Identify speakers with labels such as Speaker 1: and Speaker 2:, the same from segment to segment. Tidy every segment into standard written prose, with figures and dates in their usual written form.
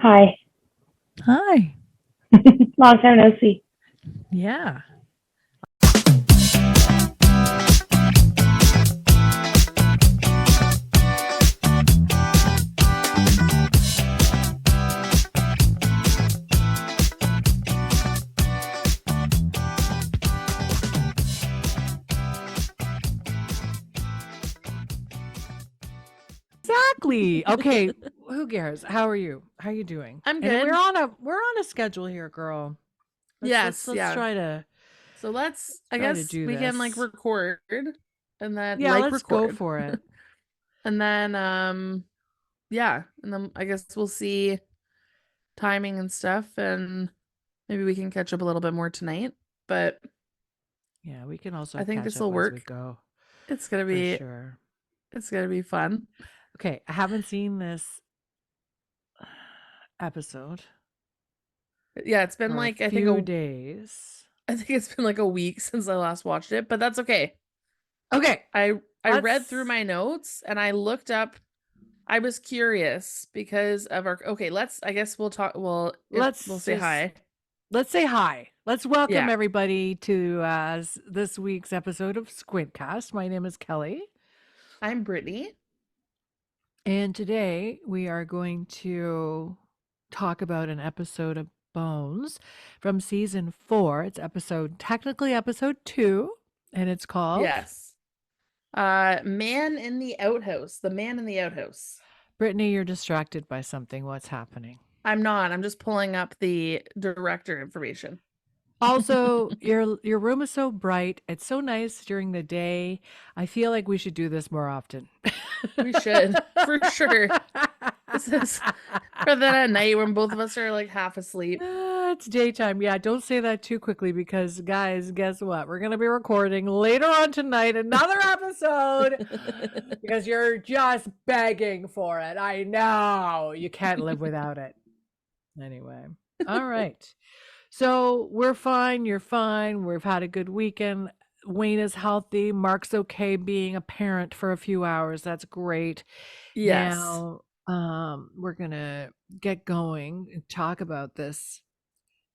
Speaker 1: Hi.
Speaker 2: Hi.
Speaker 1: Long time no see.
Speaker 2: Yeah. Exactly. Okay. Who cares? How are you? How are you doing?
Speaker 3: I'm
Speaker 2: And
Speaker 3: good.
Speaker 2: we're on a schedule here, girl. Let's
Speaker 3: Yeah.
Speaker 2: try to
Speaker 3: So I
Speaker 2: try to
Speaker 3: guess
Speaker 2: do
Speaker 3: we can
Speaker 2: this.
Speaker 3: record and then
Speaker 2: Yeah, let's go
Speaker 3: record.
Speaker 2: for it.
Speaker 3: And then yeah, and then I guess we'll see timing and stuff, and maybe we can catch up a little bit more tonight. But
Speaker 2: Yeah, we can also
Speaker 3: I think
Speaker 2: catch
Speaker 3: this
Speaker 2: up
Speaker 3: will
Speaker 2: as we
Speaker 3: work.
Speaker 2: go
Speaker 3: It's gonna
Speaker 2: for
Speaker 3: be
Speaker 2: sure.
Speaker 3: it's gonna be fun.
Speaker 2: Okay, I haven't seen this episode
Speaker 3: Yeah, it's been
Speaker 2: for a
Speaker 3: like
Speaker 2: few days.
Speaker 3: I think it's been like a week since I last watched it, but that's okay.
Speaker 2: Okay,
Speaker 3: I read through
Speaker 2: let's
Speaker 3: my notes and I looked up. I was curious because of our let's I guess we'll talk we'll
Speaker 2: let's
Speaker 3: say
Speaker 2: just
Speaker 3: hi.
Speaker 2: let's say hi. Let's welcome
Speaker 3: Yeah.
Speaker 2: everybody to this week's episode of Squintcast. My name is Kelly,
Speaker 3: I'm Brittany.
Speaker 2: and today we are going to talk about an episode of Bones from season 4. It's technically episode 2, and it's called
Speaker 3: Yes. Man in the Outhouse. The Man in the Outhouse.
Speaker 2: Brittany. You're distracted by something. What's happening?
Speaker 3: I'm not. I'm just pulling up the director information.
Speaker 2: Also, your room is so bright. It's so nice during the day. I feel like we should do this more often.
Speaker 3: We should, for sure. This is rather than at night when both of us are like half asleep.
Speaker 2: It's daytime. Yeah, don't say that too quickly because, guys, guess what? We're going to be recording later on tonight another episode because you're just begging for it. I know. You can't live without it. Anyway, all right. So we're fine. You're fine. We've had a good weekend. Wayne is healthy. Mark's okay being a parent for a few hours. That's great.
Speaker 3: Yes.
Speaker 2: Now, we're gonna get going and talk about this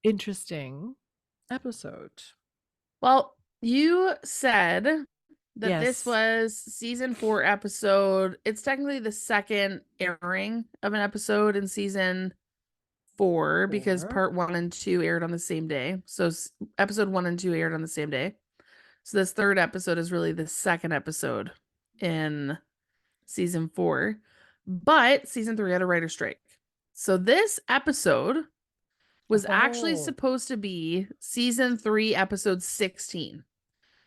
Speaker 2: interesting episode.
Speaker 3: Well, you said that this
Speaker 2: Yes.
Speaker 3: was season 4 episode. It's technically the second airing of an episode in season 4 because
Speaker 2: 4.
Speaker 3: part 1 and 2 aired on the same day. So episode 1 and 2 aired on the same day. So this third episode is really the second episode in season 4. But season 3 had a writer's strike. So this episode was actually supposed to be season 3 episode 16.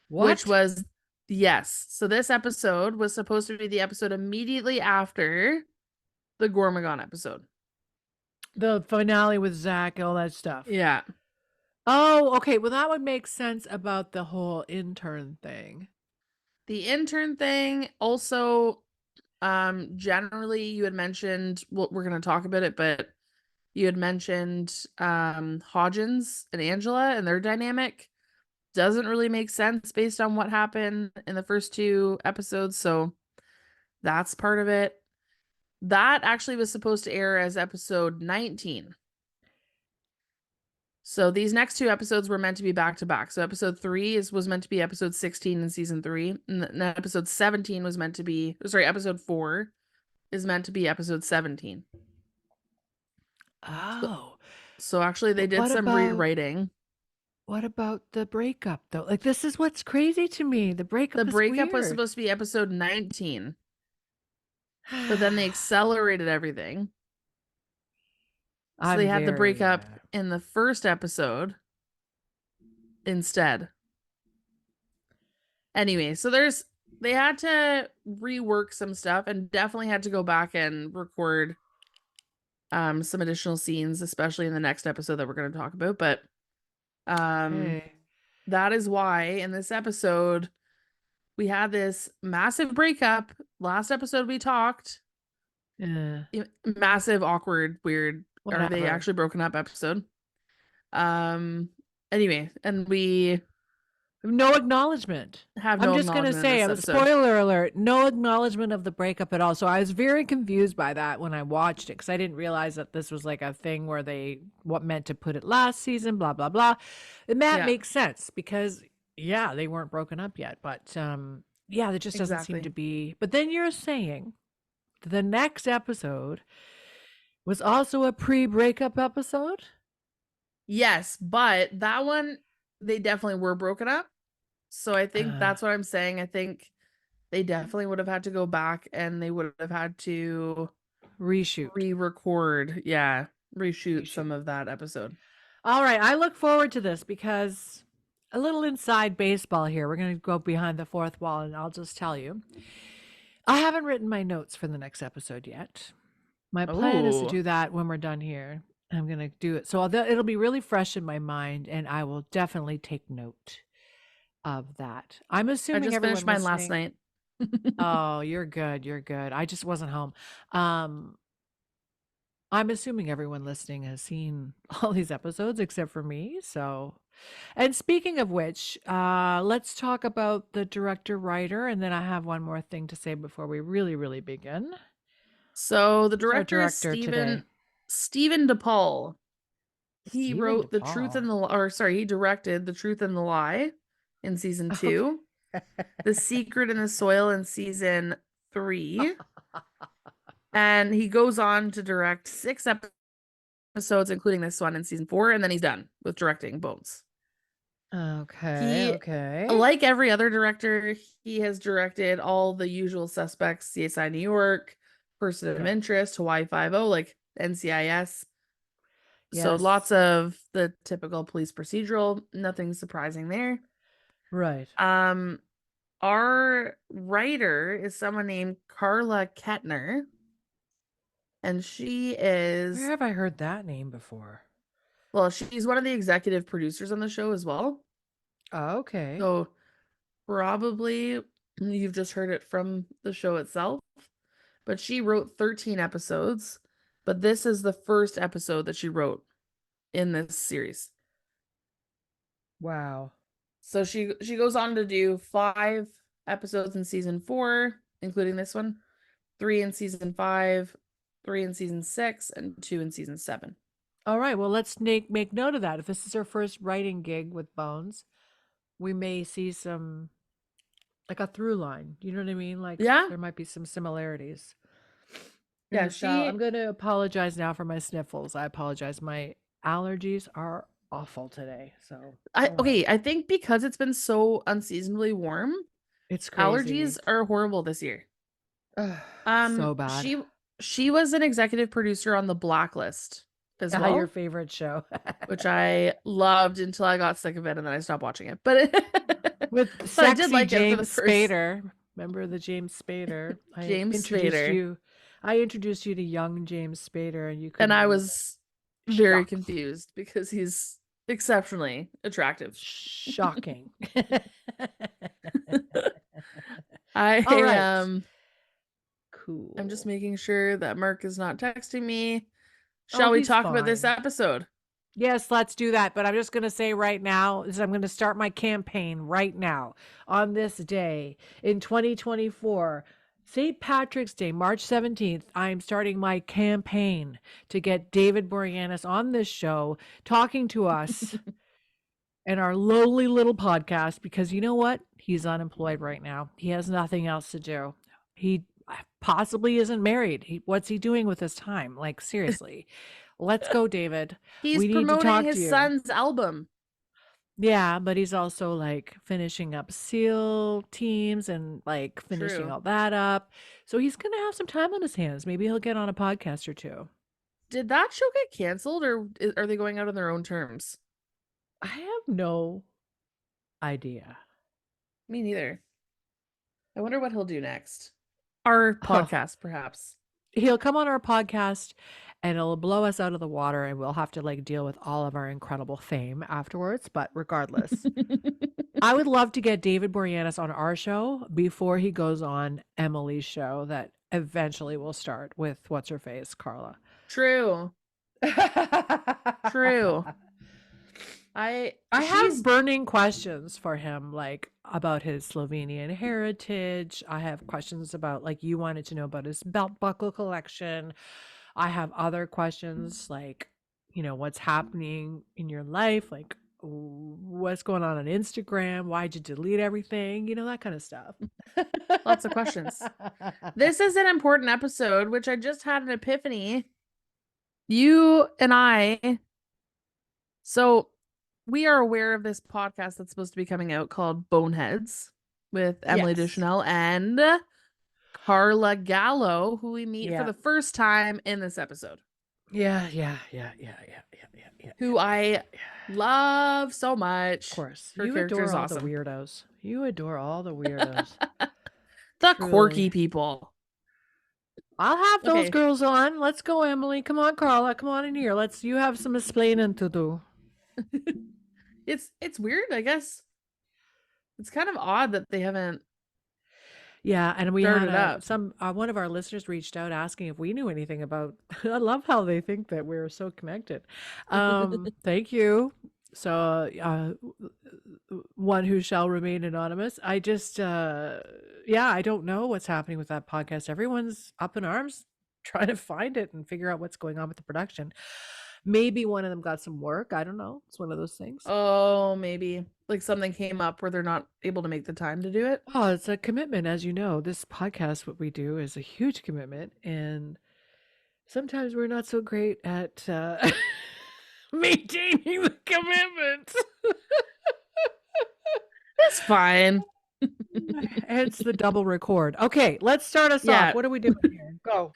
Speaker 2: What?
Speaker 3: Which was yes. So this episode was supposed to be the episode immediately after the Gormagon episode.
Speaker 2: The finale with Zach, all that stuff.
Speaker 3: Yeah.
Speaker 2: Oh, okay. Well, that would make sense about the whole intern thing.
Speaker 3: The intern thing also, generally you had mentioned, well, we're going to talk about it, but you had mentioned Hodgins and Angela and their dynamic doesn't really make sense based on what happened in the first 2 episodes. So that's part of it. That actually was supposed to air as episode 19. So these next 2 episodes were meant to be back to back. So episode 3 was meant to be episode 16 in season 3. And then episode 17 was meant to be, episode 4 is meant to be episode 17.
Speaker 2: Oh.
Speaker 3: So actually they did some rewriting.
Speaker 2: What about the breakup though? Like, this is what's crazy to me. The breakup
Speaker 3: Was supposed to be episode 19. But then they accelerated everything. So they had the breakup in the first episode instead. Anyway, so they had to rework some stuff and definitely had to go back and record some additional scenes, especially in the next episode that we're going to talk about. But that is why in this episode we had this massive breakup. Last episode we talked. Massive, awkward, weird.
Speaker 2: Whatever.
Speaker 3: Are they actually broken up episode? Anyway, and we
Speaker 2: No acknowledgement.
Speaker 3: Have
Speaker 2: I'm
Speaker 3: no
Speaker 2: just gonna
Speaker 3: acknowledgement in
Speaker 2: say,
Speaker 3: this episode.
Speaker 2: spoiler alert, no acknowledgement of the breakup at all. So I was very confused by that when I watched it because I didn't realize that this was like a thing where they what meant to put it last season, blah blah blah. And that
Speaker 3: Yeah.
Speaker 2: makes sense because yeah, they weren't broken up yet. But yeah, there just doesn't seem
Speaker 3: Exactly.
Speaker 2: to be. But then you're saying the next episode was also a pre-breakup episode?
Speaker 3: Yes, but that one, they definitely were broken up. So I think that's what I'm saying. I think they definitely would have had to go back and they would have had to
Speaker 2: reshoot.
Speaker 3: re-record. Yeah. Reshoot some of that episode.
Speaker 2: All right. I look forward to this because a little inside baseball here. We're going to go behind the fourth wall and I'll just tell you. I haven't written my notes for the next episode yet. My plan is to
Speaker 3: Ooh.
Speaker 2: do that when we're done here. I'm going to do it. So it'll be really fresh in my mind and I will definitely take note of that. I'm
Speaker 3: I
Speaker 2: assuming
Speaker 3: just
Speaker 2: everyone
Speaker 3: finished mine last
Speaker 2: listening.
Speaker 3: night.
Speaker 2: Oh, you're good. You're good. I just wasn't home. I'm assuming everyone listening has seen all these episodes except for me. So, and speaking of which, let's talk about the director writer, and then I have one more thing to say before we really, really begin.
Speaker 3: So the
Speaker 2: Who's our
Speaker 3: director is Stephen DePaul. He
Speaker 2: Stephen
Speaker 3: wrote The Truth and the or sorry, he directed The Truth and the Lie in season 2. The Secret in the Soil in season 3. And he goes on to direct 6 episodes, including this one in season 4, and then he's done with directing Bones.
Speaker 2: Okay.
Speaker 3: Like every other director, he has directed all the usual suspects: CSI New York, Person of Interest, Hawaii Five-0, like NCIS. So lots of the typical police procedural, nothing surprising there.
Speaker 2: Right.
Speaker 3: Our writer is someone named Carla Kettner. And she is...
Speaker 2: Where have I heard that name before?
Speaker 3: Well, she's one of the executive producers on the show as well.
Speaker 2: Oh, okay.
Speaker 3: So probably you've just heard it from the show itself. But she wrote 13 episodes. But this is the first episode that she wrote in this series.
Speaker 2: Wow.
Speaker 3: So she goes on to do 5 episodes in season 4, including this one, 3 in season 5, 3 in season 6, and 2 in season 7.
Speaker 2: All right. Well, let's make note of that. If this is her first writing gig with Bones, we may see some, like a through line. You know what I mean? Like, there might be some similarities.
Speaker 3: Yeah,
Speaker 2: I'm going to apologize now for my sniffles. I apologize. My allergies are awful today. So
Speaker 3: I think because it's been so unseasonably warm,
Speaker 2: it's crazy.
Speaker 3: Allergies are horrible this year.
Speaker 2: So bad.
Speaker 3: She was an executive producer on The Blacklist as well.
Speaker 2: Your favorite show.
Speaker 3: Which I loved until I got sick of it and then I stopped watching it. But
Speaker 2: with sexy I did like James Spader. Remember the James Spader? I introduced you to young James Spader, and
Speaker 3: and I was very confused because he's exceptionally attractive.
Speaker 2: Shocking.
Speaker 3: Cool. I'm just making sure that Mark is not texting me. Shall we talk about this episode?
Speaker 2: Yes, let's do that. But I'm just going to say right now, I'm going to start my campaign right now on this day in 2024. St. Patrick's Day, March 17th, I'm starting my campaign to get David Boreanaz on this show talking to us and our lowly little podcast, because you know what? He's unemployed right now. He has nothing else to do. He possibly isn't married. What's he doing with his time? Like, seriously. Let's go, David.
Speaker 3: He's promoting his son's album.
Speaker 2: Yeah, but he's also like finishing up SEAL teams and like finishing all that up. So he's going to have some time on his hands. Maybe he'll get on a podcast or 2.
Speaker 3: Did that show get canceled or are they going out on their own terms?
Speaker 2: I have no idea.
Speaker 3: Me neither. I wonder what he'll do next. Our podcast, perhaps.
Speaker 2: He'll come on our podcast and it'll blow us out of the water and we'll have to like deal with all of our incredible fame afterwards. But regardless, I would love to get David Boreanaz on our show before he goes on Emily's show that eventually will start with what's her face, Carla.
Speaker 3: True.
Speaker 2: I have burning questions for him, like about his Slovenian heritage. I have questions about, like, you wanted to know about his belt buckle collection. I have other questions like, what's happening in your life, like what's going on Instagram, why'd you delete everything, that kind of stuff.
Speaker 3: Lots of questions. This is an important episode, which I just had an epiphany. You and I. So we are aware of this podcast that's supposed to be coming out called Boneheads with Emily Deschanel and Carla Gallo, who we meet for the first time in this episode.
Speaker 2: Yeah.
Speaker 3: Who I love so much.
Speaker 2: Of course.
Speaker 3: Her
Speaker 2: You
Speaker 3: character is
Speaker 2: adore all
Speaker 3: awesome.
Speaker 2: the weirdos. You adore all the weirdos.
Speaker 3: The quirky people.
Speaker 2: I'll have those girls on. Let's go, Emily. Come on, Carla. Come on in here. You have some explaining to do.
Speaker 3: It's weird, I guess. It's kind of odd that they haven't.
Speaker 2: Yeah, and we had one of our listeners reached out asking if we knew anything about. I love how they think that we're so connected. Thank you. So, one who shall remain anonymous. I just, I don't know what's happening with that podcast. Everyone's up in arms trying to find it and figure out what's going on with the production. Maybe one of them got some work. I don't know. It's one of those things.
Speaker 3: Oh, maybe like something came up where they're not able to make the time to do it.
Speaker 2: Oh, it's a commitment. As you know, this podcast, what we do is a huge commitment. And sometimes we're not so great at maintaining the commitment.
Speaker 3: It's fine.
Speaker 2: Hence the double record. Okay, let's start us off. What are we doing here? Go.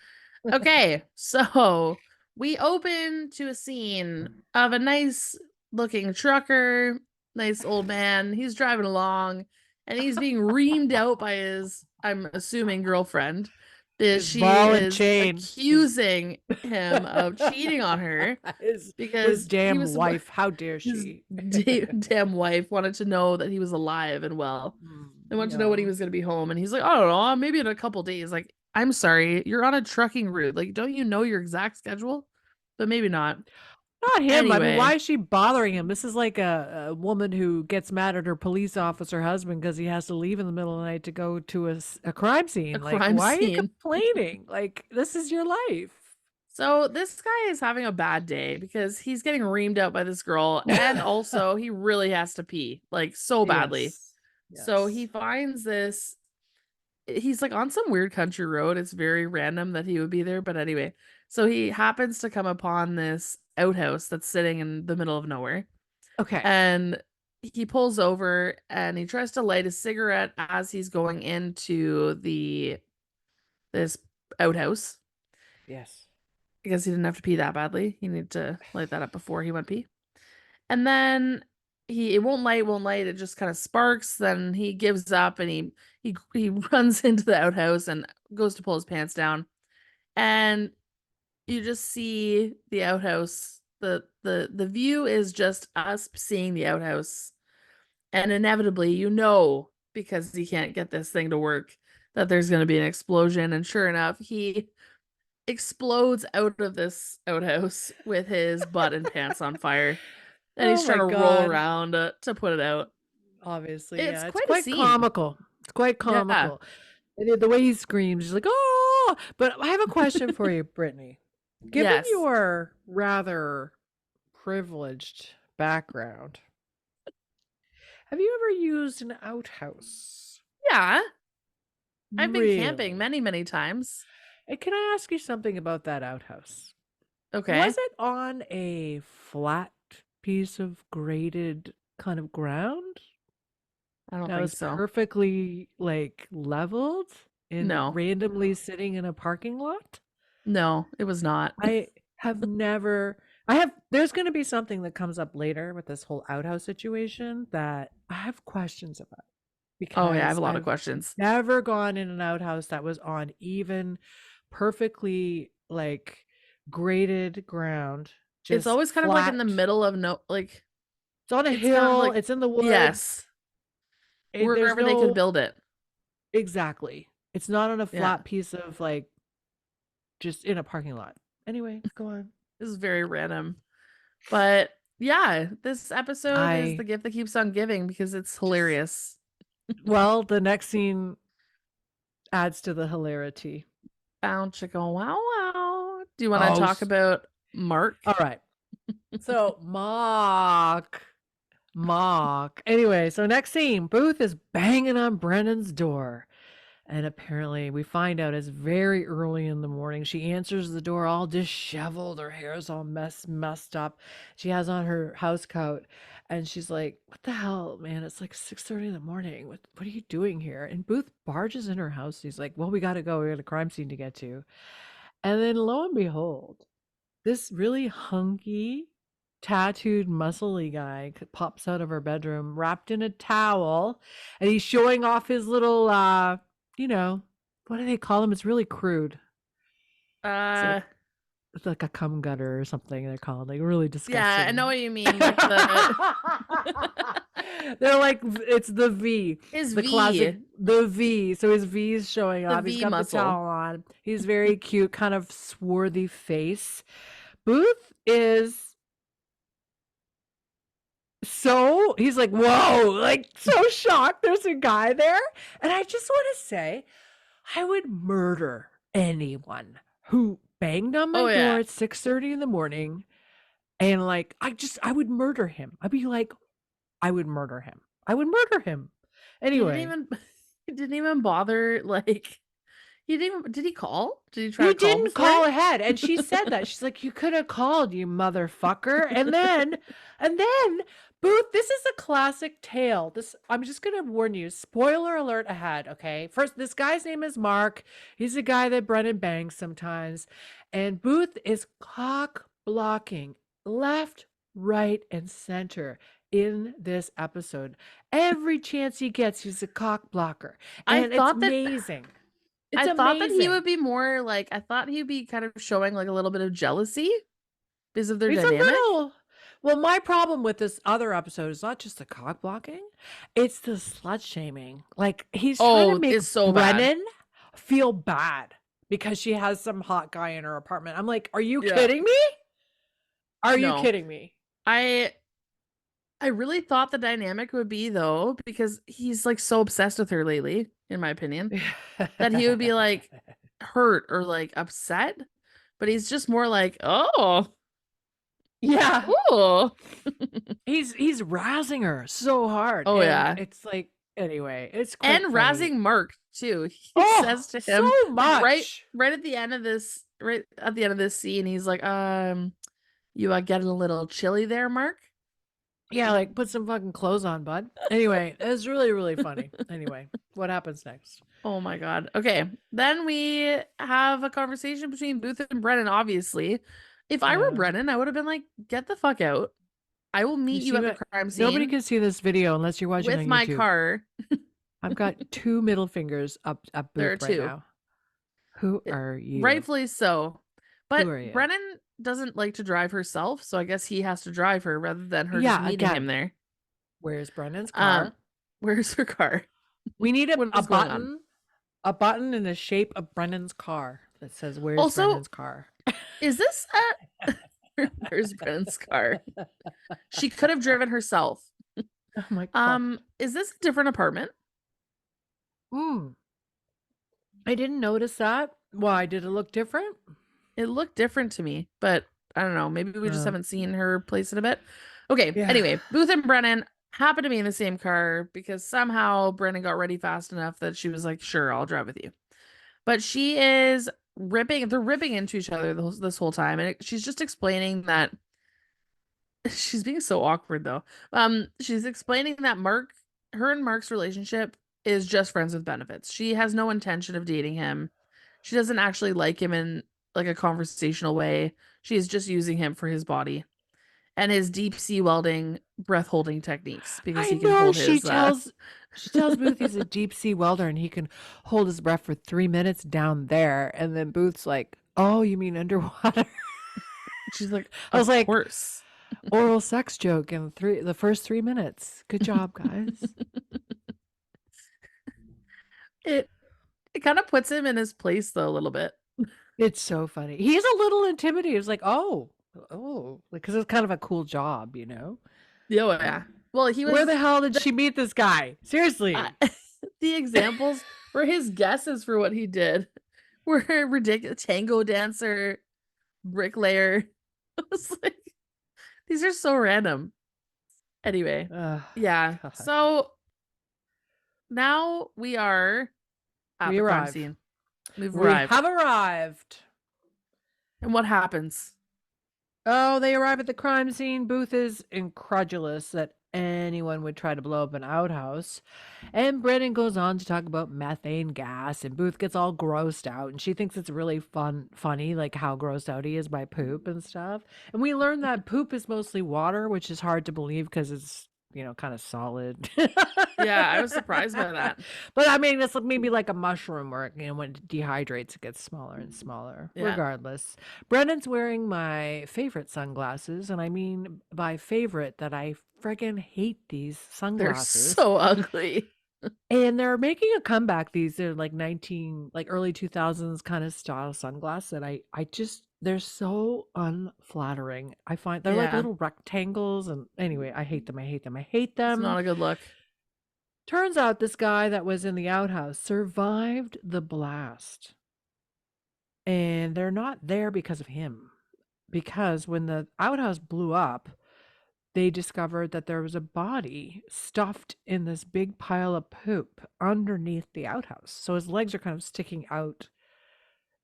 Speaker 3: Okay, so we open to a scene of a nice looking trucker, nice old man. He's driving along and he's being reamed out by his, I'm assuming, girlfriend. She is accusing him of cheating on her because
Speaker 2: his damn wife. How dare she?
Speaker 3: Damn wife wanted to know that he was alive and well. They wanted to know when he was going to be home. And he's like, I don't know, maybe in a couple days. Like, I'm sorry, you're on a trucking route. Like, don't you know your exact schedule? But maybe not.
Speaker 2: Not him. Anyway. I mean, why is she bothering him? This is like a woman who gets mad at her police officer husband because he has to leave in the middle of the night to go to a crime scene. Why are you complaining? Like, this is your life.
Speaker 3: So this guy is having a bad day because he's getting reamed out by this girl. And also he really has to pee, like, so badly. Yes. So he finds this. He's like on some weird country road. It's very random that he would be there. But anyway, so he happens to come upon this outhouse that's sitting in the middle of nowhere.
Speaker 2: Okay.
Speaker 3: And he pulls over and he tries to light a cigarette as he's going into this outhouse.
Speaker 2: Yes.
Speaker 3: Because he didn't have to pee that badly. He needed to light that up before he went pee. And then it won't light. It just kind of sparks. Then he gives up and he runs into the outhouse and goes to pull his pants down. And you just see the outhouse. The view is just us seeing the outhouse. And inevitably, because he can't get this thing to work, that there's going to be an explosion. And sure enough, he explodes out of this outhouse with his butt and pants on fire. And he's trying to roll around to put it out.
Speaker 2: Obviously, it's quite comical. It's quite comical. Yeah. The way he screams, he's like, "Oh!" But I have a question for you, Brittany. Given your rather privileged background, have you ever used an outhouse?
Speaker 3: Yeah. I've been camping many, many times.
Speaker 2: And can I ask you something about that outhouse?
Speaker 3: Okay.
Speaker 2: Was it on a flat piece of graded kind of ground?
Speaker 3: I don't think so.
Speaker 2: Perfectly like leveled and randomly sitting in a parking lot?
Speaker 3: No, it was not.
Speaker 2: There's going to be something that comes up later with this whole outhouse situation that I have questions about.
Speaker 3: Because I have a lot of questions.
Speaker 2: Never gone in an outhouse that was on even perfectly like graded ground.
Speaker 3: It's always kind of like in the middle of it's
Speaker 2: on a hill. Kind of it's in the woods.
Speaker 3: Yes. Wherever they could build it.
Speaker 2: Exactly. It's not on a flat piece of like just in a parking lot. Anyway, go on.
Speaker 3: This is very random. But Yeah, this episode is the
Speaker 2: I
Speaker 3: gift that keeps on giving because it's hilarious.
Speaker 2: well, the next scene adds to the hilarity.
Speaker 3: Bow chicka wow wow. Do you want to
Speaker 2: Oh,
Speaker 3: talk about Mark?
Speaker 2: all right. So mock. Anyway, so next scene, Booth is banging on Brennan's door. And apparently, we find out it's very early in the morning. She answers the door all disheveled. Her hair's all messed up. She has on her house coat. And she's like, what the hell, man? It's like 6:30 in the morning. What are you doing here? And Booth barges in her house. He's like, well, we got to go. We got a crime scene to get to. And then lo and behold, this really hunky, tattooed, muscly guy pops out of her bedroom wrapped in a towel, and he's showing off his little, what do they call him? It's really crude. It's like a cum gutter or something they're called, like really disgusting.
Speaker 3: Yeah, I know what you mean. Like the
Speaker 2: they're like it's the V.
Speaker 3: His
Speaker 2: the
Speaker 3: V.
Speaker 2: Classic the V. So his V is showing
Speaker 3: The
Speaker 2: off. He's
Speaker 3: V
Speaker 2: got
Speaker 3: muscle.
Speaker 2: the towel on. He's very cute, kind of swarthy face. Booth is so he's like, whoa, like so shocked there's a guy there. And I just want to say, I would murder anyone who banged on my door at 6:30 in the morning. And like, I would murder him. I'd be like, I would murder him. Anyway.
Speaker 3: He didn't even bother, like, did he call? Did he try
Speaker 2: He
Speaker 3: to call
Speaker 2: didn't call ahead. And she said that. She's like, you could have called, you motherfucker. And then Booth, this is a classic tale. I'm just gonna warn you. Spoiler alert ahead, okay? First, this guy's name is Mark. He's a guy that Brennan bangs sometimes. And Booth is cock blocking left, right, and center in this episode. Every chance he gets, he's a cock blocker. And it's amazing.
Speaker 3: I thought that he would be more like, I thought he'd be kind of showing like a little bit of jealousy because of their dynamic.
Speaker 2: Well, my problem with this other episode is not just the cock blocking, it's the slut shaming. Like he's trying to make Brennan feel bad because she has some hot guy in her apartment. I'm like, are you kidding me? Are you kidding me?
Speaker 3: I really thought the dynamic would be though, because he's like so obsessed with her lately, in my opinion, that he would be like hurt or like upset, but he's just more like, oh
Speaker 2: yeah,
Speaker 3: oh.
Speaker 2: he's razzing her so hard.
Speaker 3: Oh yeah,
Speaker 2: it's like, anyway, it's
Speaker 3: quite funny. Razzing Mark too. He says to him
Speaker 2: so much
Speaker 3: right at the end of this scene, he's like, you getting a little chilly there, Mark?
Speaker 2: Yeah, like put some fucking clothes on, bud. Anyway, it's really, really funny. Anyway, what happens next?
Speaker 3: Oh my god. Okay, then we have a conversation between Booth and Brennan. Obviously, if I were Brennan, I would have been like, "Get the fuck out! I will meet you at the crime scene."
Speaker 2: Nobody can see this video unless you're watching
Speaker 3: with my car.
Speaker 2: I've got 2 middle fingers up Booth right now. Who are you?
Speaker 3: Rightfully so, but Brennan doesn't like to drive herself, so I guess he has to drive her rather than her just meeting him there.
Speaker 2: Where's Brennan's car?
Speaker 3: Where's her car?
Speaker 2: We need a button in the shape of Brennan's car that says, "Where's Brennan's car?"
Speaker 3: Is this where's Brennan's car? She could have driven herself.
Speaker 2: Oh my god.
Speaker 3: Is this a different apartment?
Speaker 2: I didn't notice that. Why did it look different?
Speaker 3: It looked different to me, but I don't know. Maybe we just haven't seen her place in a bit. Okay. Yeah. Anyway, Booth and Brennan happen to be in the same car because somehow Brennan got ready fast enough that she was like, "Sure, I'll drive with you." But she is ripping. They're ripping into each other this whole time, and she's just explaining that she's being so awkward though. She's explaining that her and Mark's relationship is just friends with benefits. She has no intention of dating him. She doesn't actually like him in like a conversational way. She is just using him for his body and his deep sea welding breath holding techniques because he can hold his. She
Speaker 2: tells Booth he's a deep sea welder and he can hold his breath for 3 minutes down there. And then Booth's like, "Oh, you mean underwater?"
Speaker 3: She's like,
Speaker 2: "I was like,
Speaker 3: course.
Speaker 2: Oral sex joke in the first 3 minutes. Good job, guys."
Speaker 3: It kind of puts him in his place though a little bit.
Speaker 2: It's so funny. He's a little intimidated. It's like, "Oh, Oh, because it's kind of a cool job, you know?
Speaker 3: Oh, yeah. Well, he was
Speaker 2: Where the hell did she meet this guy? Seriously.
Speaker 3: the examples were his guesses for what he did were ridiculous. Tango dancer, bricklayer. I was like, these are so random. Anyway, yeah.
Speaker 2: God.
Speaker 3: So now we are at
Speaker 2: We
Speaker 3: the crime
Speaker 2: arrive.
Speaker 3: scene. We've
Speaker 2: We
Speaker 3: arrived.
Speaker 2: have arrived.
Speaker 3: And what happens?
Speaker 2: Oh, they arrive at the crime scene. Booth is incredulous that anyone would try to blow up an outhouse. And Brennan goes on to talk about methane gas, and Booth gets all grossed out, and she thinks it's really funny, like how grossed out he is by poop and stuff. And we learn that poop is mostly water, which is hard to believe because it's, kind of solid.
Speaker 3: Yeah, I was surprised by that.
Speaker 2: But I mean, it's maybe like a mushroom where, when it dehydrates, it gets smaller and smaller.
Speaker 3: Yeah.
Speaker 2: Regardless, Brennan's wearing my favorite sunglasses. And I mean by favorite that I friggin' hate these
Speaker 3: They're
Speaker 2: sunglasses.
Speaker 3: so ugly.
Speaker 2: And they're making a comeback. They're like early 2000s kind of style sunglasses that I just, they're so unflattering. I find they're like
Speaker 3: Yeah.
Speaker 2: little rectangles. And anyway, I hate them. I hate them. I hate them.
Speaker 3: It's not a good look.
Speaker 2: Turns out this guy that was in the outhouse survived the blast. And they're not there because of him. Because when the outhouse blew up, they discovered that there was a body stuffed in this big pile of poop underneath the outhouse. So his legs are kind of sticking out.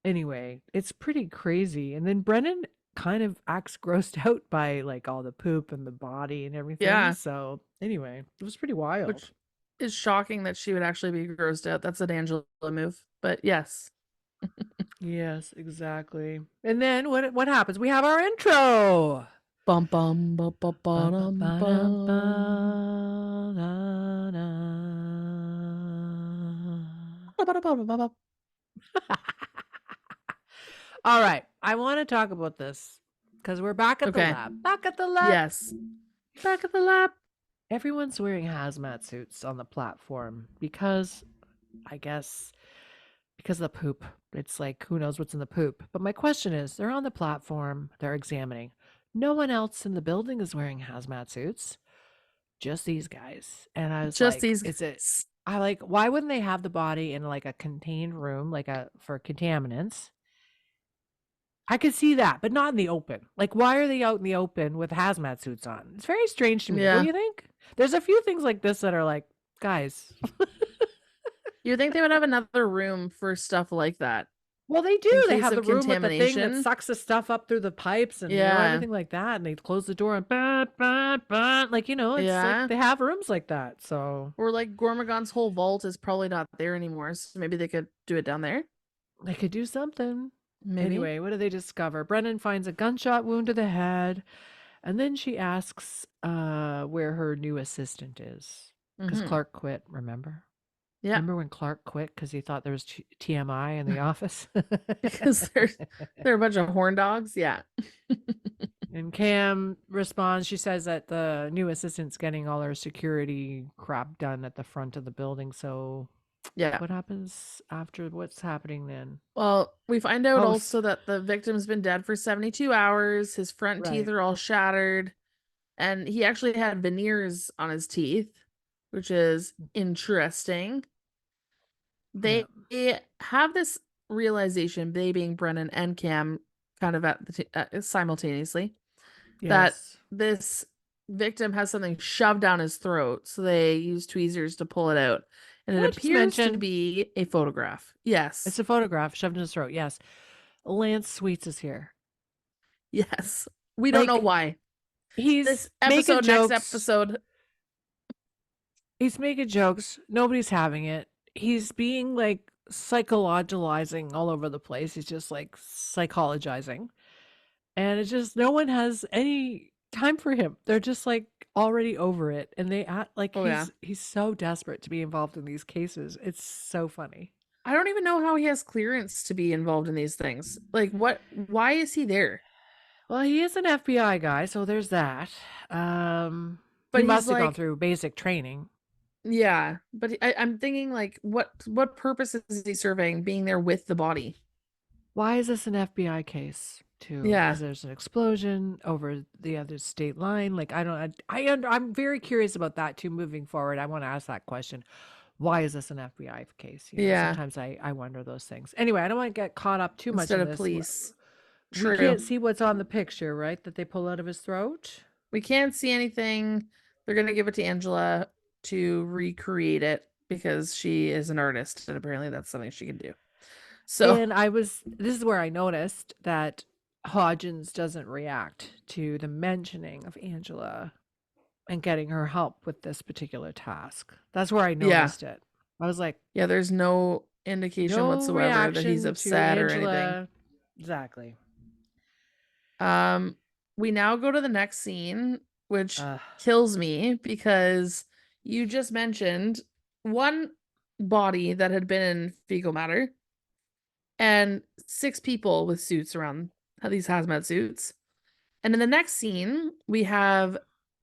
Speaker 2: Anyway, it's pretty crazy. And then Brennan kind of acts grossed out by like all the poop and the body and everything.
Speaker 3: Yeah.
Speaker 2: So anyway, it was pretty wild.
Speaker 3: Which is shocking that she would actually be grossed out. That's an Angela move. But yes.
Speaker 2: Yes, exactly. And then what happens? We have our intro.
Speaker 3: Bum bum bum bum bum bum.
Speaker 2: All right, I want to talk about this because we're back at the
Speaker 3: Okay.
Speaker 2: lab. Back at the lab.
Speaker 3: Yes. Back at the lab.
Speaker 2: Everyone's wearing hazmat suits on the platform because, I guess, because of the poop. It's like, who knows what's in the poop. But my question is, they're on the platform, they're examining. No one else in the building is wearing hazmat suits. Just these guys. And I was
Speaker 3: Just
Speaker 2: like,
Speaker 3: these
Speaker 2: is it,
Speaker 3: guys.
Speaker 2: I like, why wouldn't they have the body in like a contained room, for contaminants? I could see that, but not in the open. Like, why are they out in the open with hazmat suits on? It's very strange to me.
Speaker 3: Yeah.
Speaker 2: Don't you think? There's a few things like this that are like, guys.
Speaker 3: You think they would have another room for stuff like that?
Speaker 2: Well, they
Speaker 3: In
Speaker 2: do. They
Speaker 3: case
Speaker 2: have the
Speaker 3: of
Speaker 2: room with the thing that
Speaker 3: contamination?
Speaker 2: sucks the stuff up through the pipes and
Speaker 3: Yeah.
Speaker 2: everything like that. And they close the door and like, it's
Speaker 3: Yeah.
Speaker 2: like they have rooms like that. So
Speaker 3: Or like Gormagon's whole vault is probably not there anymore. So maybe they could do it down there.
Speaker 2: they could do something.
Speaker 3: Maybe.
Speaker 2: Anyway, what do they discover? Brennan finds a gunshot wound to the head. And then she asks where her new assistant is. Because
Speaker 3: Mhm.
Speaker 2: Clark quit, remember?
Speaker 3: Yeah.
Speaker 2: Remember when Clark quit because he thought there was TMI in the office?
Speaker 3: Because they're a bunch of horn dogs. Yeah.
Speaker 2: And Cam responds. She says that the new assistant's getting all her security crap done at the front of the building. So
Speaker 3: Yeah.
Speaker 2: what happens after? What's happening then?
Speaker 3: Well, we find out
Speaker 2: Oh,
Speaker 3: also that the victim's been dead for 72 hours. His front teeth
Speaker 2: Right.
Speaker 3: are all shattered. And he actually had veneers on his teeth, which is interesting. They have this realization, they being Brennan and Cam, kind of at the simultaneously, that
Speaker 2: Yes.
Speaker 3: this victim has something shoved down his throat. So they use tweezers to pull it out. And
Speaker 2: Can I
Speaker 3: it
Speaker 2: just
Speaker 3: appears to
Speaker 2: mention-
Speaker 3: be a photograph. Yes.
Speaker 2: It's a photograph shoved in his throat. Yes. Lance Sweets is here.
Speaker 3: Yes. We don't know
Speaker 2: Like,
Speaker 3: why.
Speaker 2: He's
Speaker 3: This
Speaker 2: making
Speaker 3: episode,
Speaker 2: jokes.
Speaker 3: next episode.
Speaker 2: He's making jokes. Nobody's having it. He's being like psychologizing all over the place. He's just like psychologizing. And it's just no one has any time for him. They're just like already over it. And they act like
Speaker 3: Oh, yeah.
Speaker 2: he's so desperate to be involved in these cases. It's so funny.
Speaker 3: I don't even know how he has clearance to be involved in these things. Like, why is he there?
Speaker 2: Well, he is an FBI guy, so there's that.
Speaker 3: But
Speaker 2: he
Speaker 3: he's
Speaker 2: must have gone
Speaker 3: like-
Speaker 2: through basic training.
Speaker 3: Yeah, but I'm thinking, like, what purpose is he serving being there with the body?
Speaker 2: Why is this an FBI case? to
Speaker 3: Yeah.
Speaker 2: because there's an explosion over the other state line. Like I'm very curious about that too. Moving forward, I want to ask that question: why is this an FBI case?
Speaker 3: Yeah.
Speaker 2: Sometimes I wonder those things. Anyway, I don't want to get caught up too much
Speaker 3: Instead
Speaker 2: in
Speaker 3: of
Speaker 2: this.
Speaker 3: police.
Speaker 2: We
Speaker 3: True.
Speaker 2: can't see what's on the picture, right? That they pull out of his throat.
Speaker 3: We can't see anything. They're gonna give it to Angela to recreate it because she is an artist and apparently that's something she can do. So
Speaker 2: And this is where I noticed that Hodgins doesn't react to the mentioning of Angela and getting her help with this particular task. That's where I
Speaker 3: yeah.
Speaker 2: noticed it. I was like,
Speaker 3: Yeah, there's no indication
Speaker 2: no
Speaker 3: whatsoever that he's
Speaker 2: reaction to
Speaker 3: upset or anything.
Speaker 2: Angela. Exactly.
Speaker 3: We now go to the next scene, which
Speaker 2: Ugh.
Speaker 3: kills me because you just mentioned one body that had been in fecal matter and 6 people with suits around, these hazmat suits. And in the next scene, we have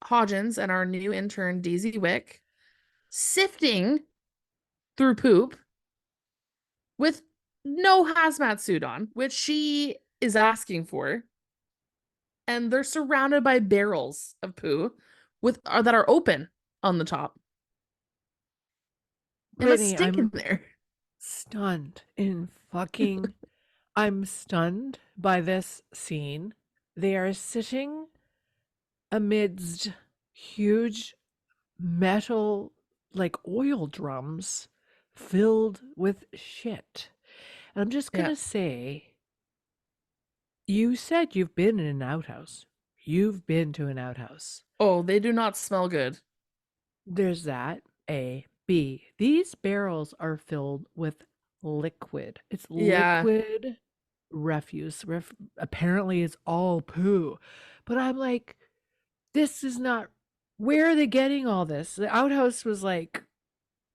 Speaker 3: Hodgins and our new intern, Daisy Wick, sifting through poop with no hazmat suit on, which she is asking for. And they're surrounded by barrels of poo that are open on the top. It must
Speaker 2: Brittany,
Speaker 3: stink in
Speaker 2: I'm
Speaker 3: there.
Speaker 2: stunned I'm stunned by this scene. They are sitting amidst huge metal, like oil drums filled with shit. And I'm just going to say, you said you've been in an outhouse. You've been to an outhouse.
Speaker 3: Oh, they do not smell good.
Speaker 2: There's that. A. B. These barrels are filled with liquid. It's liquid refuse. Apparently, it's all poo. But I'm like, this is not. Where are they getting all this? The outhouse was like,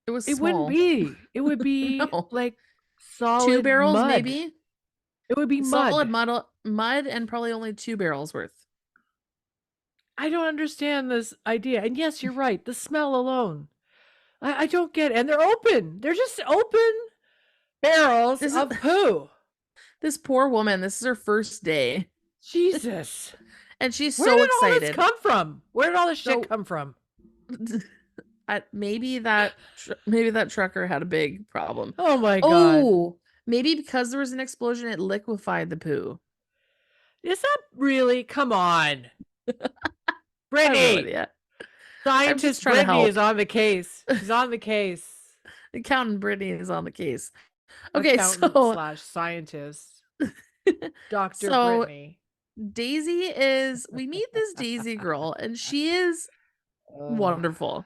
Speaker 3: It was
Speaker 2: it wouldn't
Speaker 3: small.
Speaker 2: be. It would be
Speaker 3: No.
Speaker 2: like
Speaker 3: 2
Speaker 2: solid
Speaker 3: barrels,
Speaker 2: mud.
Speaker 3: maybe.
Speaker 2: It would be
Speaker 3: Solid
Speaker 2: mud.
Speaker 3: mud, and probably only 2 barrels worth.
Speaker 2: I don't understand this idea. And yes, you're right. The smell alone. I don't get it. And they're open. They're just open barrels of poo.
Speaker 3: This poor woman, this is her first day.
Speaker 2: Jesus.
Speaker 3: And she's
Speaker 2: Where
Speaker 3: so
Speaker 2: did
Speaker 3: excited.
Speaker 2: all this come from? Where did all this shit come from?
Speaker 3: Maybe that trucker had a big problem.
Speaker 2: Oh my God.
Speaker 3: Oh, maybe because there was an explosion, it liquefied the poo.
Speaker 2: Is that really? Come on. Brittany.
Speaker 3: I have no idea.
Speaker 2: Scientist Brittany is on the case. She's on the case.
Speaker 3: Accountant Brittany is on the case. Okay,
Speaker 2: Accountant / scientist. Dr. Brittany.
Speaker 3: We meet this Daisy girl, and she is wonderful.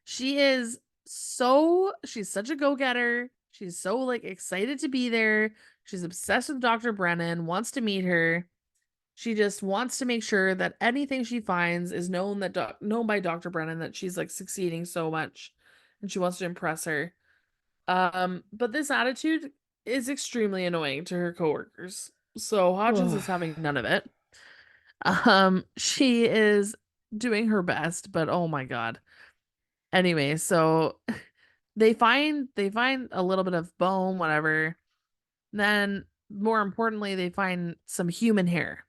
Speaker 3: She's such a go-getter. She's so like excited to be there. She's obsessed with Dr. Brennan, wants to meet her. She just wants to make sure that anything she finds is known by Dr. Brennan, that she's like succeeding so much, and she wants to impress her. But this attitude is extremely annoying to her coworkers. So Hodgins is having none of it. She is doing her best, but oh my God. Anyway, so they find a little bit of bone, whatever. Then more importantly, they find some human hair.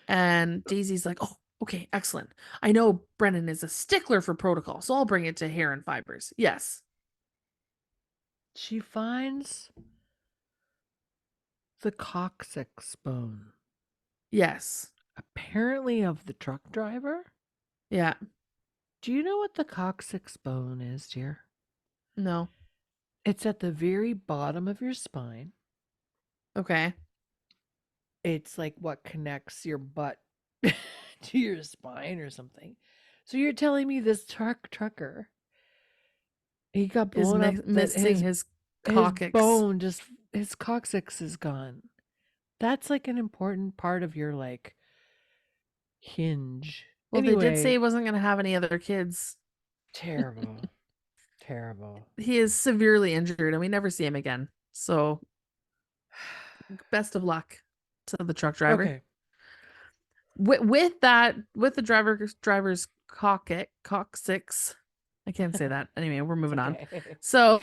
Speaker 3: And Daisy's like, oh, okay, excellent. I know Brennan is a stickler for protocol, so I'll bring it to hair and fibers. Yes.
Speaker 2: She finds the coccyx bone.
Speaker 3: Yes.
Speaker 2: Apparently of the truck driver?
Speaker 3: Yeah.
Speaker 2: Do you know what the coccyx bone is, dear?
Speaker 3: No.
Speaker 2: It's at the very bottom of your spine.
Speaker 3: Okay.
Speaker 2: It's like what connects your butt to your spine or something. So you're telling me this trucker, he got blown up,
Speaker 3: missing his coccyx.
Speaker 2: His bone, his coccyx is gone. That's like an important part of your like hinge.
Speaker 3: Well,
Speaker 2: anyway,
Speaker 3: they did say he wasn't going to have any other kids.
Speaker 2: Terrible. Terrible.
Speaker 3: He is severely injured and we never see him again. So best of luck to the truck driver.
Speaker 2: Okay.
Speaker 3: With the driver's coccyx. I can't say that. Anyway, we're moving on. So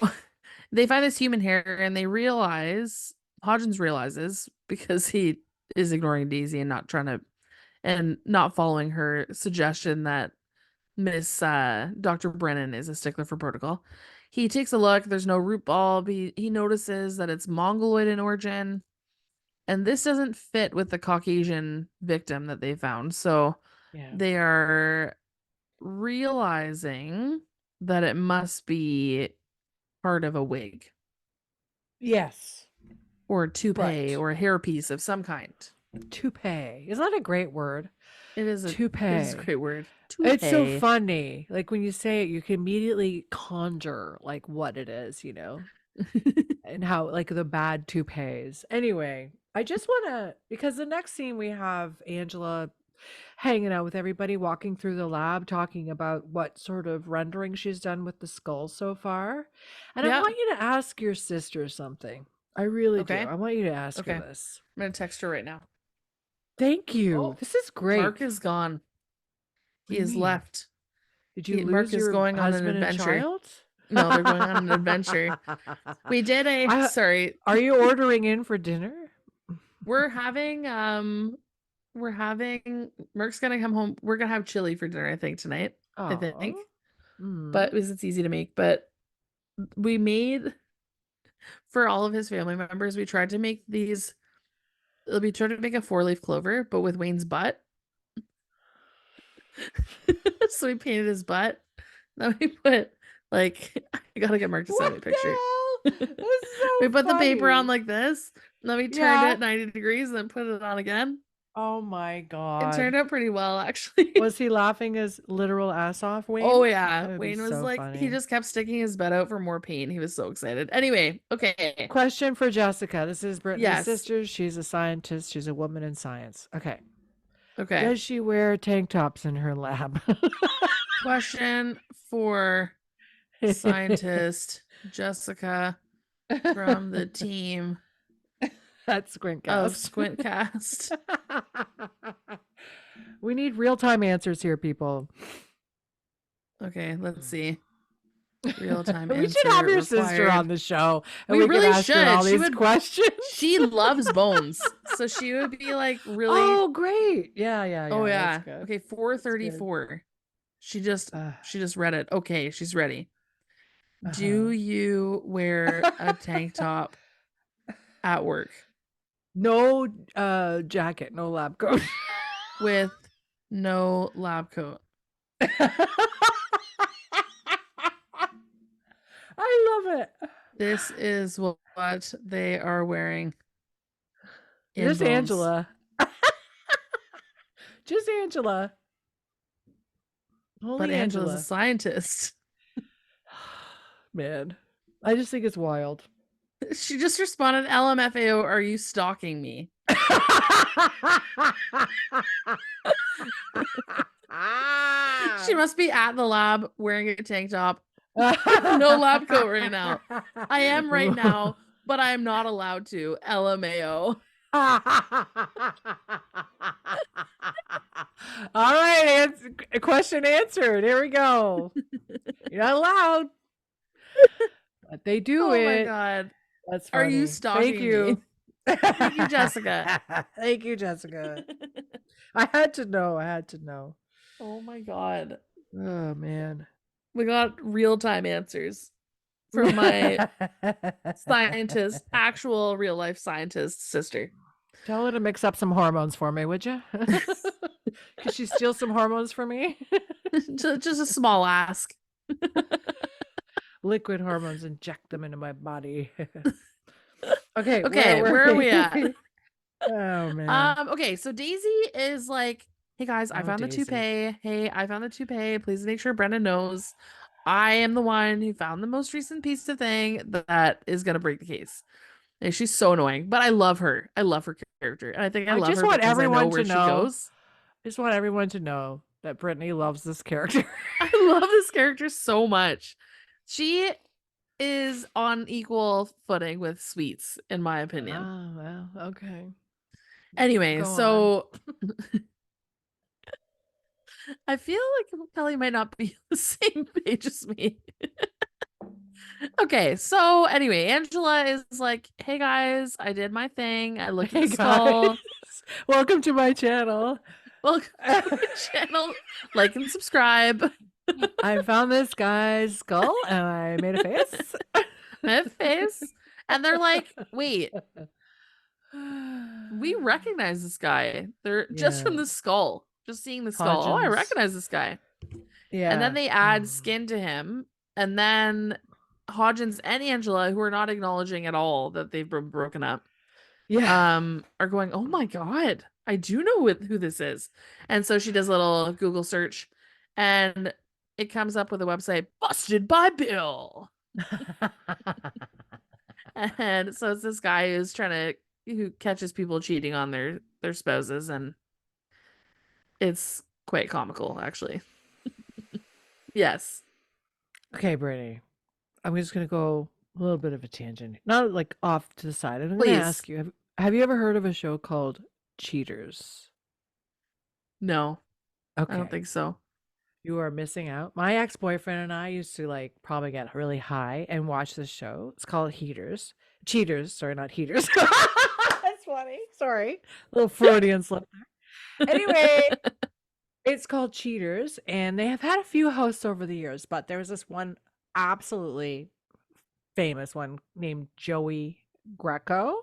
Speaker 3: they find this human hair and they realize, Hodgins realizes, because he is ignoring Daisy and not following her suggestion that Miss Dr. Brennan is a stickler for protocol. He takes a look. There's no root bulb. He notices that it's mongoloid in origin, and this doesn't fit with the Caucasian victim that they found. So they are realizing that it must be part of a wig.
Speaker 2: Yes.
Speaker 3: Or a toupee or a hairpiece of some kind.
Speaker 2: Toupee. Isn't that a great word?
Speaker 3: It is
Speaker 2: toupee.
Speaker 3: It is a great word. Toupee.
Speaker 2: It's so funny. Like when you say it, you can immediately conjure like what it is, you know, and how like the bad toupees. Anyway, I just want to, because the next scene we have Angela hanging out with everybody, walking through the lab, talking about what sort of rendering she's done with the skull so far. And I want you to ask your sister something. I really do. I want you to ask her this.
Speaker 3: I'm going to text her right now.
Speaker 2: Thank you. Oh, this is great.
Speaker 3: Mark is gone. He is left.
Speaker 2: Did you lose
Speaker 3: Mark
Speaker 2: your
Speaker 3: is going on an adventure. No, they're going on an adventure. We did sorry.
Speaker 2: Are you ordering in for dinner?
Speaker 3: We're having Mark's gonna come home. We're gonna have chili for dinner, I think, tonight. I think. But because it's easy to make. But we made for all of his family members, we tried to make these. We tried to make a 4-leaf clover, but with Wayne's butt. So we painted his butt. Then we put like I gotta get Mark to send me a picture. We put the paper on like this. And then we turned it 90 degrees and then put it on again.
Speaker 2: Oh my god.
Speaker 3: It turned out pretty well, actually.
Speaker 2: Was he laughing his literal ass off, Wayne?
Speaker 3: Oh yeah. Wayne was
Speaker 2: so
Speaker 3: like,
Speaker 2: funny.
Speaker 3: He just kept sticking his butt out for more pain. He was so excited. Anyway, okay.
Speaker 2: Question for Jessica. This is Brittany's sister. She's a scientist. She's a woman in science. Okay. Does she wear tank tops in her lab?
Speaker 3: Question for scientist Jessica from the team.
Speaker 2: That's Squintcast.
Speaker 3: Of Squintcast.
Speaker 2: We need real-time answers here, people.
Speaker 3: Okay, let's see. Real-time answer.
Speaker 2: We should have your sister on the show. And
Speaker 3: we really should.
Speaker 2: All these questions.
Speaker 3: She loves bones. So she would be like really.
Speaker 2: Oh, great. Yeah.
Speaker 3: Oh, yeah. Okay, 4:34. She just read it. Okay, she's ready. Do you wear a tank top at work?
Speaker 2: No jacket, no lab coat.
Speaker 3: With no lab coat.
Speaker 2: I love it.
Speaker 3: This is what they are wearing.
Speaker 2: Just Angela. Just Angela.
Speaker 3: But Angela's a scientist.
Speaker 2: Man, I just think it's wild.
Speaker 3: She just responded, LMFAO, are you stalking me? She must be at the lab wearing a tank top. No lab coat right now. I am right now, but I am not allowed to. LMAO.
Speaker 2: All right, question answered. Here we go. You're not allowed. But they do it.
Speaker 3: Oh my god.
Speaker 2: That's funny.
Speaker 3: Are you stalking
Speaker 2: Thank you.
Speaker 3: me? Thank you, Jessica.
Speaker 2: Thank you, Jessica. I had to know.
Speaker 3: Oh my god.
Speaker 2: Oh man.
Speaker 3: We got real-time answers from my scientist, actual real life scientist sister.
Speaker 2: Tell her to mix up some hormones for me, would you? Could she steal some hormones from me?
Speaker 3: Just a small ask.
Speaker 2: Liquid hormones, inject them into my body. Okay,
Speaker 3: where are we at?
Speaker 2: Oh man.
Speaker 3: Okay, so Daisy is like, hey guys, I found the toupee. Hey, I found the toupee. Please make sure Brennan knows I am the one who found the most recent piece of thing that is gonna break the case. And she's so annoying, but I love her. I love her character, and I think I love
Speaker 2: just
Speaker 3: her
Speaker 2: want
Speaker 3: because
Speaker 2: everyone
Speaker 3: I know where
Speaker 2: to
Speaker 3: she
Speaker 2: know.
Speaker 3: goes.
Speaker 2: I just want everyone to know that Brittany loves this character.
Speaker 3: I love this character so much. She is on equal footing with Sweets, in my opinion.
Speaker 2: Oh, well, okay.
Speaker 3: Anyway, so I feel like Kelly might not be on the same page as me. Okay, so anyway, Angela is like, hey guys, I did my thing. I looked at the skull.
Speaker 2: Welcome to my channel.
Speaker 3: Welcome to my channel. Like and subscribe.
Speaker 2: I found this guy's skull and I made a face.
Speaker 3: I have a face. And they're like, wait, we recognize this guy. They're just from
Speaker 2: Yeah.
Speaker 3: the skull. Just seeing the skull. Oh, I
Speaker 2: Hodgins.
Speaker 3: recognize this guy.
Speaker 2: Yeah.
Speaker 3: And then they add skin to him. And then Hodgins and Angela, who are not acknowledging at all that they've been broken up, are going, oh my God, I do know who this is. And so she does a little Google search and it comes up with a website, Busted by Bill. And so it's this guy who catches people cheating on their spouses, and it's quite comical, actually. Yes.
Speaker 2: Okay, Brittany. I'm just gonna go a little bit of a tangent. Not like off to the side. I'm gonna
Speaker 3: Please.
Speaker 2: ask you, have you ever heard of a show called Cheaters?
Speaker 3: No,
Speaker 2: Okay.
Speaker 3: I don't think so.
Speaker 2: You are missing out. My ex-boyfriend and I used to like probably get really high and watch this show. It's called Cheaters. Sorry, not Heaters. That's funny. Sorry. A little Freudian slip there. Anyway, it's called Cheaters, and they have had a few hosts over the years, but there was this one absolutely famous one named Joey Greco.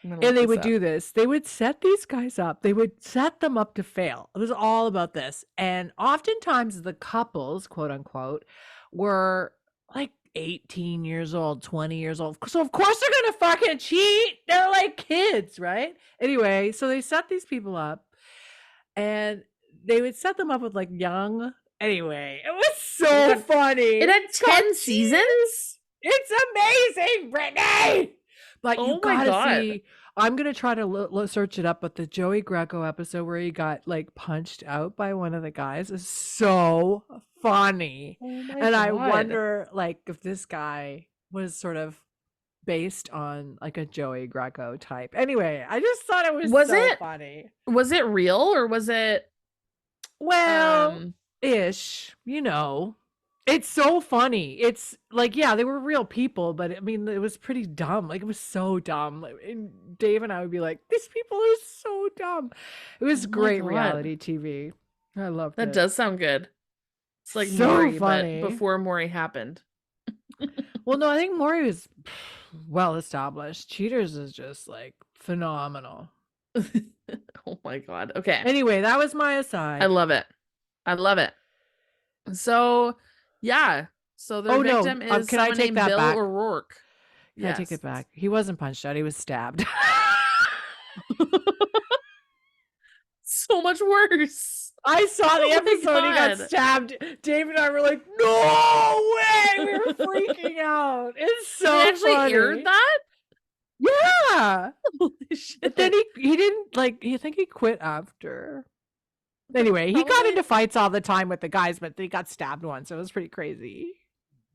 Speaker 2: And they would do this. They would set these guys up. They would set them up to fail. It was all about this. And oftentimes the couples, quote unquote, were like 18 years old, 20 years old. So of course they're going to fucking cheat. They're like kids, right? Anyway, so they set these people up and they would set them up with like young. Anyway, it was so funny.
Speaker 3: It had 10 seasons?
Speaker 2: It's amazing, Brittany. But you gotta see. I'm gonna try to search it up. But the Joey Greco episode where he got like punched out by one of the guys is so funny. And I wonder, like, if this guy was sort of based on like a Joey Greco type. Anyway, I just thought it was so funny.
Speaker 3: Was it real or was it?
Speaker 2: Well, ish. You know. It's so funny. It's like, yeah, they were real people, but I mean, it was pretty dumb. Like, it was so dumb. And Dave and I would be like, these people are so dumb. It was great reality TV. I loved it.
Speaker 3: That does sound good. It's like
Speaker 2: so
Speaker 3: Maury,
Speaker 2: funny.
Speaker 3: but before Maury happened.
Speaker 2: Well, no, I think Maury was well established. Cheaters is just like phenomenal.
Speaker 3: Oh my God. Okay.
Speaker 2: Anyway, that was my aside.
Speaker 3: I love it. So, yeah. So the victim is
Speaker 2: can I take that
Speaker 3: Bill
Speaker 2: back?
Speaker 3: O'Rourke.
Speaker 2: Can I take it back? He wasn't punched out. He was stabbed.
Speaker 3: So much worse.
Speaker 2: I saw the episode. He got stabbed. Dave and I were like, no way. We were freaking out. It's so
Speaker 3: They actually
Speaker 2: funny.
Speaker 3: aired that?
Speaker 2: Yeah.
Speaker 3: Holy shit.
Speaker 2: But then he didn't I think he quit after. Anyway, he got into fights all the time with the guys, but they got stabbed once. So it was pretty crazy.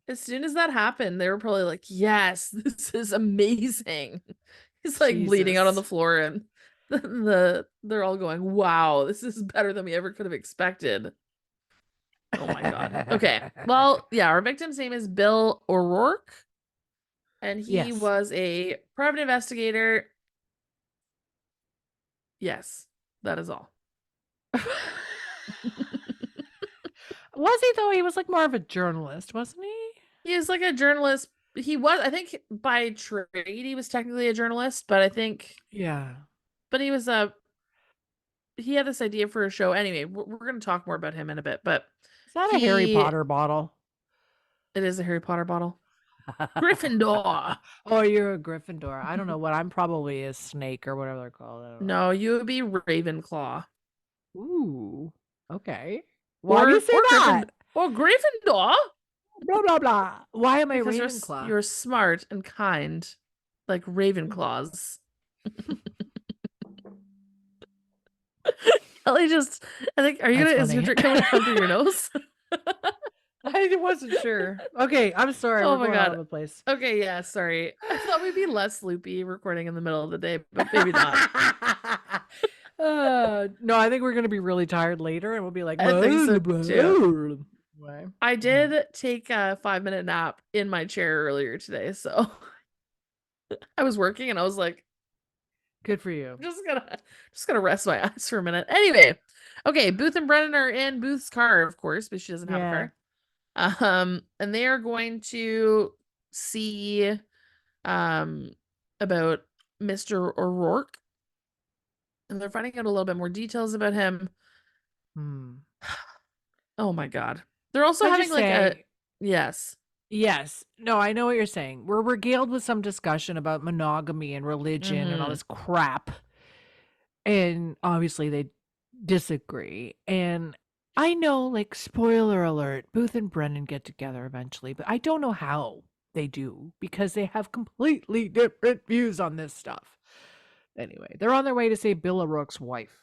Speaker 3: As soon as that happened, they were probably like, yes, this is amazing. He's like bleeding out on the floor and they're all going, wow, this is better than we ever could have expected. Oh my God. Okay. Well, yeah, our victim's name is Bill O'Rourke. And he was a private investigator. Yes, that is all.
Speaker 2: Was he though? He was like more of a journalist, wasn't he?
Speaker 3: He was like a journalist. He was, I think by trade, he was technically a journalist, but I think.
Speaker 2: Yeah.
Speaker 3: But he was he had this idea for a show. Anyway, we're going to talk more about him in a bit, but.
Speaker 2: Is that a Harry Potter bottle?
Speaker 3: It is a Harry Potter bottle. Gryffindor.
Speaker 2: Oh, you're a Gryffindor. I don't know what. I'm probably a snake or whatever they're called.
Speaker 3: No, you would be Ravenclaw.
Speaker 2: Ooh. Okay. Why do you say that?
Speaker 3: Or Gryffindor.
Speaker 2: Blah, blah, blah. Why am I Ravenclaw?
Speaker 3: You're smart and kind, like Ravenclaws. Kelly just, I think, is your drink coming from through your nose?
Speaker 2: I wasn't sure. Okay, I'm sorry.
Speaker 3: Oh
Speaker 2: We're
Speaker 3: my
Speaker 2: going all
Speaker 3: God.
Speaker 2: over the place.
Speaker 3: Okay, yeah, sorry. I thought we'd be less loopy recording in the middle of the day, but maybe not.
Speaker 2: No, I think we're gonna be really tired later, and we'll be like,
Speaker 3: I think so too.
Speaker 2: Right.
Speaker 3: I did take a 5-minute nap in my chair earlier today, so I was working and I was like,
Speaker 2: Good for you.
Speaker 3: Just gonna rest my eyes for a minute. Anyway, okay, Booth and Brennan are in Booth's car, of course, but she doesn't have a
Speaker 2: Yeah.
Speaker 3: car. And they are going to see about Mr. O'Rourke, and they're finding out a little bit more details about him. Oh my god. They're also having like a yes.
Speaker 2: Yes. No, I know what you're saying. We're regaled with some discussion about monogamy and religion and all this crap. And obviously they disagree. And I know, like, spoiler alert, Booth and Brennan get together eventually, but I don't know how they do because they have completely different views on this stuff. Anyway, they're on their way to see Bill O'Rourke's wife.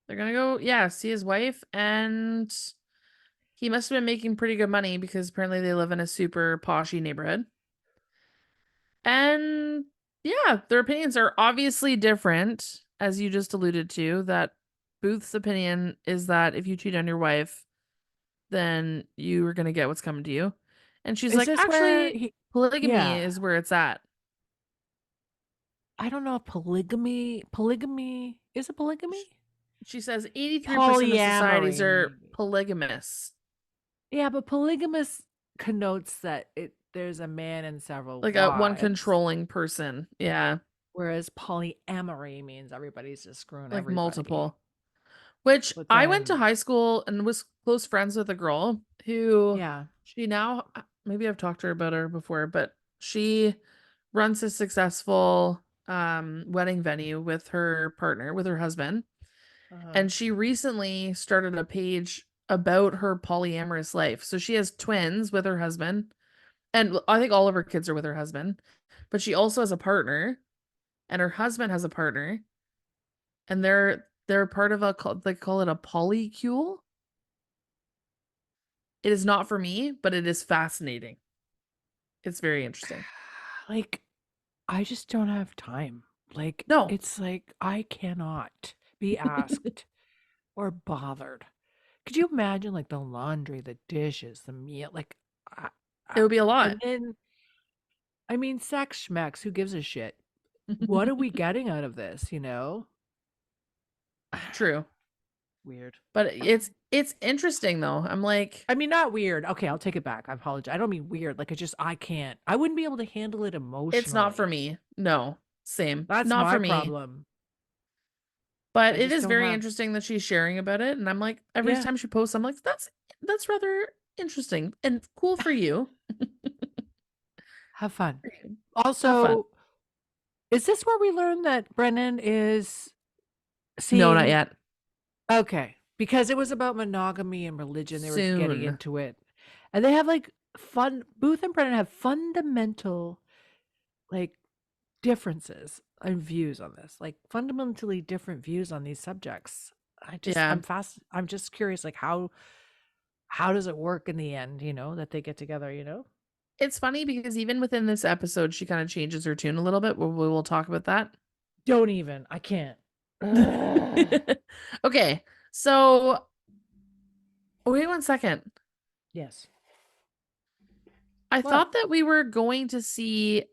Speaker 3: They're gonna go, yeah, see his wife, and he must have been making pretty good money because apparently they live in a super poshy neighborhood. And yeah, their opinions are obviously different, as you just alluded to, that Booth's opinion is that if you cheat on your wife, then you are gonna get what's coming to you. And she's
Speaker 2: Is
Speaker 3: like,
Speaker 2: this where
Speaker 3: actually, polygamy
Speaker 2: Yeah.
Speaker 3: is where it's at.
Speaker 2: I don't know if polygamy is it polygamy?
Speaker 3: She says 83% of societies are
Speaker 2: Polyamory.
Speaker 3: polygamous.
Speaker 2: Yeah, but polygamous connotes that there's a man and several
Speaker 3: Like
Speaker 2: wives.
Speaker 3: one controlling person. Yeah.
Speaker 2: Whereas polyamory means everybody's just screwing
Speaker 3: Like
Speaker 2: everybody.
Speaker 3: multiple. Which
Speaker 2: But
Speaker 3: I went to
Speaker 2: then-
Speaker 3: high school and was close friends with a girl who
Speaker 2: Yeah.
Speaker 3: she now, maybe I've talked to her about her before, but she runs a successful wedding venue with her partner, with her husband. And she recently started a page about her polyamorous life. So she has twins with her husband. And I think all of her kids are with her husband. But she also has a partner. And her husband has a partner. And they're part of they call it a polycule. It is not for me, but it is fascinating. It's very interesting.
Speaker 2: Like, I just don't have time. Like,
Speaker 3: No.
Speaker 2: it's like I cannot be asked or bothered. Could you imagine, like, the laundry, the dishes, the meal? Like,
Speaker 3: It would be a lot.
Speaker 2: And then, I mean, sex schmex, who gives a shit? What are we getting out of this, you know?
Speaker 3: True.
Speaker 2: Weird.
Speaker 3: But it's interesting though. I'm like,
Speaker 2: I mean, not weird. Okay, I'll take it back. I apologize. I don't mean weird. Like, I can't. I wouldn't be able to handle it emotionally.
Speaker 3: it's not for me. No. Same.
Speaker 2: That's
Speaker 3: not
Speaker 2: my
Speaker 3: for me.
Speaker 2: problem.
Speaker 3: But
Speaker 2: I
Speaker 3: it
Speaker 2: just
Speaker 3: is
Speaker 2: don't
Speaker 3: very
Speaker 2: have-
Speaker 3: interesting that she's sharing about it. And I'm like, every
Speaker 2: Yeah.
Speaker 3: time she posts, I'm like, that's rather interesting and cool for you.
Speaker 2: Have fun.
Speaker 3: Have
Speaker 2: Also,
Speaker 3: fun.
Speaker 2: is this where we learn that Brennan is seeing...
Speaker 3: No, not yet.
Speaker 2: Okay. Because it was about monogamy and religion. They were getting
Speaker 3: Soon.
Speaker 2: into it. And they have like Booth and Brennan have fundamental like differences and views on this. Like fundamentally different views on these subjects.
Speaker 3: Yeah.
Speaker 2: I'm just curious, like how does it work in the end, you know, that they get together, you know?
Speaker 3: It's funny because even within this episode, she kind of changes her tune a little bit. We will talk about that.
Speaker 2: Don't even. I can't.
Speaker 3: Okay. So, wait 1 second.
Speaker 2: Yes.
Speaker 3: I
Speaker 2: What?
Speaker 3: thought that we were going to see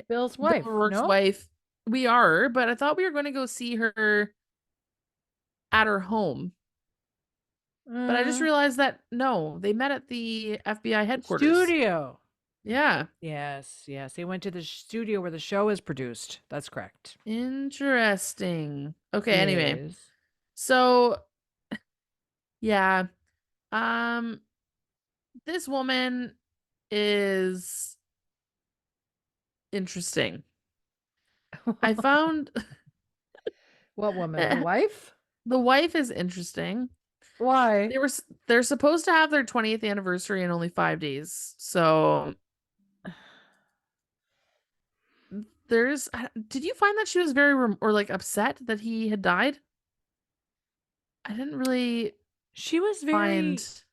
Speaker 2: Bill's wife.
Speaker 3: Bill O'Rourke's
Speaker 2: No?
Speaker 3: wife. We are, but I thought we were going to go see her at her home. But I just realized that no, they met at the FBI headquarters.
Speaker 2: Studio.
Speaker 3: Yeah.
Speaker 2: Yes. They went to the studio where the show is produced. That's correct.
Speaker 3: Interesting. Okay, anyway.
Speaker 2: Yes.
Speaker 3: So yeah. This woman is interesting. I found
Speaker 2: What woman? The wife?
Speaker 3: the wife is interesting.
Speaker 2: Why?
Speaker 3: They're supposed to have their 20th anniversary in only 5 days. So did you find that she was very or like upset that he had died? I didn't really
Speaker 2: She was very
Speaker 3: find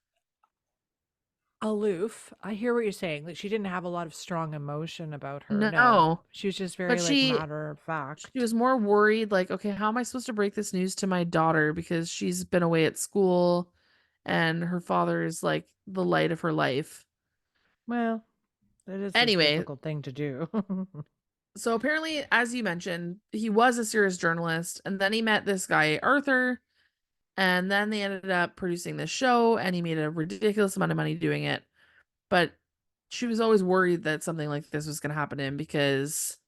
Speaker 2: aloof. I hear what you're saying. Like she didn't have a lot of strong emotion about her.
Speaker 3: No.
Speaker 2: She was just very
Speaker 3: But
Speaker 2: like matter of fact.
Speaker 3: She was more worried, like, okay, how am I supposed to break this news to my daughter because she's been away at school and her father is like the light of her life.
Speaker 2: Well, it is
Speaker 3: Anyway.
Speaker 2: a difficult thing to do.
Speaker 3: So apparently, as you mentioned, he was a serious journalist, and then he met this guy, Arthur, and then they ended up producing this show, and he made a ridiculous amount of money doing it. But she was always worried that something like this was going to happen to him because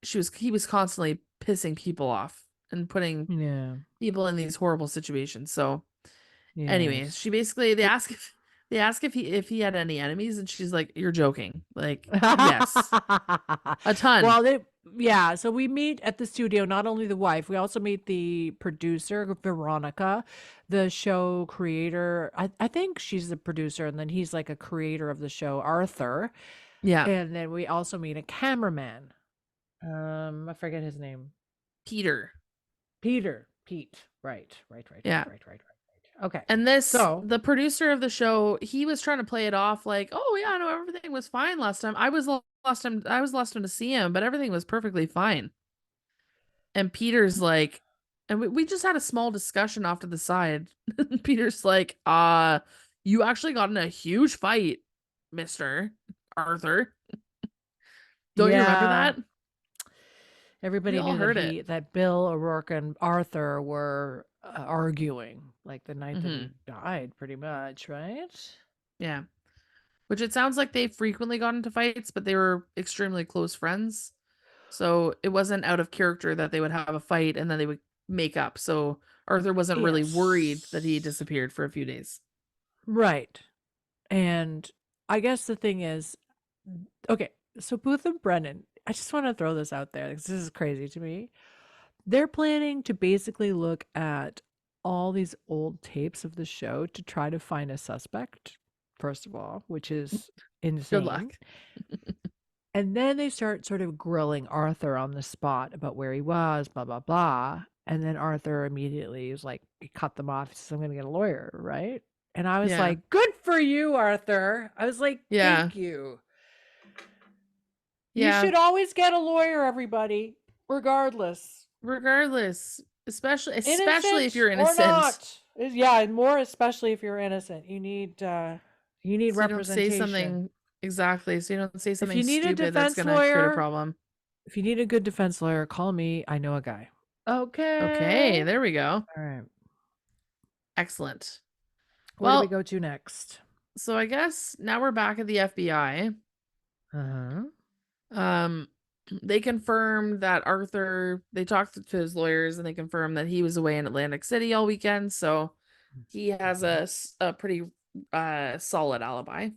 Speaker 3: he was constantly pissing people off and putting
Speaker 2: Yeah.
Speaker 3: people in these horrible situations. So anyways,
Speaker 2: Yes.
Speaker 3: she basically they ask if he had any enemies, and she's like, "You're joking." Like, yes. A ton.
Speaker 2: Well, yeah. So we meet at the studio not only the wife, we also meet the producer, Veronica, the show creator. I think she's the producer, and then he's like a creator of the show, Arthur.
Speaker 3: Yeah.
Speaker 2: And then we also meet a cameraman. I forget his name.
Speaker 3: Peter.
Speaker 2: Pete. Right.
Speaker 3: Yeah.
Speaker 2: Right. Okay.
Speaker 3: And
Speaker 2: So
Speaker 3: the producer of the show, he was trying to play it off like, "Oh yeah, no, everything was fine last time. I was last time to see him, but everything was perfectly fine." And Peter's like, and we just had a small discussion off to the side. Peter's like, you actually got in a huge fight, Mr. Arthur. Don't you remember
Speaker 2: yeah,
Speaker 3: that? We
Speaker 2: everybody
Speaker 3: all
Speaker 2: knew
Speaker 3: heard it.
Speaker 2: that Bill O'Rourke and Arthur were arguing like the night that
Speaker 3: Mm-hmm.
Speaker 2: he died, pretty much, right?
Speaker 3: Yeah. Which it sounds like they frequently got into fights, but they were extremely close friends. So it wasn't out of character that they would have a fight and then they would make up. So Arthur wasn't really worried that he
Speaker 2: Yes.
Speaker 3: disappeared for a few days.
Speaker 2: Right. And I guess the thing is, okay, so Booth and Brennan, I just want to throw this out there because this is crazy to me. They're planning to basically look at all these old tapes of the show to try to find a suspect, first of all, which is
Speaker 3: Good luck.
Speaker 2: insane. And then they start sort of grilling Arthur on the spot about where he was, blah, blah, blah. And then Arthur immediately is like, he cut them off. He says, I'm going to get a lawyer, right? And I was
Speaker 3: Yeah.
Speaker 2: like, good for you, Arthur. I was like,
Speaker 3: Yeah.
Speaker 2: thank you.
Speaker 3: Yeah.
Speaker 2: You should always get a lawyer, everybody, regardless.
Speaker 3: Especially if
Speaker 2: Innocent
Speaker 3: you're
Speaker 2: or
Speaker 3: innocent.
Speaker 2: not. Yeah, and more especially if you're innocent. You need
Speaker 3: So
Speaker 2: representation.
Speaker 3: you don't say something exactly. So you don't say something
Speaker 2: If you need a
Speaker 3: stupid that's
Speaker 2: defense
Speaker 3: gonna create a
Speaker 2: lawyer,
Speaker 3: problem.
Speaker 2: if you need a good defense lawyer, call me. I know a guy.
Speaker 3: Okay, there we go.
Speaker 2: All right.
Speaker 3: Excellent.
Speaker 2: Where do we go to next?
Speaker 3: So I guess now we're back at the FBI. They confirmed that Arthur, they talked to his lawyers and they confirmed that he was away in Atlantic City all weekend. So he has a pretty solid alibi.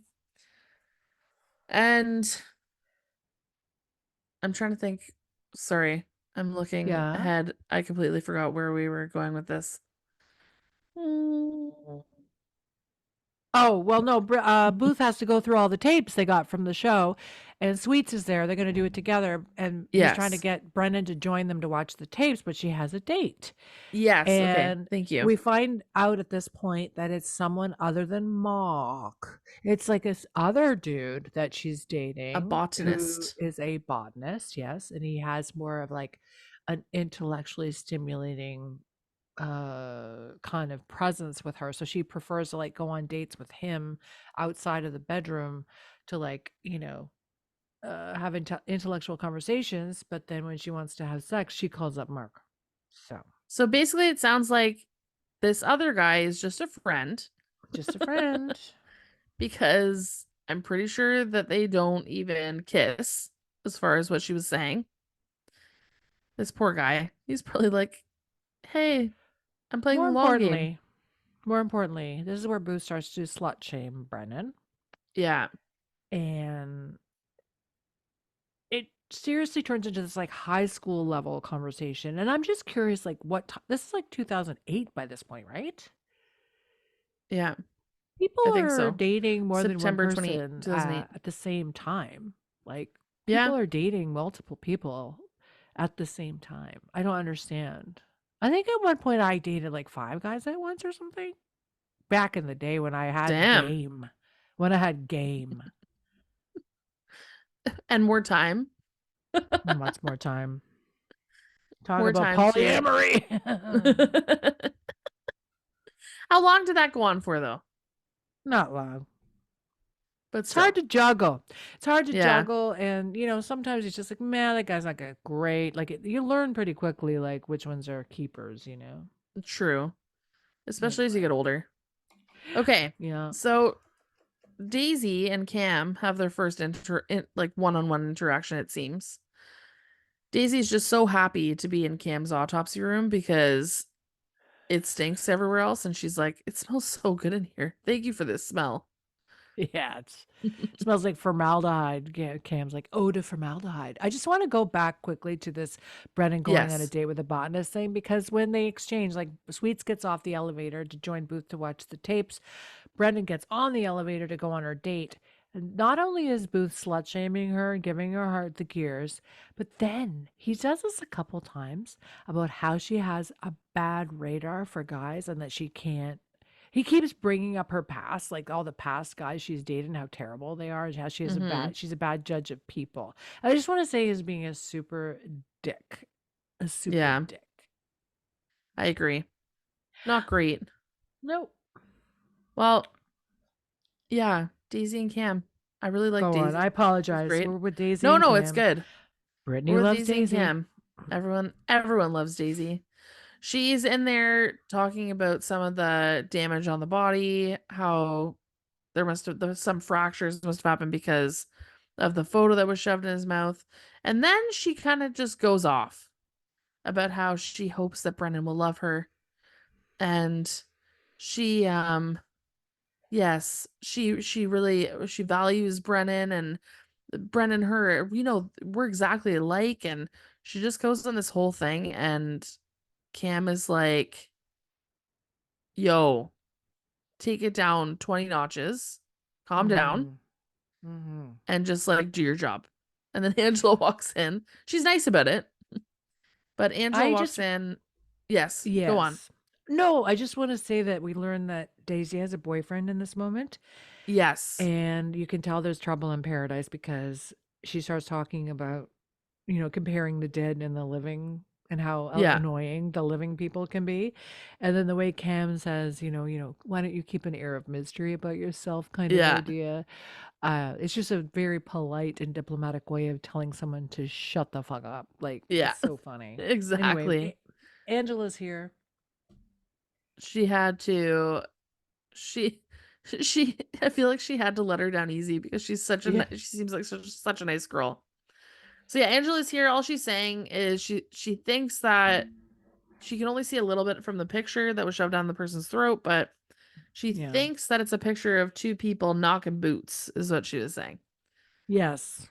Speaker 3: And I'm trying to think. Sorry, I'm looking ahead. I completely forgot where we were going with this.
Speaker 2: Oh, well, no, Booth has to go through all the tapes they got from the show, and Sweets is there. They're going to do it together, and he's trying to get Brennan to join them to watch the tapes, but she has a date.
Speaker 3: Yes,
Speaker 2: and
Speaker 3: okay, thank you.
Speaker 2: We find out at this point that it's someone other than Mock. It's like this other dude that she's dating.
Speaker 3: A botanist.
Speaker 2: Who is a botanist, yes, and he has more of like an intellectually stimulating kind of presence with her, so she prefers to like go on dates with him outside of the bedroom to like have intellectual conversations, but then when she wants to have sex she calls up Mark.
Speaker 3: So basically it sounds like this other guy is just a friend because I'm pretty sure that they don't even kiss, as far as what she was saying. This poor guy, he's probably like, hey, I'm playing the long game.
Speaker 2: More importantly, this is where Boo starts to slut shame Brennan.
Speaker 3: Yeah.
Speaker 2: And it seriously turns into this like high school level conversation. And I'm just curious, like this is like 2008 by this point, right?
Speaker 3: Yeah.
Speaker 2: People are dating more
Speaker 3: September
Speaker 2: than one person at the same time. Like people are dating multiple people at the same time. I don't understand. I think at one point I dated like 5 guys at once or something. Back in the day when I had game. When I had game.
Speaker 3: And more time.
Speaker 2: Much more time. Talk about polyamory.
Speaker 3: How long did that go on for, though?
Speaker 2: Not long.
Speaker 3: but
Speaker 2: It's
Speaker 3: still.
Speaker 2: hard to juggle. It's hard to
Speaker 3: Yeah.
Speaker 2: juggle, and sometimes it's just like, man, that guy's not great. Like you learn pretty quickly, like which ones are keepers.
Speaker 3: True. Especially as you
Speaker 2: Anyway,
Speaker 3: get older. Okay.
Speaker 2: yeah,
Speaker 3: So Daisy and Cam have their first like one-on-one interaction, it seems. Daisy's just so happy to be in Cam's autopsy room because it stinks everywhere else, and she's like, it smells so good in here. Thank you for this smell.
Speaker 2: yeah. It smells like formaldehyde. Yeah, Cam's like, oh, to formaldehyde. I just want to go back quickly to this Brennan going on a
Speaker 3: Yes.
Speaker 2: date with a botanist thing, because when they exchange, like Sweets gets off the elevator to join Booth to watch the tapes, Brendan gets on the elevator to go on her date. And not only is Booth slut shaming her and giving her heart the gears, but then he does this a couple times about how she has a bad radar for guys and that she can't. He keeps bringing up her past, like all the past guys she's dated and how terrible they are, and how
Speaker 3: Mm-hmm.
Speaker 2: she's a bad judge of people. And I just want to say he's being a super dick. A super
Speaker 3: Yeah,
Speaker 2: dick.
Speaker 3: I agree. Not great.
Speaker 2: Nope.
Speaker 3: Well, yeah, Daisy and Cam. I really like
Speaker 2: Go on.
Speaker 3: Daisy.
Speaker 2: I
Speaker 3: She's
Speaker 2: apologize.
Speaker 3: great.
Speaker 2: We're with Daisy
Speaker 3: No,
Speaker 2: and
Speaker 3: no, it's
Speaker 2: Cam.
Speaker 3: good.
Speaker 2: Brittany
Speaker 3: We're with
Speaker 2: loves
Speaker 3: Daisy and
Speaker 2: Daisy.
Speaker 3: Cam. Everyone loves Daisy. She's in there talking about some of the damage on the body, how some fractures must have happened because of the photo that was shoved in his mouth. And then she kind of just goes off about how she hopes that Brennan will love her. And she yes, she really she values Brennan, and Brennan her, we're exactly alike, and she just goes on this whole thing, and Cam is like, yo, take it down 20 notches, calm down, and just like do your job. And then Angela walks in. She's nice about it, but Angela walks in. Yes, go on.
Speaker 2: Yes. No, I just want to say that we learned that Daisy has a boyfriend in this moment.
Speaker 3: Yes.
Speaker 2: And you can tell there's trouble in paradise because she starts talking about, comparing the dead and the living and how
Speaker 3: Yeah.
Speaker 2: annoying the living people can be. And then the way Cam says, why don't you keep an air of mystery about yourself kind of
Speaker 3: Yeah.
Speaker 2: idea. It's just a very polite and diplomatic way of telling someone to shut the fuck up. Like,
Speaker 3: Yeah.
Speaker 2: it's so funny.
Speaker 3: Exactly.
Speaker 2: Anyway, Angela's here.
Speaker 3: She had to she I feel like she had to let her down easy because she's she seems like such a nice girl. So yeah, Angela's here. All she's saying is she thinks that she can only see a little bit from the picture that was shoved down the person's throat, but she thinks that it's a picture of two people knocking boots, is what she was saying.
Speaker 2: Yes.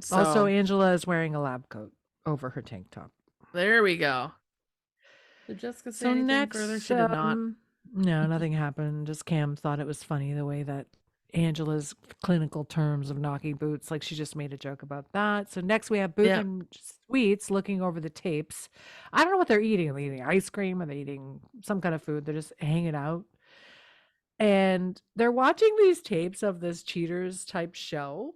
Speaker 3: So,
Speaker 2: also, Angela is wearing a lab coat over her tank top.
Speaker 3: There we go. Did Jessica say anything further? She did not.
Speaker 2: No, nothing happened. Just Cam thought it was funny the way that Angela's clinical terms of knocking boots, like she just made a joke about that. So next we have Booth and Sweets looking over the tapes. I don't know what they're eating. Are they eating ice cream? Are they eating some kind of food? They're just hanging out. And they're watching these tapes of this cheaters type show.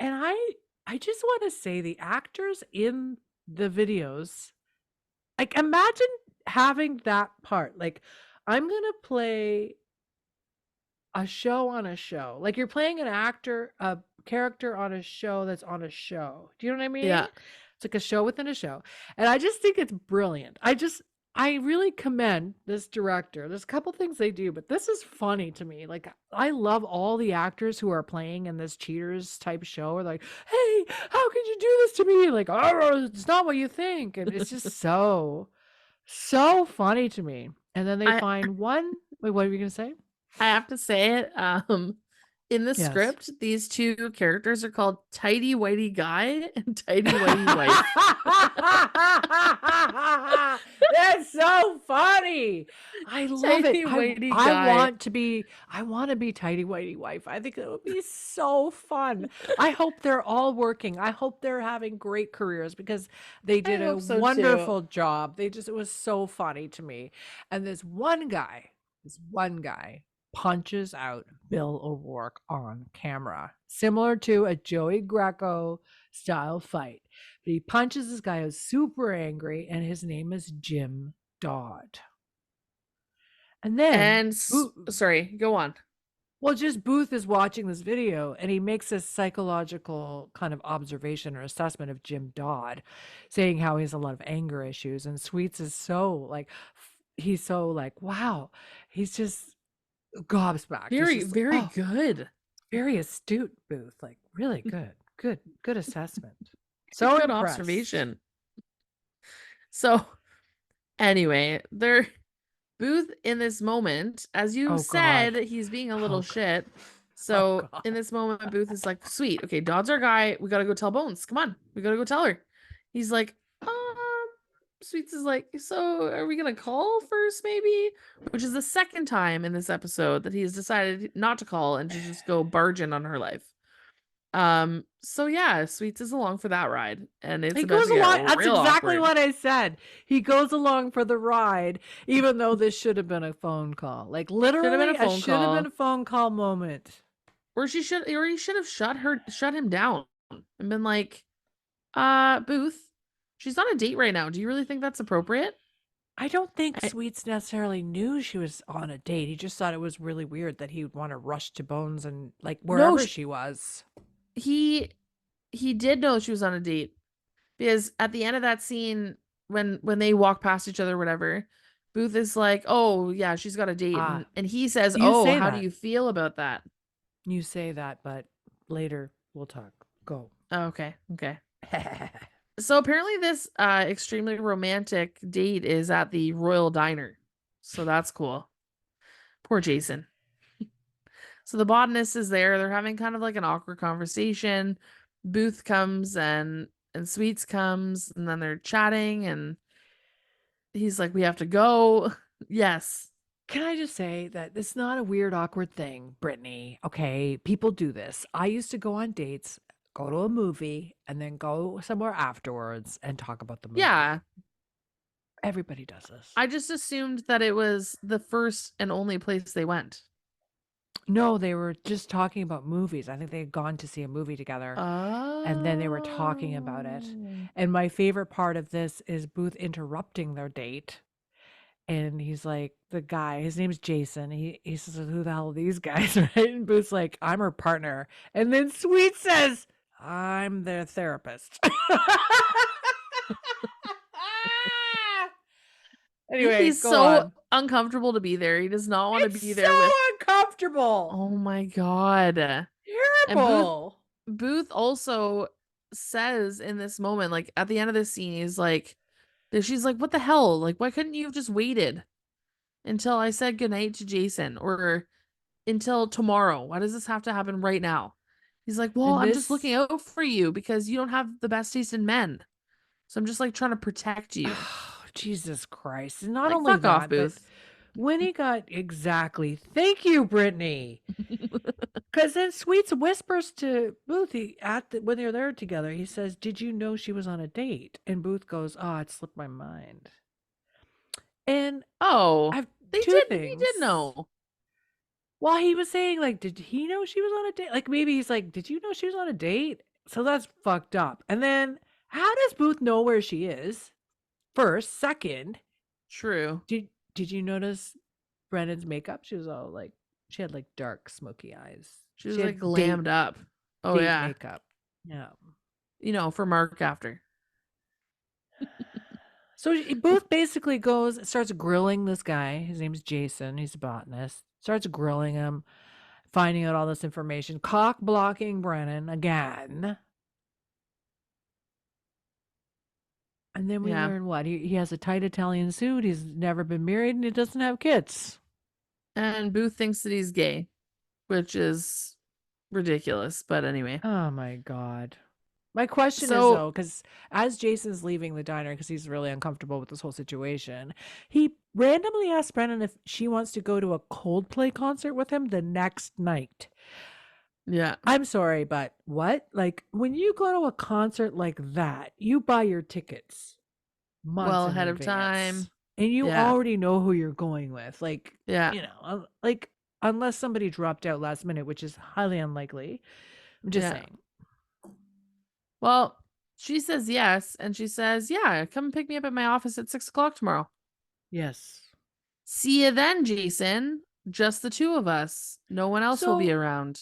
Speaker 2: And I just want to say the actors in the videos, like imagine having that part. Like, I'm going to play a show on a show. Like you're playing a character on a show that's on a show. Do you know what I mean?
Speaker 3: Yeah.
Speaker 2: It's like a show within a show. And I just think it's brilliant. I really commend this director. There's a couple things they do, but this is funny to me. Like, I love all the actors who are playing in this cheaters type show are like, hey, how could you do this to me? Like, oh, it's not what you think. And it's just so funny to me. And then they find one. Wait, what are you going to say?
Speaker 3: I have to say it. In the script, these two characters are called Tidy Whitey Guy and Tidy Whitey Wife.
Speaker 2: That's so funny. I love
Speaker 3: Tidy
Speaker 2: it.
Speaker 3: Whitey
Speaker 2: I
Speaker 3: Guy.
Speaker 2: want to be Tidy Whitey Wife. I think it would be so fun. I hope they're all working. I hope they're having great careers because they did a wonderful job. It was so funny to me. And this one guy punches out Bill O'Rourke on camera, similar to a Joey Greco style fight. But he punches this guy who's super angry, and his name is Jim Dodd. And then,
Speaker 3: sorry, go on.
Speaker 2: Well, just Booth is watching this video and he makes a psychological kind of observation or assessment of Jim Dodd, saying how he has a lot of anger issues. And Sweets is so like, he's so like, wow, he's just gobsmacked. He's
Speaker 3: Very,
Speaker 2: just,
Speaker 3: very
Speaker 2: oh,
Speaker 3: good.
Speaker 2: very astute, Booth. Like, really good assessment. So
Speaker 3: Good
Speaker 2: impressed.
Speaker 3: observation. So, anyway, Booth in this moment, as you
Speaker 2: Oh,
Speaker 3: said,
Speaker 2: God.
Speaker 3: he's being a little
Speaker 2: Oh,
Speaker 3: shit.
Speaker 2: God.
Speaker 3: So
Speaker 2: God.
Speaker 3: in this moment, Booth is like, sweet, okay, Dodd's our guy. We gotta go tell Bones. Come on, we gotta go tell her. He's like, Sweets is like, so are we gonna call first, maybe? Which is the second time in this episode that he's decided not to call and to just go barge in on her life. So yeah, Sweets is along for that ride, and it's
Speaker 2: He
Speaker 3: about
Speaker 2: goes
Speaker 3: to get
Speaker 2: along. That's
Speaker 3: real
Speaker 2: exactly
Speaker 3: awkward.
Speaker 2: what I said. He goes along for the ride, even though this should have been a phone call. Like literally,
Speaker 3: a phone
Speaker 2: should have been
Speaker 3: call.
Speaker 2: a phone call moment.
Speaker 3: Or he should have shut him down and been like, Booth, she's on a date right now. Do you really think that's appropriate?
Speaker 2: I don't think
Speaker 3: I,
Speaker 2: Sweets necessarily knew she was on a date. He just thought it was really weird that he would want to rush to Bones and like
Speaker 3: no,
Speaker 2: wherever she was.
Speaker 3: he did know she was on a date because at the end of that scene, when they walk past each other, or whatever, Booth is like, "Oh yeah, she's got a date,"
Speaker 2: Ah,
Speaker 3: and he says,
Speaker 2: you
Speaker 3: "Oh,
Speaker 2: say
Speaker 3: how do
Speaker 2: that.
Speaker 3: you feel about that?"
Speaker 2: You say that, but later we'll talk. Go.
Speaker 3: Oh, okay. So apparently this extremely romantic date is at the Royal Diner. So that's cool. Poor Jason. So the botanist is there. They're having kind of like an awkward conversation. Booth comes and Sweets comes and then they're chatting and he's like, "We have to go." Yes.
Speaker 2: Can I just say that it's not a weird, awkward thing, Brittany? Okay, people do this. I used to go on dates, go to a movie, and then go somewhere afterwards and talk about the movie.
Speaker 3: Yeah.
Speaker 2: Everybody does this.
Speaker 3: I just assumed that it was the first and only place they went.
Speaker 2: No, they were just talking about movies. I think they had gone to see a movie together. And then they were talking about it. And my favorite part of this is Booth interrupting their date. And he's like, the guy, his name's Jason. He says, who the hell are these guys? Right? And Booth's like, I'm her partner. And then Sweet says, I'm their therapist. Anyway,
Speaker 3: he's
Speaker 2: go
Speaker 3: so
Speaker 2: on.
Speaker 3: uncomfortable to be there. He does not want to be there
Speaker 2: so
Speaker 3: with.
Speaker 2: Uncomfortable.
Speaker 3: Oh my God.
Speaker 2: Terrible.
Speaker 3: And Booth also says in this moment, like at the end of this scene, he's like, she's like, "What the hell? Like, why couldn't you have just waited until I said goodnight to Jason or until tomorrow? Why does this have to happen right now?" He's like, "Well, I'm just looking out for you because you don't have the best taste in men. So I'm just like trying to protect you."
Speaker 2: Oh, Jesus Christ. And not
Speaker 3: Like,
Speaker 2: only
Speaker 3: fuck off,
Speaker 2: that,
Speaker 3: Booth.
Speaker 2: but when he got exactly, thank you, Brittany. Because then Sweets whispers to Booth when they're there together, he says, "Did you know she was on a date?" And Booth goes, "Oh, it slipped my mind." And I've
Speaker 3: He did know.
Speaker 2: Well, he was saying, like, did he know she was on a date? Like, maybe he's like, did you know she was on a date? So that's fucked up. And then how does Booth know where she is? First, second,
Speaker 3: True.
Speaker 2: Did you notice Brennan's makeup? She was all like, she had like dark, smoky eyes.
Speaker 3: She was like glammed up. Oh
Speaker 2: date
Speaker 3: yeah,
Speaker 2: makeup. Yeah.
Speaker 3: You know, for Mark after.
Speaker 2: So Booth basically starts grilling this guy. His name's Jason. He's a botanist. Starts grilling him, finding out all this information, cock blocking Brennan again. And then we learn what? He has a tight Italian suit. He's never been married and he doesn't have kids.
Speaker 3: And Booth thinks that he's gay, which is ridiculous. But anyway.
Speaker 2: Oh my God. My question is though, because as Jason's leaving the diner, because he's really uncomfortable with this whole situation, he randomly asks Brennan if she wants to go to a Coldplay concert with him the next night.
Speaker 3: Yeah.
Speaker 2: I'm sorry, but what? Like, when you go to a concert like that, you buy your tickets months
Speaker 3: ahead of time.
Speaker 2: And you already know who you're going with. Like, you know, like, unless somebody dropped out last minute, which is highly unlikely. I'm just saying.
Speaker 3: Well, she says yes, and she says, "Yeah, come pick me up at my office at 6:00 tomorrow."
Speaker 2: Yes.
Speaker 3: See you then, Jason. Just the two of us. No one else will be
Speaker 2: So-
Speaker 3: around.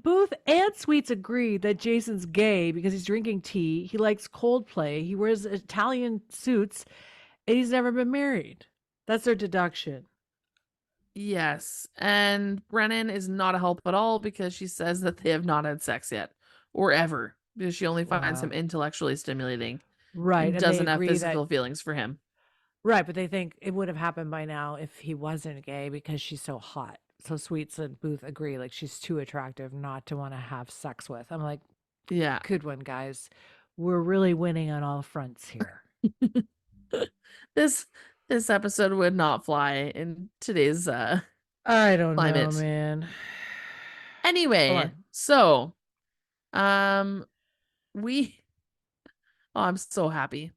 Speaker 2: Booth and Sweets agree that Jason's gay because he's drinking tea. He likes Coldplay. He wears Italian suits, and he's never been married. That's their deduction.
Speaker 3: Yes. And Brennan is not a help at all because she says that they have not had sex yet or ever because she only finds
Speaker 2: Wow.
Speaker 3: him intellectually stimulating
Speaker 2: Right.
Speaker 3: and
Speaker 2: And
Speaker 3: doesn't
Speaker 2: they
Speaker 3: have
Speaker 2: agree
Speaker 3: physical
Speaker 2: that
Speaker 3: feelings for him.
Speaker 2: right, but they think it would have happened by now if he wasn't gay because she's so hot. So Sweets and Booth agree, like she's too attractive not to want to have sex with. I'm like,
Speaker 3: Yeah.
Speaker 2: good one, guys. We're really winning on all fronts here.
Speaker 3: This episode would not fly in today's
Speaker 2: I don't
Speaker 3: climate.
Speaker 2: know, man.
Speaker 3: Anyway, so we oh, I'm so happy.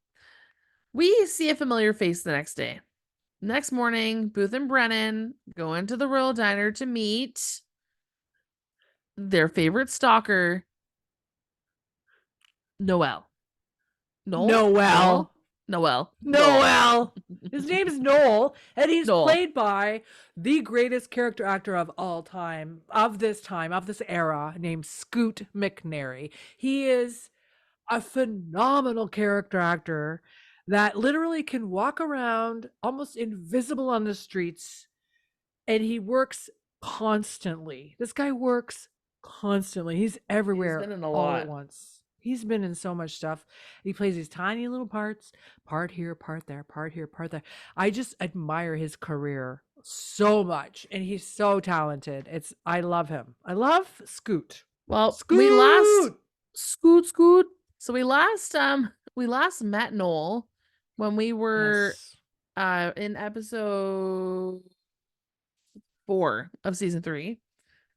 Speaker 3: We see a familiar face the next day. Next morning, Booth and Brennan go into the Royal Diner to meet their favorite stalker, Noel.
Speaker 2: Noel.
Speaker 3: Noel.
Speaker 2: His name's Noel, and he's
Speaker 3: Noel.
Speaker 2: played by the greatest character actor of all time, of this era, named Scoot McNairy. He is a phenomenal character actor that literally can walk around almost invisible on the streets, and he works constantly. This guy works constantly. He's everywhere
Speaker 3: been in a
Speaker 2: all
Speaker 3: lot.
Speaker 2: at once. He's been in so much stuff. He plays these tiny little parts, part here, part there, part here, part there. I just admire his career so much, and he's so talented. I love him. I love Scoot.
Speaker 3: Well,
Speaker 2: Scoot!
Speaker 3: we last Scoot. So we last met Noel when we were
Speaker 2: Yes.
Speaker 3: in episode 4 of season 3,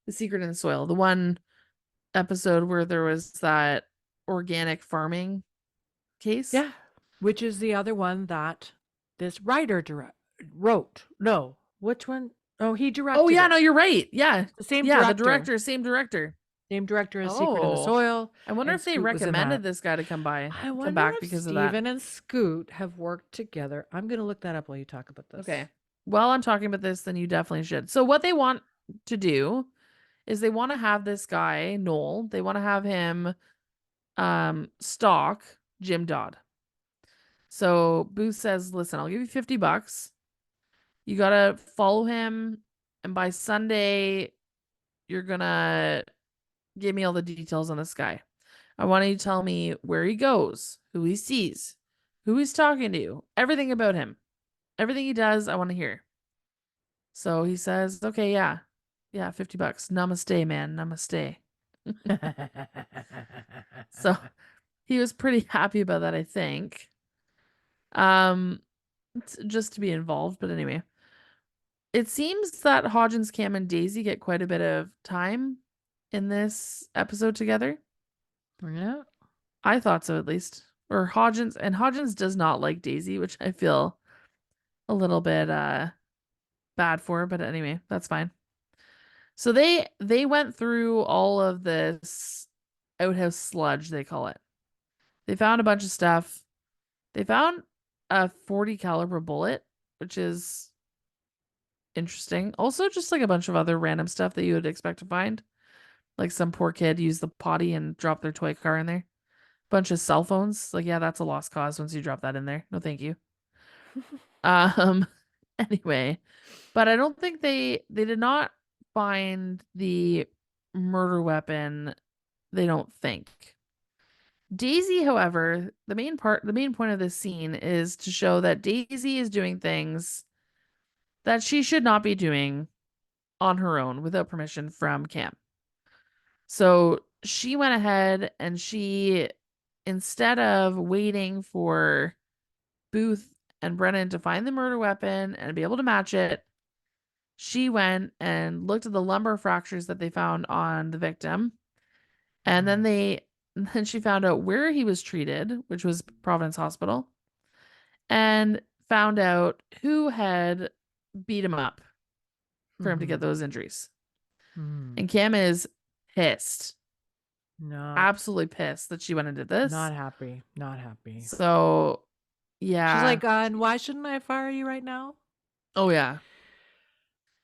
Speaker 3: The Secret in the Soil. The one episode where there was that organic farming case.
Speaker 2: Yeah, which is the other one that this writer wrote. No, which one? Oh, he directed.
Speaker 3: Oh yeah,
Speaker 2: it.
Speaker 3: no, you're right. Yeah,
Speaker 2: The same
Speaker 3: yeah,
Speaker 2: director.
Speaker 3: the director, same director.
Speaker 2: Same director as Secret in the
Speaker 3: Oh.
Speaker 2: Soil.
Speaker 3: I wonder
Speaker 2: and
Speaker 3: if they
Speaker 2: Scoot was in
Speaker 3: recommended
Speaker 2: that.
Speaker 3: this guy to come by,
Speaker 2: I
Speaker 3: come
Speaker 2: wonder
Speaker 3: back
Speaker 2: if
Speaker 3: because of that.
Speaker 2: Steven and Scoot have worked together. I'm going to look that up while you talk about this.
Speaker 3: Okay. While I'm talking about this, then you definitely should. So what they want to do is they want to have this guy, Noel, they want to have him stalk Jim Dodd. So Booth says, listen, I'll give you $50. You got to follow him. And by Sunday, you're going to give me all the details on this guy. I want you to tell me where he goes, who he sees, who he's talking to, everything about him. Everything he does, I want to hear. So he says, okay, yeah, $50. Namaste, man. Namaste. So he was pretty happy about that, I think. Just to be involved, but anyway. It seems that Hodgins, Cam, and Daisy get quite a bit of time in this episode together.
Speaker 2: Yeah.
Speaker 3: I thought so, at least. Or Hodgins does not like Daisy, which I feel a little bit bad for, but anyway, that's fine. So they went through all of this outhouse sludge, they call it. They found a bunch of stuff. They found a .40 caliber bullet, which is interesting. Also, just like a bunch of other random stuff that you would expect to find. Like some poor kid used the potty and dropped their toy car in there. Bunch of cell phones. Like, yeah, that's a lost cause once you drop that in there. No, thank you. Anyway, but I don't think they did not find the murder weapon. They don't think. Daisy, however, the main point of this scene is to show that Daisy is doing things that she should not be doing on her own without permission from Cam. So she went ahead and she, instead of waiting for Booth and Brennan to find the murder weapon and be able to match it, she went and looked at the lumbar fractures that they found on the victim. And then she found out where he was treated, which was Providence Hospital, and found out who had beat him up for him to get those injuries. And Cam is pissed.
Speaker 2: No.
Speaker 3: Absolutely pissed that she went and did this.
Speaker 2: Not happy. Not happy.
Speaker 3: So, yeah.
Speaker 2: She's like, and why shouldn't I fire you right now?
Speaker 3: Oh, yeah.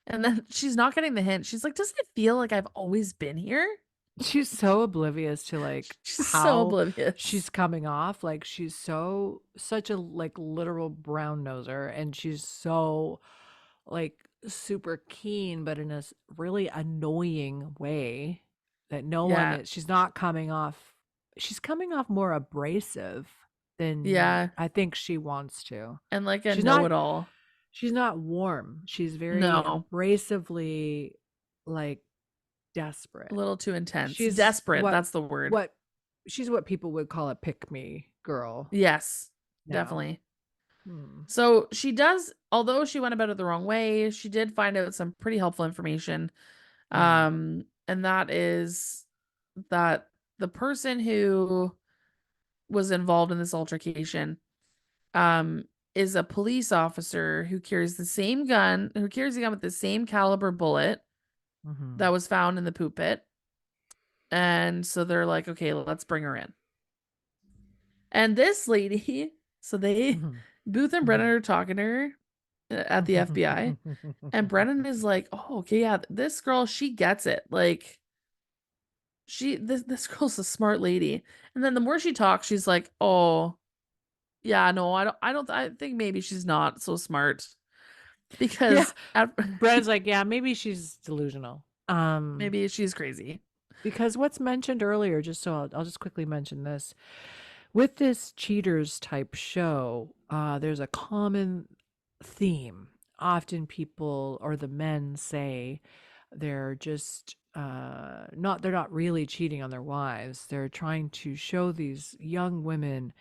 Speaker 3: And then she's not getting the hint. She's like, doesn't it feel like I've always been here?
Speaker 2: She's so oblivious to like
Speaker 3: She's so
Speaker 2: how
Speaker 3: oblivious.
Speaker 2: she's coming off. Like she's such a like literal brown noser, and she's so like super keen, but in a really annoying way that no one
Speaker 3: Yeah.
Speaker 2: is. She's not coming off. She's coming off more abrasive than
Speaker 3: Yeah.
Speaker 2: I think she wants to.
Speaker 3: And like a
Speaker 2: She's not.
Speaker 3: know-it-all.
Speaker 2: She's not warm. She's very
Speaker 3: No.
Speaker 2: abrasively like
Speaker 3: A
Speaker 2: desperate.
Speaker 3: little too intense.
Speaker 2: She's
Speaker 3: Desperate. That's the word.
Speaker 2: She's what people would call a pick me girl.
Speaker 3: Yes.
Speaker 2: now.
Speaker 3: Definitely.
Speaker 2: Hmm.
Speaker 3: So she does, although she went about it the wrong way, she did find out some pretty helpful information. And that is that the person who was involved in this altercation is a police officer who carries the gun with the same caliber bullet that was found in the poop pit. And so they're like, okay, let's bring her in. And this lady, so Booth and Brennan are talking to her at the FBI. And Brennan is like, oh, okay, yeah, this girl, she gets it. Like, this girl's a smart lady. And then the more she talks, she's like, oh, yeah, no, I think maybe she's not so smart. Because
Speaker 2: Brennan's like, yeah, maybe she's delusional.
Speaker 3: Maybe she's crazy.
Speaker 2: Because what's mentioned earlier, just so I'll just quickly mention this. With this cheaters type show, there's a common theme. Often people or the men say they're just they're not really cheating on their wives. They're trying to show these young women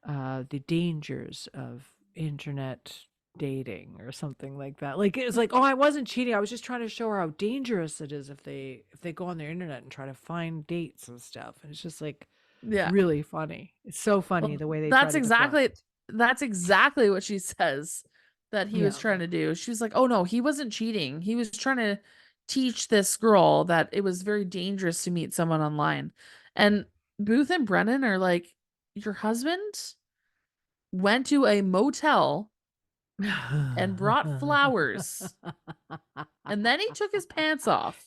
Speaker 2: the dangers of internet dating or something like that. Like it's like, oh, I wasn't cheating. I was just trying to show her how dangerous it is if they go on their internet and try to find dates and stuff. And it's just like really funny. It's so funny the way they
Speaker 3: that's exactly what she says that he was trying to do. She was like, oh no, he wasn't cheating. He was trying to teach this girl that it was very dangerous to meet someone online. And Booth and Brennan are like, your husband went to a motel and brought flowers. And then he took his pants off.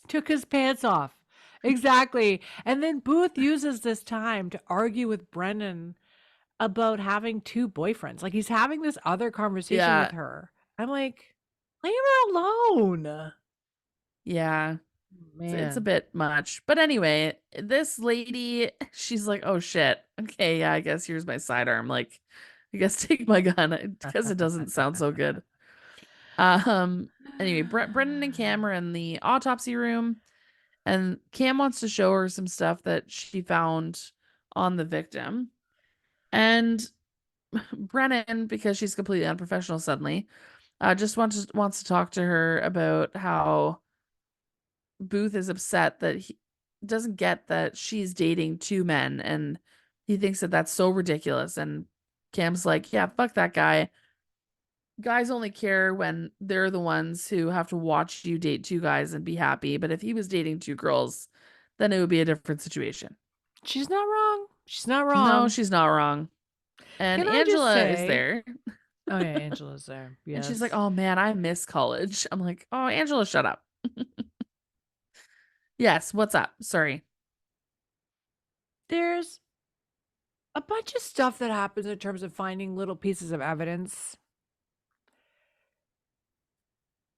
Speaker 2: Exactly. And then Booth uses this time to argue with Brennan about having two boyfriends. Like he's having this other conversation with her. I'm like, leave her alone.
Speaker 3: Yeah. Man. It's a bit much. But anyway, this lady, she's like, oh shit. Okay, yeah, I guess here's my sidearm. Like, I guess take my gun because it doesn't sound so good. Anyway, Brendan and Cam are in the autopsy room, and Cam wants to show her some stuff that she found on the victim. And Brennan, because she's completely unprofessional suddenly, just wants to talk to her about how Booth is upset that he doesn't get that she's dating two men, and he thinks that that's so ridiculous. And Cam's like, yeah, fuck that guy. Guys only care when they're the ones who have to watch you date two guys and be happy. But if he was dating two girls, then it would be a different situation.
Speaker 2: She's not wrong.
Speaker 3: No, she's not wrong. And Angela is there.
Speaker 2: Oh yeah, Angela's there. Yes.
Speaker 3: And she's like, oh man, I miss college. I'm like, oh, Angela, shut up. Yes, what's up? Sorry.
Speaker 2: There's a bunch of stuff that happens in terms of finding little pieces of evidence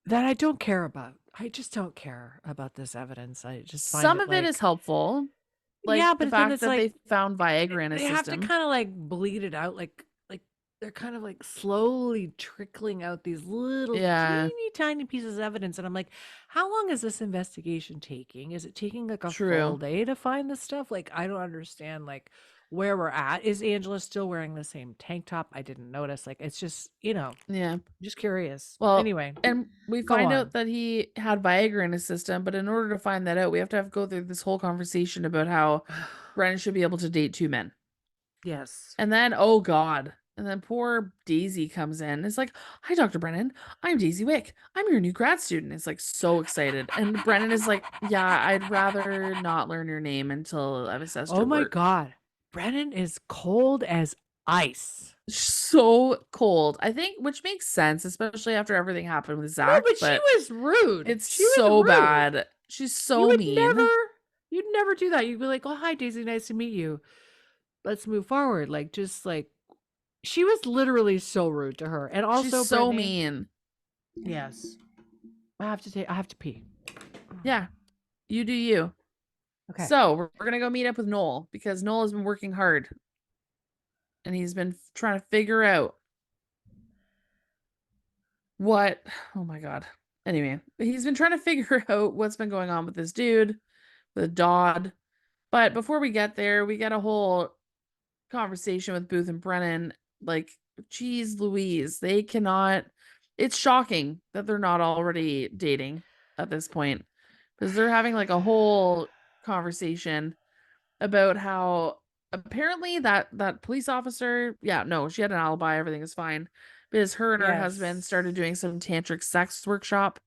Speaker 2: that I don't care about. I just don't care about this evidence. I just find
Speaker 3: some of it is helpful. Like, yeah, but the fact that they found Viagra in a system.
Speaker 2: They have to kind of like bleed it out, like they're kind of like slowly trickling out these little teeny tiny pieces of evidence. And I'm like, how long is this investigation taking? Is it taking like a full day to find this stuff? Like, I don't understand like where we're at. Is Angela still wearing the same tank top? I didn't notice. Like, it's just, I'm just curious. Well, anyway.
Speaker 3: And we find out that he had Viagra in his system, but in order to find that out, we have to go through this whole conversation about how Brennan should be able to date two men.
Speaker 2: Yes.
Speaker 3: And then, oh God. And then poor Daisy comes in. It's like, hi, Dr. Brennan. I'm Daisy Wick. I'm your new grad student. It's like so excited. And Brennan is like, yeah, I'd rather not learn your name until I've assessed your work.
Speaker 2: Oh my God. Brennan is cold as ice.
Speaker 3: So cold. I think, which makes sense, especially after everything happened with
Speaker 2: No,
Speaker 3: Zach.
Speaker 2: but she was rude.
Speaker 3: It's
Speaker 2: She was
Speaker 3: so
Speaker 2: rude.
Speaker 3: bad. She's so mean.
Speaker 2: You'd never do that. You'd be like, "Oh, hi, Daisy. Nice to meet you. Let's move forward." Like, just like, she was literally so rude to her. And also,
Speaker 3: She's so
Speaker 2: Brittany,
Speaker 3: mean.
Speaker 2: yes. I have to pee.
Speaker 3: Yeah. You do you.
Speaker 2: Okay.
Speaker 3: So we're going to go meet up with Noel because Noel has been working hard. And he's been trying to figure out what, oh my God. Anyway, he's been trying to figure out what's been going on with this dude, with Dodd. But before we get there, we get a whole conversation with Booth and Brennan. Like, geez Louise, they cannot. It's shocking that they're not already dating at this point, because they're having like a whole conversation about how apparently that police officer, yeah, no, she had an alibi, everything is fine, because her and her husband started doing some tantric sex workshop,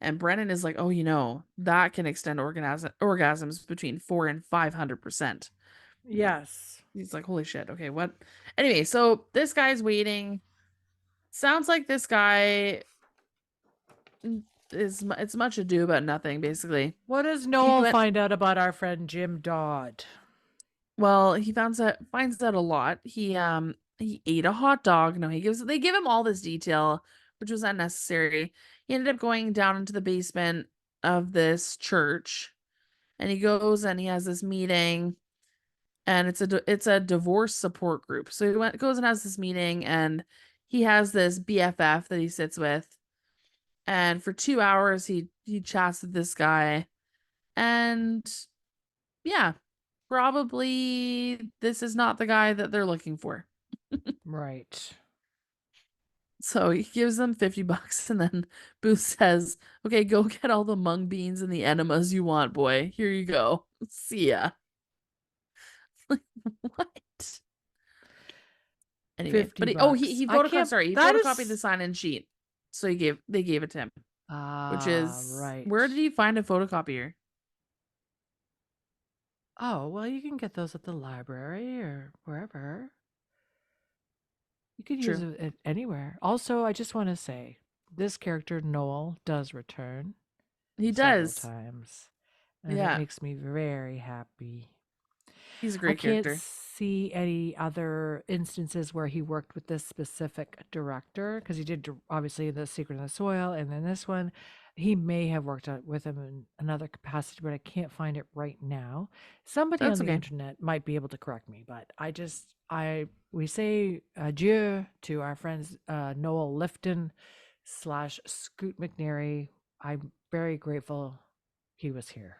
Speaker 3: and Brennan is like, oh, that can extend orgasms between 400% and 500%.
Speaker 2: Yes.
Speaker 3: He's like, holy shit, okay, what? Anyway, so this guy's waiting. Sounds like this guy it's much ado about nothing, basically.
Speaker 2: What does Noel find out about our friend Jim Dodd?
Speaker 3: Well, he finds out a lot. He ate a hot dog. No, they give him all this detail, which was unnecessary. He ended up going down into the basement of this church, and he goes and he has this meeting, and it's a divorce support group. So he goes and has this meeting, and he has this BFF that he sits with, and for 2 hours he chats with this guy, and yeah, probably this is not the guy that they're looking for.
Speaker 2: Right.
Speaker 3: So he gives them $50, and then Booth says, okay, go get all the mung beans and the enemas you want, boy. Here you go. See ya. Like, what? Anyway, but he photocopied the sign-in sheet. So they gave it to him. Which is
Speaker 2: right.
Speaker 3: Where did he find a photocopier?
Speaker 2: Oh, well, you can get those at the library or wherever. You could use it anywhere. Also, I just want to say, this character, Noel, does return.
Speaker 3: He does.
Speaker 2: Several times. And it makes me very happy.
Speaker 3: He's a great character.
Speaker 2: I can't see any other instances where he worked with this specific director, because he did, obviously, The Secret in the Soil, and then this one. He may have worked with him in another capacity, but I can't find it right now. Somebody on the internet might be able to correct me, but we say adieu to our friends Noel Lifton / Scoot McNairy. I'm very grateful he was here.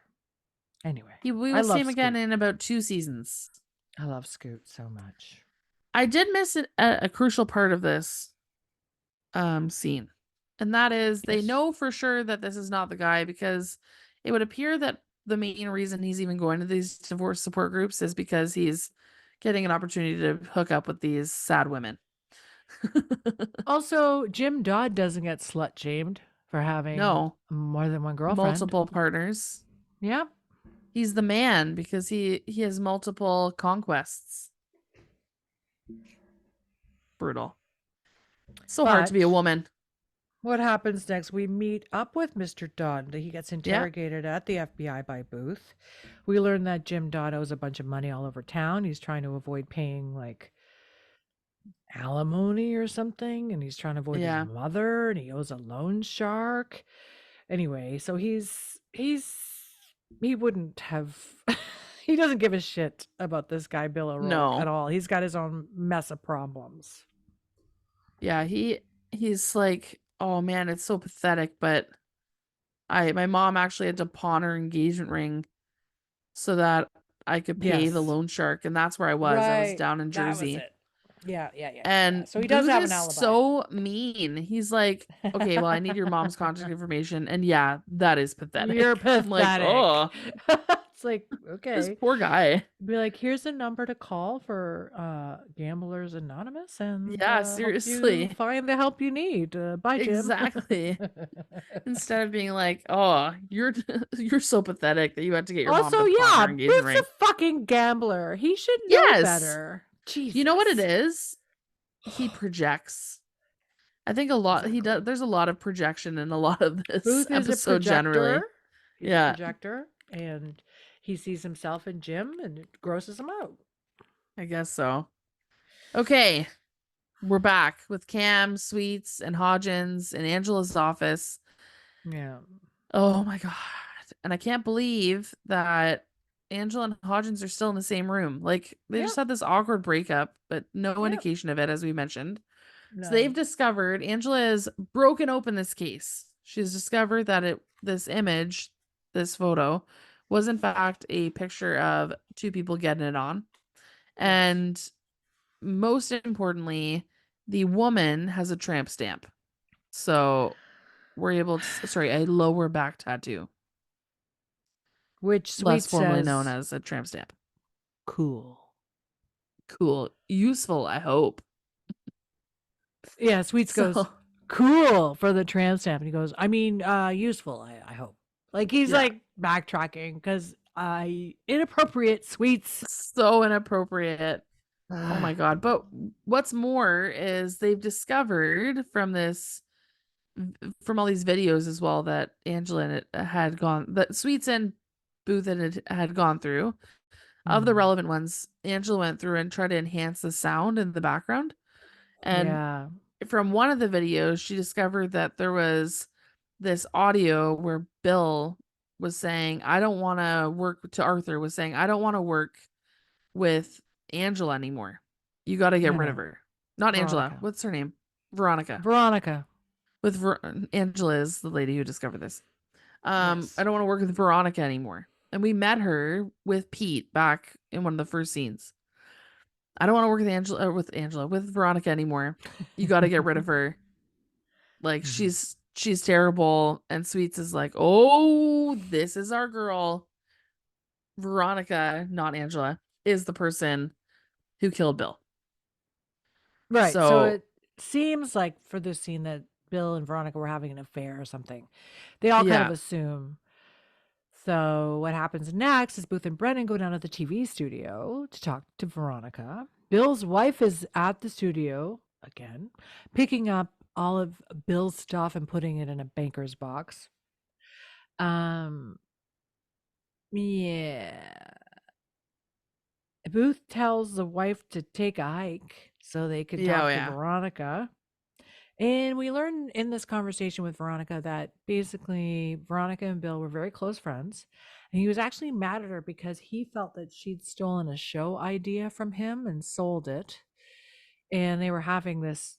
Speaker 2: Anyway,
Speaker 3: we will see him again in about 2 seasons.
Speaker 2: I love Scoot so much.
Speaker 3: I did miss a crucial part of this scene. And that is, they know for sure that this is not the guy, because it would appear that the main reason he's even going to these divorce support groups is because he's getting an opportunity to hook up with these sad women.
Speaker 2: Also, Jim Dodd doesn't get slut-shamed for having more than one girlfriend.
Speaker 3: Multiple partners.
Speaker 2: Yeah.
Speaker 3: He's the man because he has multiple conquests. Brutal. So hard to be a woman.
Speaker 2: What happens next? We meet up with Mr. Dodd. He gets interrogated at the FBI by Booth. We learn that Jim Dodd owes a bunch of money all over town. He's trying to avoid paying like alimony or something, and he's trying to avoid his mother, and he owes a loan shark. Anyway, so he wouldn't have he doesn't give a shit about this guy Bill O'Rourke at all. He's got his own mess of problems.
Speaker 3: Yeah, he's like, oh man, it's so pathetic, but my mom actually had to pawn her engagement ring so that I could pay the loan shark, and that's where I was. I was down in Jersey.
Speaker 2: That was it. Yeah.
Speaker 3: And
Speaker 2: so he does have an alibi.
Speaker 3: So mean. He's like, okay, well, I need your mom's contact information, and yeah, that is pathetic.
Speaker 2: You're pathetic.
Speaker 3: Like, oh.
Speaker 2: It's like, okay.
Speaker 3: This poor guy.
Speaker 2: Be like, here's a number to call for Gamblers Anonymous, and
Speaker 3: seriously,
Speaker 2: find the help you need. Bye, Jim.
Speaker 3: Exactly. Instead of being like, oh, you're so pathetic that you had to get your mom to pawn her engagement ring.
Speaker 2: Booth's a fucking gambler. He should know better. Jesus.
Speaker 3: You know what it is? He projects. I think a lot he does. There's a lot of projection in a lot of this
Speaker 2: Booth is a
Speaker 3: episode
Speaker 2: projector.
Speaker 3: generally.
Speaker 2: He's a projector, and he sees himself in Jim, and it grosses him out.
Speaker 3: I guess so. Okay, we're back with Cam, Sweets, and Hodgins in Angela's office.
Speaker 2: Yeah.
Speaker 3: Oh my god! And I can't believe that Angela and Hodgins are still in the same room. Like they just had this awkward breakup, but no indication of it, as we mentioned.
Speaker 2: No.
Speaker 3: So they've discovered Angela has broken open this case. She's discovered that this image, this photo, was in fact a picture of two people getting it on. And most importantly, the woman has a tramp stamp. So we're able to, a lower back tattoo.
Speaker 2: Which
Speaker 3: less
Speaker 2: Sweet
Speaker 3: formally
Speaker 2: says,
Speaker 3: known as a tramp stamp.
Speaker 2: Cool.
Speaker 3: Useful, I hope.
Speaker 2: Yeah, Sweets goes, cool for the tramp stamp. And he goes, I mean, useful, I hope. Like he's like backtracking because inappropriate, Sweets.
Speaker 3: So inappropriate. Oh my god. But what's more is they've discovered from all these videos as well that Angela had gone, that Sweets and Booth had gone through. Of the relevant ones, Angela went through and tried to enhance the sound in the background. And from one of the videos, she discovered that there was this audio where Bill was saying, I don't want to work, to Arthur was saying, I don't want to work with Angela anymore. You got to get rid of her. Not
Speaker 2: Veronica.
Speaker 3: Angela. What's her name? Veronica. Angela is the lady who discovered this. I don't want to work with Veronica anymore. And we met her with Pete back in one of the first scenes. I don't want to work with Veronica anymore. You got to get rid of her. Like she's terrible. And Sweets is like, oh, this is our girl. Veronica, not Angela, is the person who killed Bill.
Speaker 2: Right. So it seems like for this scene that Bill and Veronica were having an affair or something. They all kind of assume. So what happens next is Booth and Brennan go down to the TV studio to talk to Veronica. Bill's wife is at the studio again, picking up all of Bill's stuff and putting it in a banker's box. Booth tells the wife to take a hike so they can talk to Veronica. And we learn in this conversation with Veronica that basically Veronica and Bill were very close friends. And he was actually mad at her because he felt that she'd stolen a show idea from him and sold it. And they were having this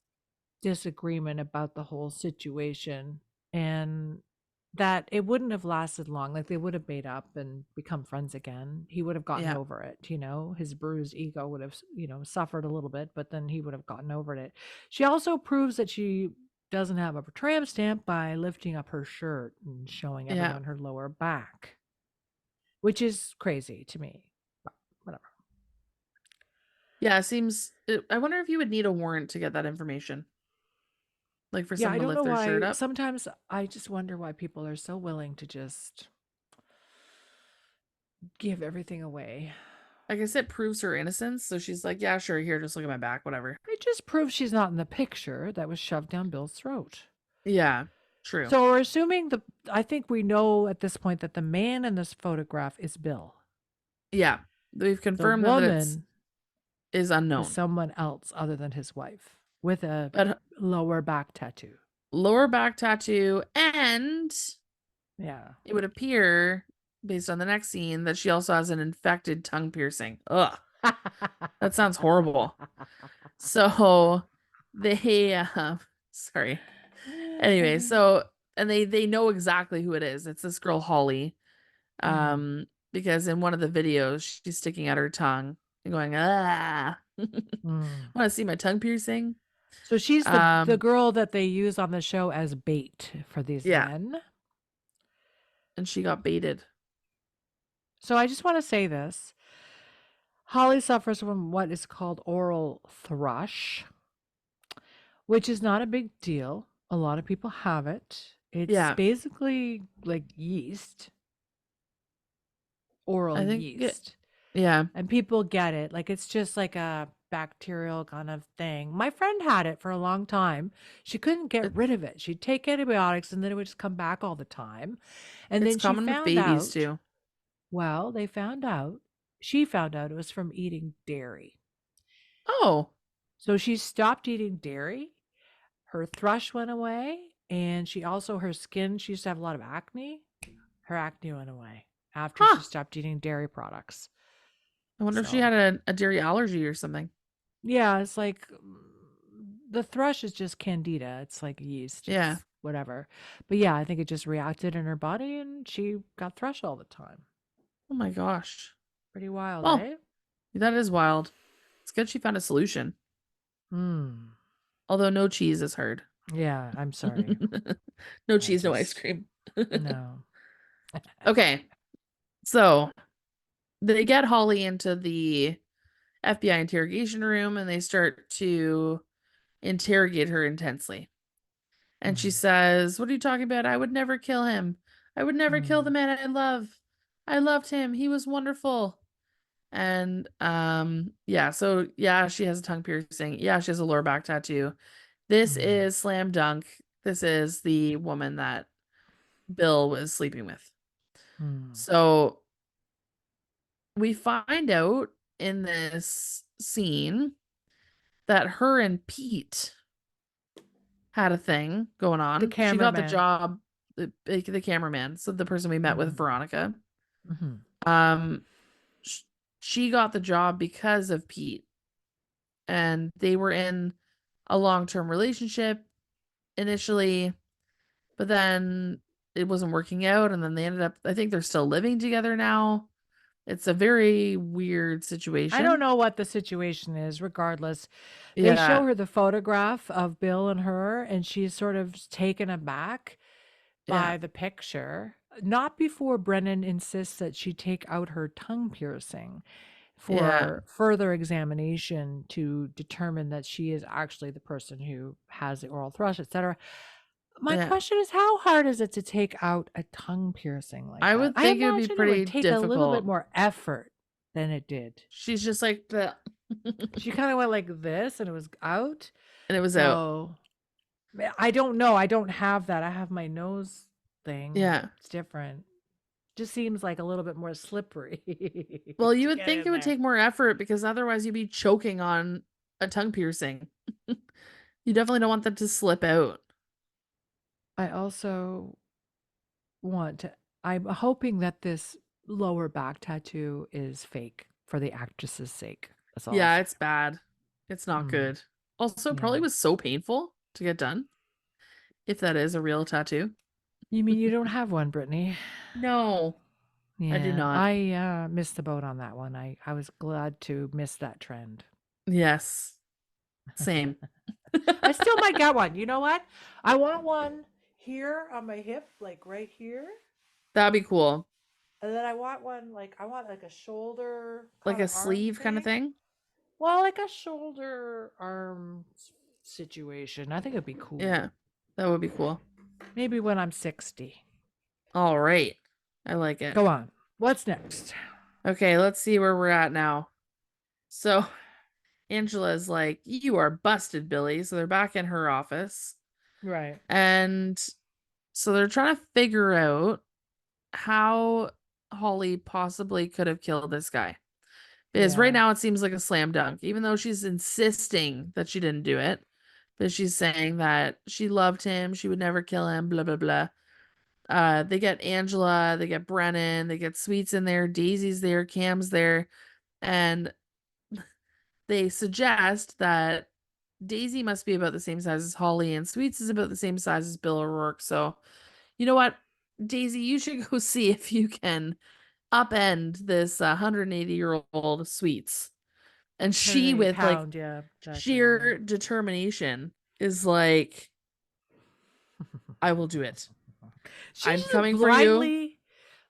Speaker 2: disagreement about the whole situation. And that it wouldn't have lasted long. Like they would have made up and become friends again. He would have gotten over it, his bruised ego would have, suffered a little bit, but then he would have gotten over it. She also proves that she doesn't have a tramp stamp by lifting up her shirt and showing everyone her lower back, which is crazy to me. But whatever.
Speaker 3: Yeah, it seems, I wonder if you would need a warrant to get that information. Like for someone to lift their shirt up.
Speaker 2: Sometimes I just wonder why people are so willing to just give everything away.
Speaker 3: I guess it proves her innocence. So she's like, yeah, sure, here, just look at my back, whatever.
Speaker 2: It just proves she's not in the picture that was shoved down Bill's throat.
Speaker 3: Yeah, true.
Speaker 2: So we're assuming I think we know at this point that the man in this photograph is Bill.
Speaker 3: Yeah, we've confirmed that it is unknown.
Speaker 2: Is someone else other than his wife. With a lower back tattoo.
Speaker 3: And it would appear, based on the next scene, that she also has an infected tongue piercing. Ugh. That sounds horrible. So they sorry. Anyway, so and they know exactly who it is. It's this girl Holly. Because in one of the videos she's sticking out her tongue and going, want to see my tongue piercing?
Speaker 2: So she's the girl that they use on the show as bait for these men.
Speaker 3: And she got baited.
Speaker 2: So I just want to say this. Holly suffers from what is called oral thrush, which is not a big deal. A lot of people have it. It's basically like yeast. Oral yeast.
Speaker 3: And
Speaker 2: people get it. Like it's just like a bacterial kind of thing. My friend had it for a long time. She couldn't get rid of it. She'd take antibiotics and then it would just come back all the time. And
Speaker 3: It's
Speaker 2: then she
Speaker 3: common with
Speaker 2: found
Speaker 3: babies
Speaker 2: out,
Speaker 3: too.
Speaker 2: well, she found out it was from eating dairy.
Speaker 3: Oh,
Speaker 2: So she stopped eating dairy. Her thrush went away. And her skin, she used to have a lot of acne. Her acne went away after she
Speaker 3: huh.
Speaker 2: stopped eating dairy products.
Speaker 3: I wonder if she
Speaker 2: So,
Speaker 3: had a dairy allergy or something.
Speaker 2: yeah, it's like the thrush is just candida. It's like yeast.
Speaker 3: Yeah.
Speaker 2: It's whatever. But yeah, I think it just reacted in her body and she got thrush all the time.
Speaker 3: Oh my gosh.
Speaker 2: Pretty wild,
Speaker 3: Well,
Speaker 2: eh?
Speaker 3: that is wild. It's good she found a solution.
Speaker 2: Hmm.
Speaker 3: Although no cheese is hard.
Speaker 2: Yeah, I'm sorry.
Speaker 3: No cheese, no ice cream.
Speaker 2: No.
Speaker 3: Okay. So they get Holly into the FBI interrogation room and they start to interrogate her intensely. And she
Speaker 2: Mhm.
Speaker 3: says, "What are you talking about? I would never kill him. I would never kill the man I love. I loved him. He was wonderful." And yeah, so yeah, she has a tongue piercing. Yeah, she has a lower back tattoo. This is slam dunk. This is the woman that Bill was sleeping with. So we find out in this scene that her and Pete had a thing going on. She got the
Speaker 2: cameraman.
Speaker 3: job, the cameraman, so the person we met with, Veronica.
Speaker 2: Mhm.
Speaker 3: She got the job because of Pete, and they were in a long-term relationship initially, but then it wasn't working out, and then they ended up, I think they're still living together now. It's a very weird situation.
Speaker 2: I don't know what the situation is, regardless. They
Speaker 3: Yeah.
Speaker 2: show her the photograph of Bill and her, and she's sort of taken aback by
Speaker 3: Yeah.
Speaker 2: the picture. Not before Brennan insists that she take out her tongue piercing for further examination to determine that she is actually the person who has the oral thrush, etc. My question is, how hard is it to take out a tongue piercing like
Speaker 3: I
Speaker 2: that?
Speaker 3: would
Speaker 2: I
Speaker 3: think it would be
Speaker 2: imagine it
Speaker 3: pretty
Speaker 2: would take a little bit
Speaker 3: difficult.
Speaker 2: more effort than it did.
Speaker 3: She's just like the
Speaker 2: She kind of went like this and it was out.
Speaker 3: and it was out.
Speaker 2: So I don't know. I don't have that. I have my nose thing.
Speaker 3: Yeah.
Speaker 2: It's different. Just seems like a little bit more slippery.
Speaker 3: Well, you
Speaker 2: to
Speaker 3: would
Speaker 2: get
Speaker 3: think
Speaker 2: in
Speaker 3: it would
Speaker 2: there.
Speaker 3: take more effort because otherwise you'd be choking on a tongue piercing. You definitely don't want that to slip out.
Speaker 2: I also I'm hoping that this lower back tattoo is fake for the actress's sake. That's all.
Speaker 3: Yeah, it's bad. It's not
Speaker 2: Mm.
Speaker 3: good. Also, it probably
Speaker 2: Yeah.
Speaker 3: was so painful to get done. If that is a real tattoo.
Speaker 2: You mean you don't have one, Brittany?
Speaker 3: No,
Speaker 2: Yeah,
Speaker 3: I do not.
Speaker 2: I missed the boat on that one. I was glad to miss that trend.
Speaker 3: Yes. Same.
Speaker 2: I still might get one. You know what? I want one here on my hip, like right here.
Speaker 3: That'd be cool.
Speaker 2: And then I want like a shoulder,
Speaker 3: Like
Speaker 2: kinda
Speaker 3: a sleeve kind of thing.
Speaker 2: Well, like a shoulder arm situation. I think it'd be cool.
Speaker 3: Yeah, that would be cool.
Speaker 2: Maybe when I'm 60.
Speaker 3: All right. I like it.
Speaker 2: Go on. What's next?
Speaker 3: Okay, let's see where we're at now. So Angela's like, "You are busted, Billy." So they're back in her office.
Speaker 2: Right.
Speaker 3: And so they're trying to figure out how Holly possibly could have killed this guy. Because right now it seems like a slam dunk, even though she's insisting that she didn't do it. But she's saying that she loved him, she would never kill him, blah, blah, blah. They get Angela, they get Brennan, they get Sweets in there, Daisy's there, Cam's there, and they suggest that Daisy must be about the same size as Holly, and Sweets is about the same size as Bill O'Rourke. So, you know what, Daisy, you should go see if you can upend this 180-year-old Sweets. And she, with like sheer determination, is like, "I will do it. I'm coming for you."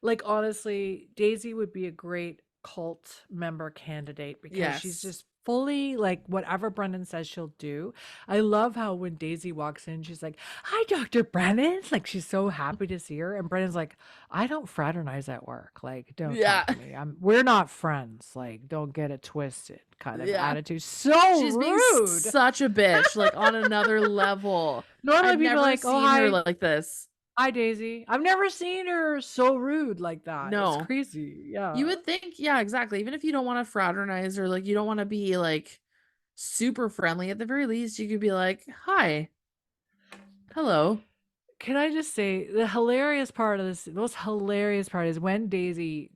Speaker 2: Like, honestly, Daisy would be a great cult member candidate because she's
Speaker 3: Yes.
Speaker 2: just fully like whatever Brendan says she'll do. I love how when Daisy walks in, she's like, "Hi, Dr. Brennan." Like she's so happy to see her. And Brendan's like, "I don't fraternize at work. Like, don't
Speaker 3: Yeah.
Speaker 2: talk to me. We're not friends. Like, don't get it twisted." Kind of
Speaker 3: Yeah.
Speaker 2: attitude. So
Speaker 3: She's being
Speaker 2: rude.
Speaker 3: such a bitch, like on another level.
Speaker 2: Normally
Speaker 3: I've
Speaker 2: people are
Speaker 3: never
Speaker 2: like, "Oh,
Speaker 3: seen her
Speaker 2: hi.
Speaker 3: like this.
Speaker 2: Hi, Daisy." I've never seen her so rude like that. It's
Speaker 3: No.
Speaker 2: crazy. Yeah.
Speaker 3: You would think, yeah, exactly. Even if you don't want to fraternize or like you don't want to be like super friendly, at the very least, you could be like, "Hi, hello."
Speaker 2: Can I just say the hilarious part of this, the most hilarious part is when Daisy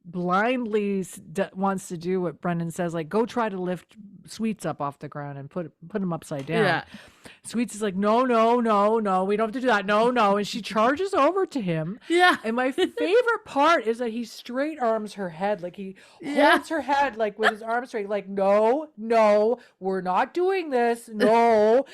Speaker 2: blindly wants to do what Brendan says, like go try to lift Sweets up off the ground and put him upside down.
Speaker 3: Yeah.
Speaker 2: Sweets is like, no, no, no, no, we don't have to do that. No, no. And she charges over to him.
Speaker 3: Yeah.
Speaker 2: And my favorite part is that he straight arms her head. Like he
Speaker 3: Yeah.
Speaker 2: holds her head like with his arms straight, like, no, no, we're not doing this. No.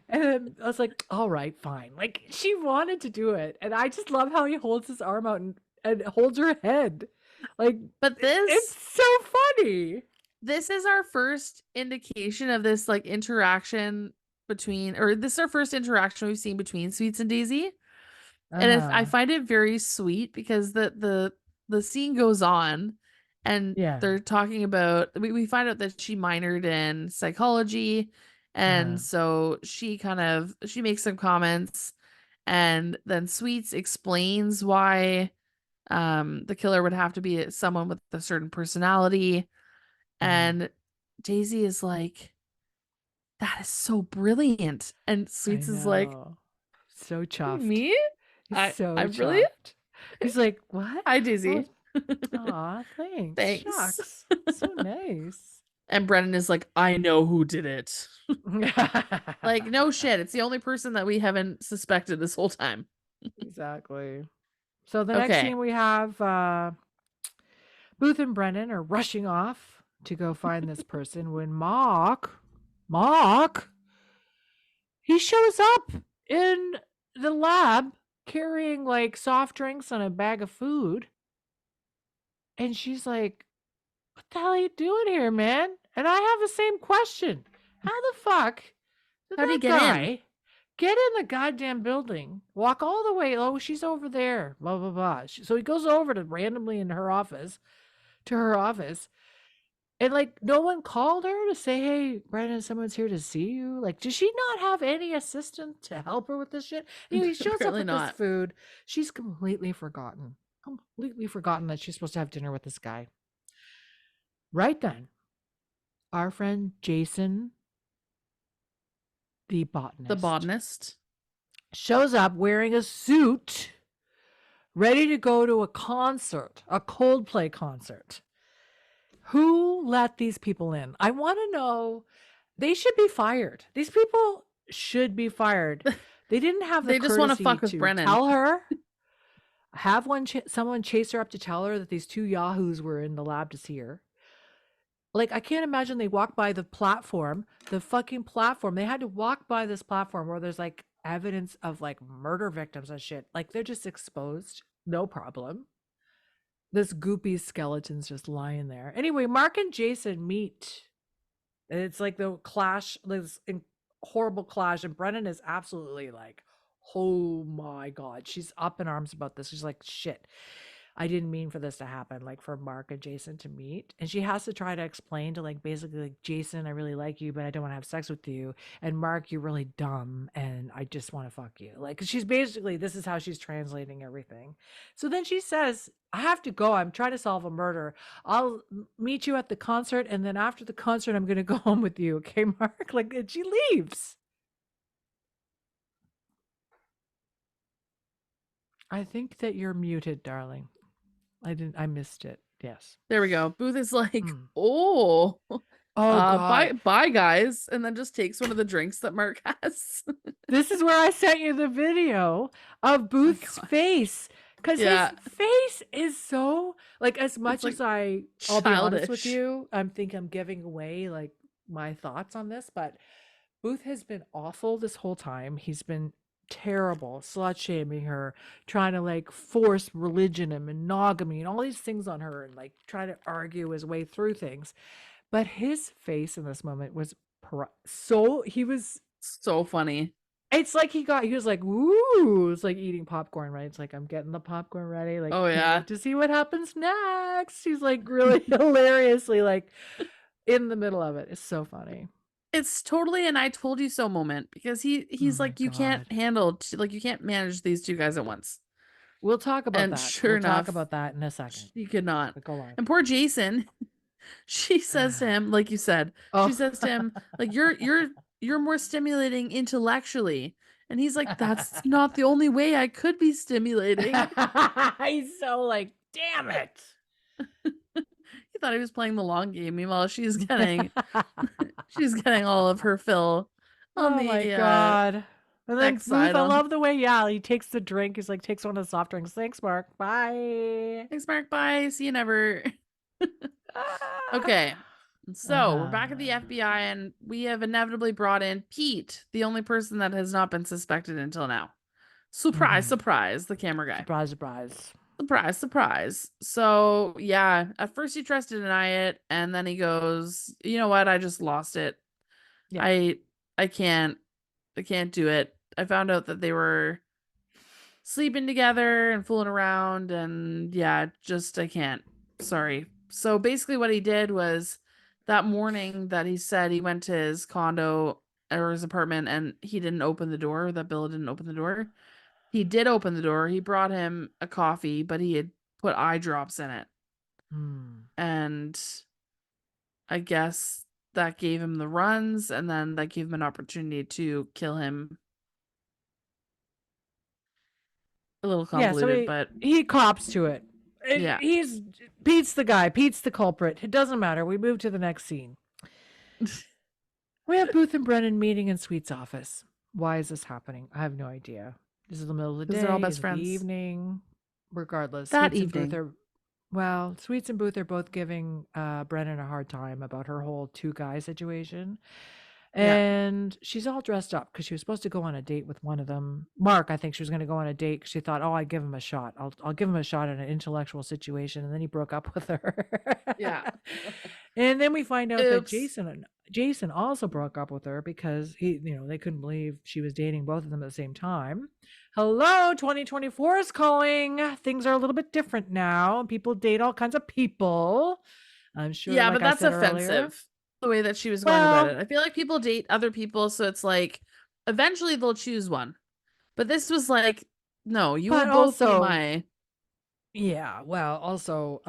Speaker 2: And I was like, all right, fine. Like she wanted to do it. And I just love how he holds his arm out and holds her head. Like,
Speaker 3: But
Speaker 2: it's so funny.
Speaker 3: This is our first indication of this like interaction between, or this is our first interaction we've seen between Sweets and Daisy. And I find it very sweet because the scene goes on and they're talking about, we find out that she minored in psychology. And so she makes some comments, and then Sweets explains why the killer would have to be someone with a certain personality. And Daisy is like, "That is so brilliant." And Sweets is like,
Speaker 2: so chuffed.
Speaker 3: "Me?
Speaker 2: He's so
Speaker 3: I'm
Speaker 2: chuffed.
Speaker 3: really?"
Speaker 2: He's like, "What?
Speaker 3: "Hi, Daisy."
Speaker 2: Aw, thanks.
Speaker 3: Thanks.
Speaker 2: Shucks. So nice.
Speaker 3: And Brennan is like, "I know who did it." Like, no shit. It's the only person that we haven't suspected this whole time.
Speaker 2: Exactly. So the next scene we have Booth and Brennan are rushing off to go find this person when Mark, he shows up in the lab carrying like soft drinks and a bag of food. And she's like, "What the hell are you doing here, man?" And I have the same question. How the fuck did
Speaker 3: How'd he
Speaker 2: that
Speaker 3: get
Speaker 2: guy
Speaker 3: in?
Speaker 2: get in the goddamn building, walk all the way? Oh, she's over there, blah, blah, blah. So he goes over to randomly in her office, and like no one called her to say, "Hey, Brandon, someone's here to see you." Like, does she not have any assistant to help her with this shit? Anyway, he shows up with this food. She's completely forgotten that she's supposed to have dinner with this guy. Right then, our friend Jason, the botanist, shows up wearing a suit, ready to go to a concert, a Coldplay concert. Who let these people in? I want to know. They should be fired. These people should be fired. They didn't have the
Speaker 3: They just want to fuck with
Speaker 2: to
Speaker 3: Brennan.
Speaker 2: tell her. Have someone chase her up to tell her that these two yahoos were in the lab to see her. Like, I can't imagine they walked by the platform, the fucking platform. They had to walk by this platform where there's like evidence of like murder victims and shit. Like, they're just exposed. No problem. This goopy skeleton's just lying there. Anyway, Mark and Jason meet. And it's like the clash, this horrible clash. And Brennan is absolutely like, oh my God. She's up in arms about this. She's like, shit. I didn't mean for this to happen, like for Mark and Jason to meet. And she has to try to explain to like basically like, Jason, I really like you, but I don't want to have sex with you. And Mark, you're really dumb and I just want to fuck you. Like, she's basically, this is how she's translating everything. So then she says, I have to go. I'm trying to solve a murder. I'll meet you at the concert. And then after the concert, I'm going to go home with you. Okay, Mark? Like, and she leaves. I think that you're muted, darling. I missed it. Yes.
Speaker 3: There we go. Booth is like, oh,
Speaker 2: God.
Speaker 3: bye, guys. And then just takes one of the drinks that Mark has.
Speaker 2: This is where I sent you the video of Booth's face. Because his face is so, like, as much as I'll be honest with you, I'm giving away, like, my thoughts on this. But Booth has been awful this whole time. He's been terrible, slut shaming her, trying to like force religion and monogamy and all these things on her and like try to argue his way through things. But his face in this moment was he was
Speaker 3: So funny.
Speaker 2: it's like he was like, "Ooh," it's like eating popcorn, right? It's like I'm getting the popcorn ready, like
Speaker 3: Oh
Speaker 2: can't
Speaker 3: yeah.
Speaker 2: wait to see what happens next. He's like really hilariously like in the middle of it. It's so funny.
Speaker 3: It's totally an I told you so moment because
Speaker 2: Oh
Speaker 3: he's
Speaker 2: my
Speaker 3: like, you can't
Speaker 2: God.
Speaker 3: handle like you can't manage these two guys at once.
Speaker 2: We'll talk about
Speaker 3: And
Speaker 2: that.
Speaker 3: sure
Speaker 2: We'll talk
Speaker 3: enough,
Speaker 2: about that in a second.
Speaker 3: she could not.
Speaker 2: But go on.
Speaker 3: And poor Jason, she says to him, like you said,
Speaker 2: Oh.
Speaker 3: she says to him, like, you're more stimulating intellectually. And he's like, that's not the only way I could be stimulating.
Speaker 2: He's so like, damn it.
Speaker 3: He thought he was playing the long game. Meanwhile, she's getting all of her fill on
Speaker 2: Oh my God. And then
Speaker 3: next
Speaker 2: Booth,
Speaker 3: side
Speaker 2: I
Speaker 3: on.
Speaker 2: love the way, yeah, he takes the drink. He's like, takes one of the soft drinks. Thanks, Mark. Bye.
Speaker 3: Thanks, Mark. Bye. See you never. Okay. So we're back at the FBI, and we have inevitably brought in Pete, the only person that has not been suspected until now. Surprise, surprise, the camera guy.
Speaker 2: Surprise, surprise.
Speaker 3: Surprise, surprise. So yeah, at first he tries to deny it, and then he goes, "You know what? I just lost it.
Speaker 2: Yeah.
Speaker 3: I can't do it. I found out that they were sleeping together and fooling around, and yeah, just I can't. Sorry." So basically what he did was that morning that he said he went to his condo or his apartment and he didn't open the door, that Bill didn't open the door. He did open the door. He brought him a coffee, but he had put eye drops in it. And I guess that gave him the runs, and then that gave him an opportunity to kill him. A little convoluted,
Speaker 2: yeah, so
Speaker 3: but
Speaker 2: he cops to it.
Speaker 3: Yeah.
Speaker 2: Pete's the guy. Pete's the culprit. It doesn't matter. We move to the next scene. We have Booth and Brennan meeting in Sweet's office. Why is this happening? I have no idea. This is the middle of the day.
Speaker 3: They're all best
Speaker 2: is it
Speaker 3: friends.
Speaker 2: the evening. Regardless,
Speaker 3: That
Speaker 2: Sweets
Speaker 3: evening.
Speaker 2: And Booth Sweets and Booth are both giving Brennan a hard time about her whole two guy situation.
Speaker 3: Yeah.
Speaker 2: And she's all dressed up because she was supposed to go on a date with one of them. Mark, I think she was going to go on a date because she thought, oh, I'd give him a shot. I'll give him a shot in an intellectual situation. And then he broke up with her.
Speaker 3: Yeah.
Speaker 2: And then we find out
Speaker 3: Oops.
Speaker 2: that Jason also broke up with her because they couldn't believe she was dating both of them at the same time. Hello, 2024 is calling. Things are a little bit different now. People date all kinds of people. I'm sure.
Speaker 3: Yeah,
Speaker 2: like
Speaker 3: but
Speaker 2: I
Speaker 3: that's
Speaker 2: said
Speaker 3: offensive.
Speaker 2: earlier.
Speaker 3: The way that she was going about it. I feel like people date other people, so it's like eventually they'll choose one. But this was like, no, you will both be my.
Speaker 2: Yeah, well, also,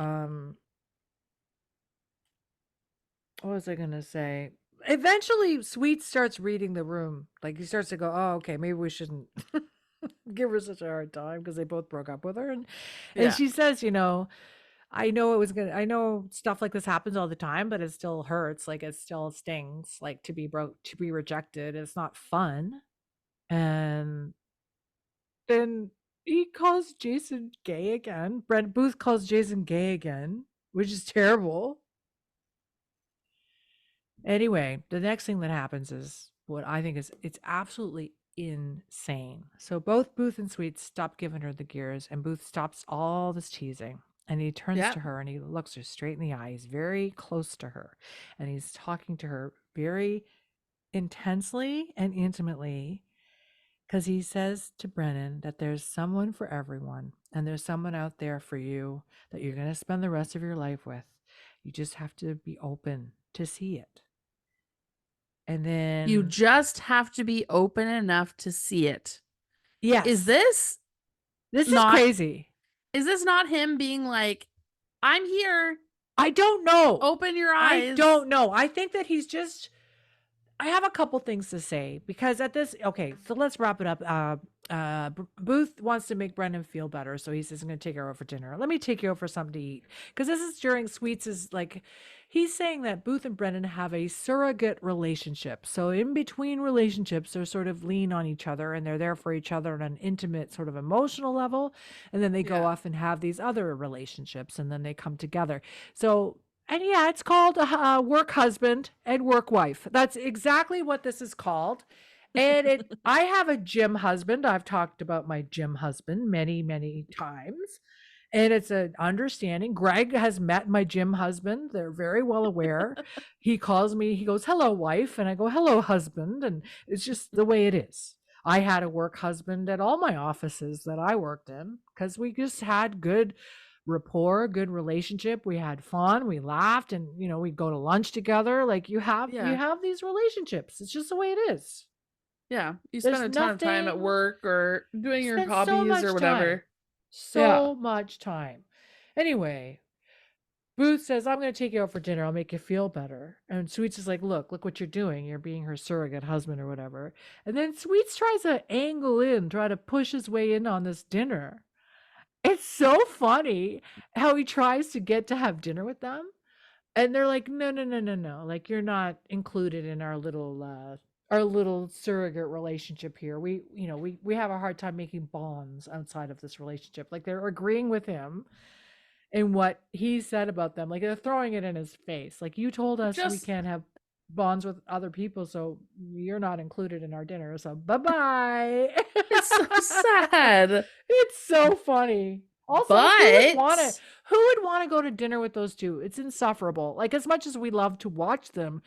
Speaker 2: what was I gonna say? Eventually, Sweet starts reading the room. Like he starts to go, "Oh, okay, maybe we shouldn't give her such a hard time because they both broke up with her." And she says, I know stuff like this happens all the time, but it still hurts. Like it still stings. Like to be rejected. It's not fun. And then he calls Jason gay again. Brent Booth calls Jason gay again, which is terrible. Anyway, the next thing that happens is what I think it's absolutely insane. So both Booth and Sweet stop giving her the gears, and Booth stops all this teasing. And he turns to her and he looks her straight in the eye. He's very close to her. And he's talking to her very intensely and intimately because he says to Brennan that there's someone for everyone. And there's someone out there for you that you're going to spend the rest of your life with. You just have to be open to see it. And then
Speaker 3: you just have to be open enough to see it.
Speaker 2: Yes.
Speaker 3: Is this
Speaker 2: is crazy?
Speaker 3: Is this not him being like, I'm here?
Speaker 2: I don't know.
Speaker 3: Open your eyes.
Speaker 2: I don't know. I think that he's just, I have a couple things to say because okay, so let's wrap it up. Booth wants to make Brendan feel better. So he says, I'm going to take her over for dinner. Let me take you over for something to eat. Because this is during Sweets' he's saying that Booth and Brendan have a surrogate relationship. So in between relationships, they're sort of lean on each other and they're there for each other on an intimate sort of emotional level. And then they go off and have these other relationships and then they come together. So, and yeah, it's called work husband and work wife. That's exactly what this is called. And I have a gym husband. I've talked about my gym husband many, many times. And it's an understanding. Greg has met my gym husband. They're very well aware. He calls me, he goes, "Hello, wife." And I go, "Hello, husband." And it's just the way it is. I had a work husband at all my offices that I worked in because we just had good rapport, good relationship. We had fun, we laughed, and we'd go to lunch together. Like you
Speaker 3: Yeah.
Speaker 2: have these relationships. It's just the way it is.
Speaker 3: Yeah. You
Speaker 2: There's
Speaker 3: spend a ton of time at
Speaker 2: nothing
Speaker 3: work or doing your
Speaker 2: spend so
Speaker 3: hobbies
Speaker 2: much
Speaker 3: or
Speaker 2: time.
Speaker 3: whatever. Yeah.
Speaker 2: So much time. Anyway, Booth says, "I'm going to take you out for dinner. I'll make you feel better." And Sweets is like, look what you're doing. You're being her surrogate husband or whatever. And then Sweets tries to angle in, try to push his way in on this dinner. It's so funny how he tries to get to have dinner with them. And they're like, "No, no, no, no, no. Like, you're not included in our little surrogate relationship here. We have a hard time making bonds outside of this relationship." Like they're agreeing with him in what he said about them. Like they're throwing it in his face. Like, "You told us we
Speaker 3: Just
Speaker 2: can't have bonds with other people, so you're not included in our dinner. So bye-bye."
Speaker 3: it's so sad.
Speaker 2: It's so funny. Also,
Speaker 3: But
Speaker 2: who would want to go to dinner with those two? It's insufferable. Like, as much as we love to watch them,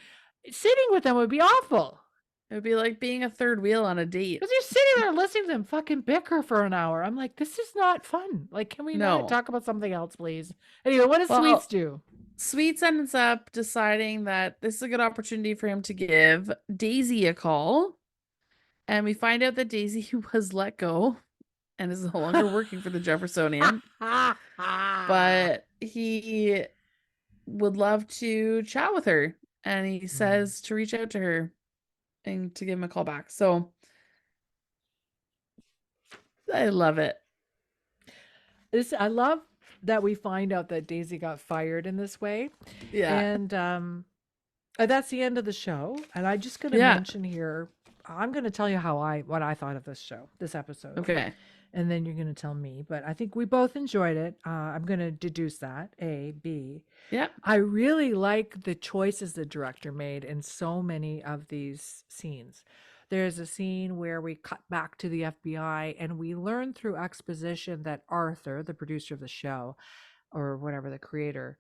Speaker 2: sitting with them would be awful.
Speaker 3: it would be like being a third wheel on a date.
Speaker 2: Because you're sitting there listening to them fucking bicker for an hour. I'm like, this is not fun. Like, can we
Speaker 3: No.
Speaker 2: not talk about something else, please? Anyway, what does
Speaker 3: Well,
Speaker 2: Sweets do?
Speaker 3: Sweets ends up deciding that this is a good opportunity for him to give Daisy a call. And we find out that Daisy was let go and is no longer working for the Jeffersonian. But he would love to chat with her. And he says to reach out to her and to give him a call back. So I love it.
Speaker 2: I love that we find out that Daisy got fired in this way.
Speaker 3: Yeah.
Speaker 2: And that's the end of the show. And I'm just going to mention here, I'm going to tell you what I thought of this episode.
Speaker 3: Okay.
Speaker 2: And then you're going to tell me. But I think we both enjoyed it. I'm going to deduce that. A, B.
Speaker 3: Yeah.
Speaker 2: I really like the choices the director made in so many of these scenes. There's a scene where we cut back to the FBI and we learn through exposition that Arthur, the producer of the show, or whatever, the creator,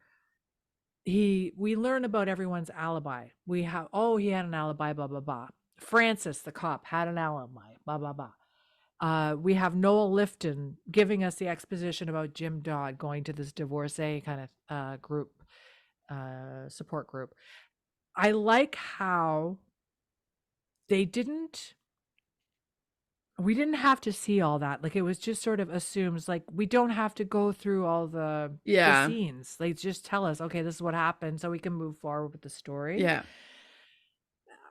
Speaker 2: we learn about everyone's alibi. We have, he had an alibi, blah, blah, blah. Francis, the cop, had an alibi, blah, blah, blah. We have Noel Lifton giving us the exposition about Jim Dodd going to this divorcee kind of group, support group. I like how we didn't have to see all that. Like, it was just sort of assumes, like, we don't have to go through all the scenes. Like, just tell us, okay, this is what happened, so we can move forward with the story.
Speaker 3: Yeah.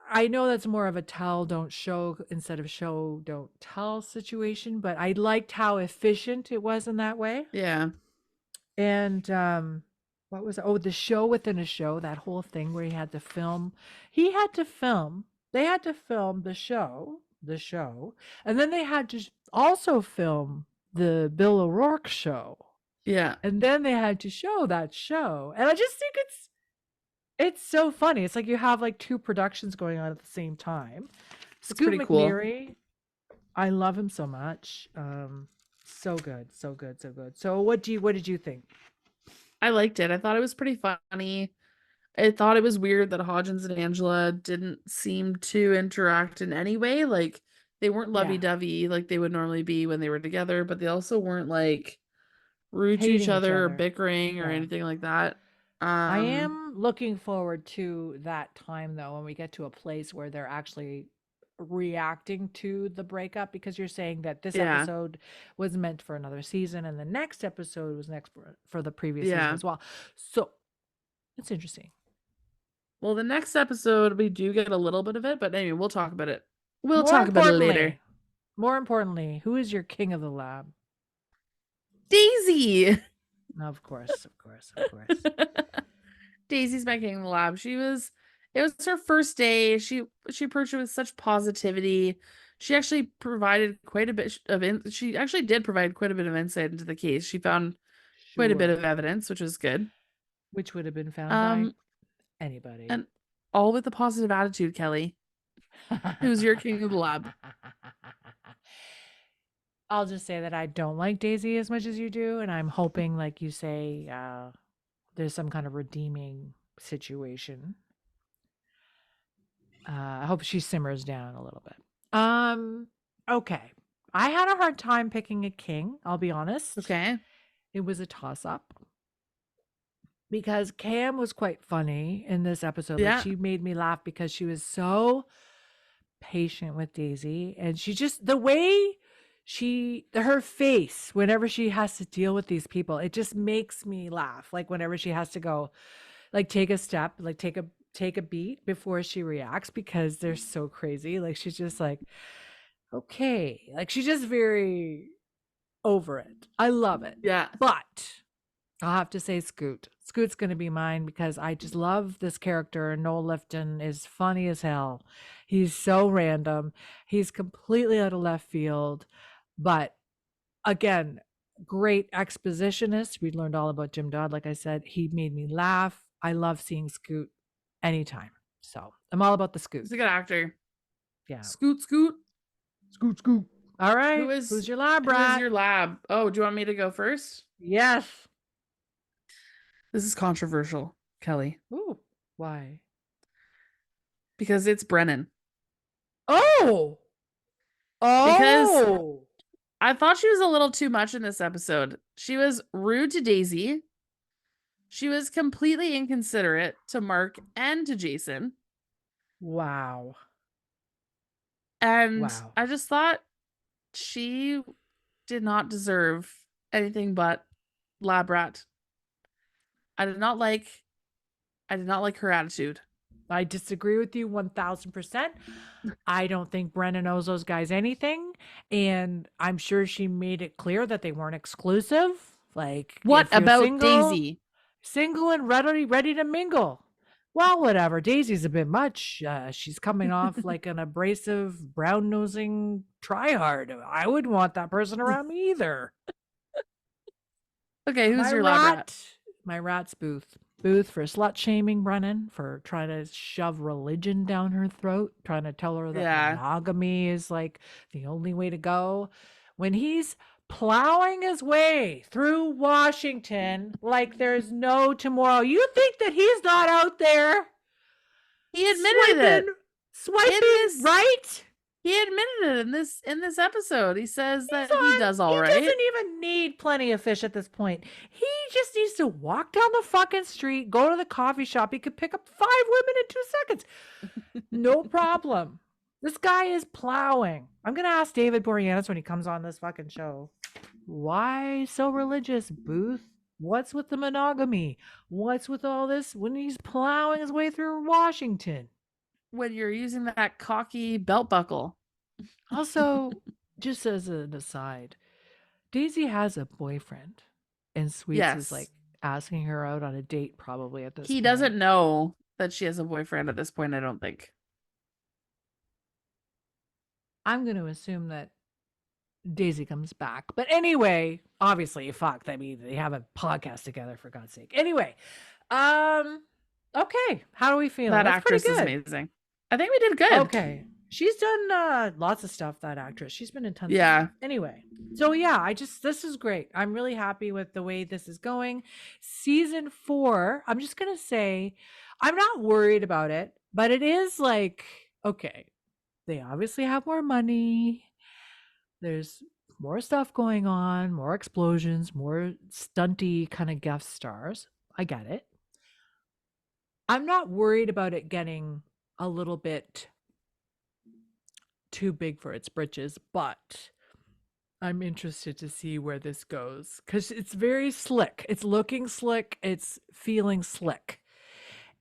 Speaker 2: I know that's more of a tell, don't show, instead of show, don't tell situation, but I liked how efficient it was in that way.
Speaker 3: Yeah.
Speaker 2: And what was it? Oh, the show within a show, that whole thing where he had to film. They had to film the show, and then they had to also film the Bill O'Rourke show.
Speaker 3: Yeah.
Speaker 2: And then they had to show that show. And I just think it's so funny. It's like you have like two productions going on at the same time. Scoot McNairy, I love him so much. So good. So what did you think?
Speaker 3: I liked it. I thought it was pretty funny. I thought it was weird that Hodgins and Angela didn't seem to interact in any way. Like, they weren't lovey-dovey like they would normally be when they were together, but they also weren't like rude to each other or bickering or anything like that.
Speaker 2: I am looking forward to that time, though, when we get to a place where they're actually reacting to the breakup, because you're saying that this episode was meant for another season and the next episode was next for the previous season as well. So it's interesting.
Speaker 3: Well, the next episode, we do get a little bit of it, but anyway, we'll talk about it. We'll talk about it later.
Speaker 2: More importantly, who is your king of the lab?
Speaker 3: Daisy!
Speaker 2: Of course.
Speaker 3: Daisy's my king of the lab. It was her first day. She approached it with such positivity. She actually provided quite a bit of insight into the case. She found quite a bit of evidence, which was good.
Speaker 2: Which would have been found by anybody.
Speaker 3: And all with a positive attitude, Kelly. Who's your king of the lab?
Speaker 2: I'll just say that I don't like Daisy as much as you do, and I'm hoping, like you say, there's some kind of redeeming situation. I hope she simmers down a little bit. Okay. I had a hard time picking a king, I'll be honest.
Speaker 3: Okay.
Speaker 2: It was a toss-up. Because Cam was quite funny in this episode.
Speaker 3: Yeah.
Speaker 2: Like, she made me laugh because she was so patient with Daisy. And she just, the way her face, whenever she has to deal with these people, it just makes me laugh. Like, whenever she has to go, like, take a step, like, take a beat before she reacts, because they're so crazy. Like, she's just like, okay. Like, she's just very over it. I love it.
Speaker 3: Yeah.
Speaker 2: But I'll have to say Scoot. Scoot's going to be mine because I just love this character. Noel Lifton is funny as hell. He's so random. He's completely out of left field. But again, great expositionist. We learned all about Jim Dodd. Like I said, he made me laugh. I love seeing Scoot anytime. So I'm all about the Scoot.
Speaker 3: He's a good actor.
Speaker 2: Yeah.
Speaker 3: Scoot, Scoot.
Speaker 2: Scoot, Scoot. All right.
Speaker 3: Who's
Speaker 2: your lab,
Speaker 3: Who is
Speaker 2: rat?
Speaker 3: your lab? Oh, do you want me to go first?
Speaker 2: Yes.
Speaker 3: This is controversial, Kelly.
Speaker 2: Ooh. Why?
Speaker 3: Because it's Brennan.
Speaker 2: Oh.
Speaker 3: Because I thought she was a little too much in this episode. She was rude to Daisy. She was completely inconsiderate to Mark and to Jason.
Speaker 2: Wow.
Speaker 3: And
Speaker 2: Wow.
Speaker 3: I just thought she did not deserve anything but lab rat. I did not like her attitude.
Speaker 2: I disagree with you 1000%. I don't think Brennan owes those guys anything. And I'm sure she made it clear that they weren't exclusive. Like,
Speaker 3: what
Speaker 2: if you're
Speaker 3: about
Speaker 2: single,
Speaker 3: Daisy?
Speaker 2: Single and ready to mingle. Well, whatever. Daisy's a bit much. She's coming off like an abrasive, brown-nosing tryhard. I wouldn't want that person around me either.
Speaker 3: Okay, who's
Speaker 2: My
Speaker 3: your lab rat?
Speaker 2: My rat's Booth. Booth for slut shaming Brennan, for trying to shove religion down her throat, trying to tell her that monogamy is like the only way to go. When he's plowing his way through Washington like there's no tomorrow, you think that he's not out there?
Speaker 3: He admitted
Speaker 2: swiping right?
Speaker 3: He admitted it in this episode. He says that he does all right.
Speaker 2: He doesn't even need plenty of fish at this point. He just needs to walk down the fucking street, go to the coffee shop. He could pick up 5 women in 2 seconds. No problem. This guy is plowing. I'm going to ask David Boreanaz when he comes on this fucking show. Why so religious, Booth? What's with the monogamy? What's with all this when he's plowing his way through Washington?
Speaker 3: When you're using that cocky belt buckle.
Speaker 2: Also, just as an aside, Daisy has a boyfriend, and Sweets is like asking her out on a date probably at this point.
Speaker 3: He doesn't know that she has a boyfriend at this point, I don't think.
Speaker 2: I'm going to assume that Daisy comes back. But anyway, obviously, fuck. I mean, they have a podcast together, for God's sake. Anyway, okay. How do we feel?
Speaker 3: That actress is amazing. I think we did good.
Speaker 2: Okay. She's done lots of stuff, that actress. She's been in tons of stuff. Anyway, so yeah, this is great. I'm really happy with the way this is going. Season 4, I'm just going to say, I'm not worried about it, but it is like, okay, they obviously have more money. There's more stuff going on, more explosions, more stunty kind of guest stars. I get it. I'm not worried about it getting a little bit too big for its britches, but I'm interested to see where this goes because it's very slick. It's looking slick. It's feeling slick.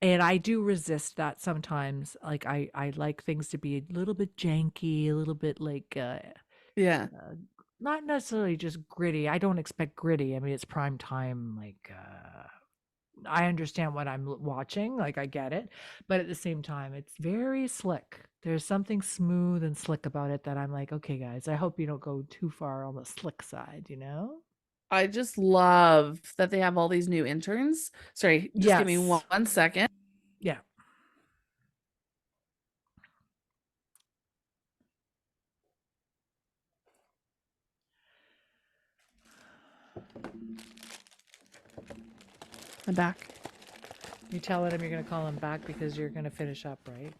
Speaker 2: And I do resist that sometimes. Like I like things to be a little bit janky, a little bit like, not necessarily just gritty. I don't expect gritty. I mean, it's prime time. Like, I understand what I'm watching. Like, I get it. But at the same time, it's very slick. There's something smooth and slick about it that I'm like, okay, guys, I hope you don't go too far on the slick side, you know?
Speaker 3: I just love that they have all these new interns. Sorry, just give me one second.
Speaker 2: Yeah.
Speaker 3: I'm back.
Speaker 2: You telling him you're going to call him back because you're going to finish up, right?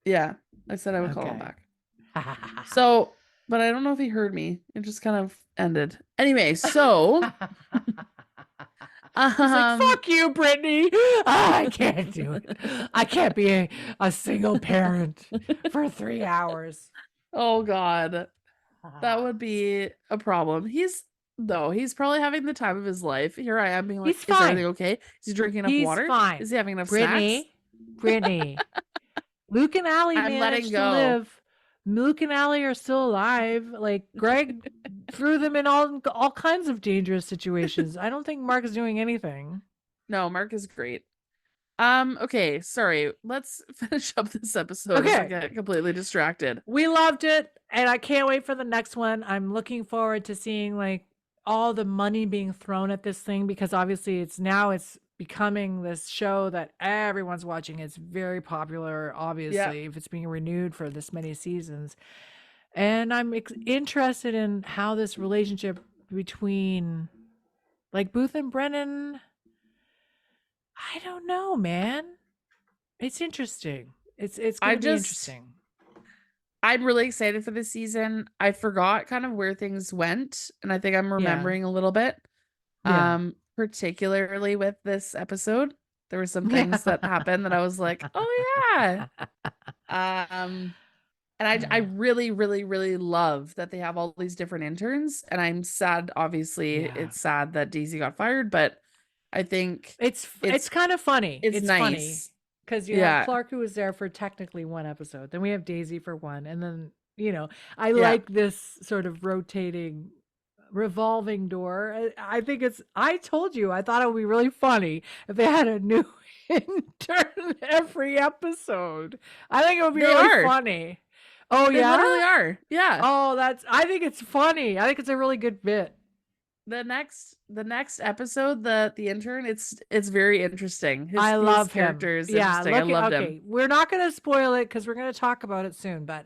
Speaker 3: Yeah, I said I would call him
Speaker 2: Okay.
Speaker 3: back. So, but I don't know if he heard me. It just kind of ended. Anyway, so
Speaker 2: He's like, fuck you, Brittany. I can't do it. I can't be a single parent for 3 hours.
Speaker 3: Oh God, that would be a problem. He's probably having the time of his life. Here I am being like,
Speaker 2: He's
Speaker 3: is
Speaker 2: fine.
Speaker 3: everything okay? Is he drinking enough
Speaker 2: He's
Speaker 3: water?
Speaker 2: fine.
Speaker 3: Is he having enough
Speaker 2: Brittany,
Speaker 3: snacks?
Speaker 2: Brittany. Luke and Allie
Speaker 3: I'm letting
Speaker 2: managed to
Speaker 3: go.
Speaker 2: live. Luke and Allie are still alive. Like Greg threw them in all kinds of dangerous situations. I don't think Mark is doing anything.
Speaker 3: No, Mark is great. Okay, sorry. Let's finish up this episode.
Speaker 2: Okay.
Speaker 3: I get completely distracted.
Speaker 2: We loved it, and I can't wait for the next one. I'm looking forward to seeing like all the money being thrown at this thing, because obviously it's becoming this show that everyone's watching. It's very popular, obviously, if it's being renewed for this many seasons. And I'm interested in how this relationship between like Booth and Brennan, I don't know, man. It's interesting. It's going to be interesting.
Speaker 3: I'm really excited for this season. I forgot kind of where things went, and I think I'm remembering a little bit.
Speaker 2: Yeah.
Speaker 3: Particularly with this episode, there were some things that happened that I was like, oh yeah. And I really, really, really love that they have all these different interns. And I'm sad, obviously, it's sad that Daisy got fired, but I think
Speaker 2: it's kind of funny. It's
Speaker 3: nice.
Speaker 2: funny because you have Clark, who was there for technically one episode. Then we have Daisy for one. And then, I like this sort of rotating, revolving door. I think I told you, I thought it would be really funny if they had a new intern every episode. I think it would be really funny. Oh,
Speaker 3: they literally are. Yeah.
Speaker 2: Oh, I think it's funny. I think it's a really good bit.
Speaker 3: The next episode, the intern, it's very interesting.
Speaker 2: I love
Speaker 3: his character is
Speaker 2: him.
Speaker 3: interesting. I loved him.
Speaker 2: We're not going to spoil it because we're going to talk about it soon, but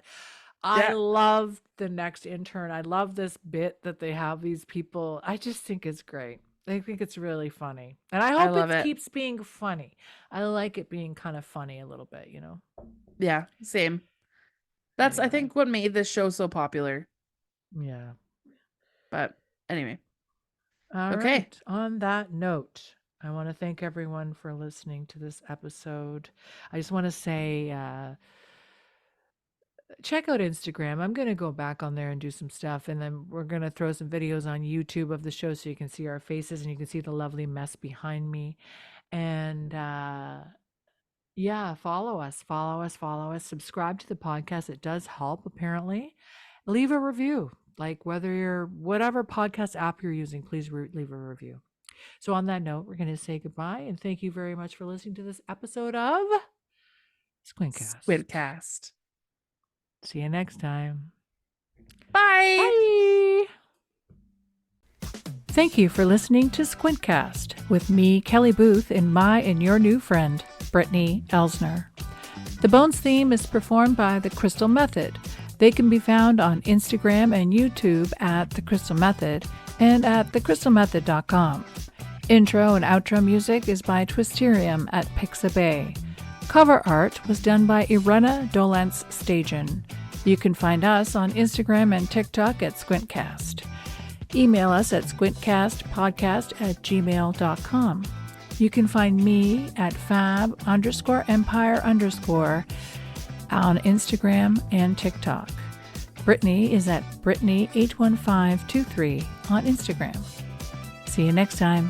Speaker 2: I love the next intern. I love this bit that they have these people. I just think it's great. I think it's really funny. And I hope it keeps being funny. I like it being kind of funny a little bit,
Speaker 3: Yeah, same. That's, I think, what made this show so popular.
Speaker 2: Yeah.
Speaker 3: But anyway.
Speaker 2: All right. On that note, I want to thank everyone for listening to this episode. I just want to say, check out Instagram. I'm going to go back on there and do some stuff. And then we're going to throw some videos on YouTube of the show so you can see our faces and you can see the lovely mess behind me. And, follow us, subscribe to the podcast. It does help, apparently. Leave a review, like whatever podcast app you're using, please leave a review. So on that note, we're going to say goodbye and thank you very much for listening to this episode of
Speaker 3: Squintcast.
Speaker 2: See you next time.
Speaker 3: Bye.
Speaker 2: Thank you for listening to Squintcast with me, Kelly Booth, and your new friend, Brittany Elsner. The Bones theme is performed by The Crystal Method. They can be found on Instagram and YouTube at The Crystal Method and at thecrystalmethod.com. Intro and outro music is by Twisterium at Pixabay. Cover art was done by Irena Dolenc-Stajan. You can find us on Instagram and TikTok at Squintcast. Email us at squintcastpodcast@gmail.com. You can find me at fab_empire_ on Instagram and TikTok. Brittany is at Brittany81523 on Instagram. See you next time.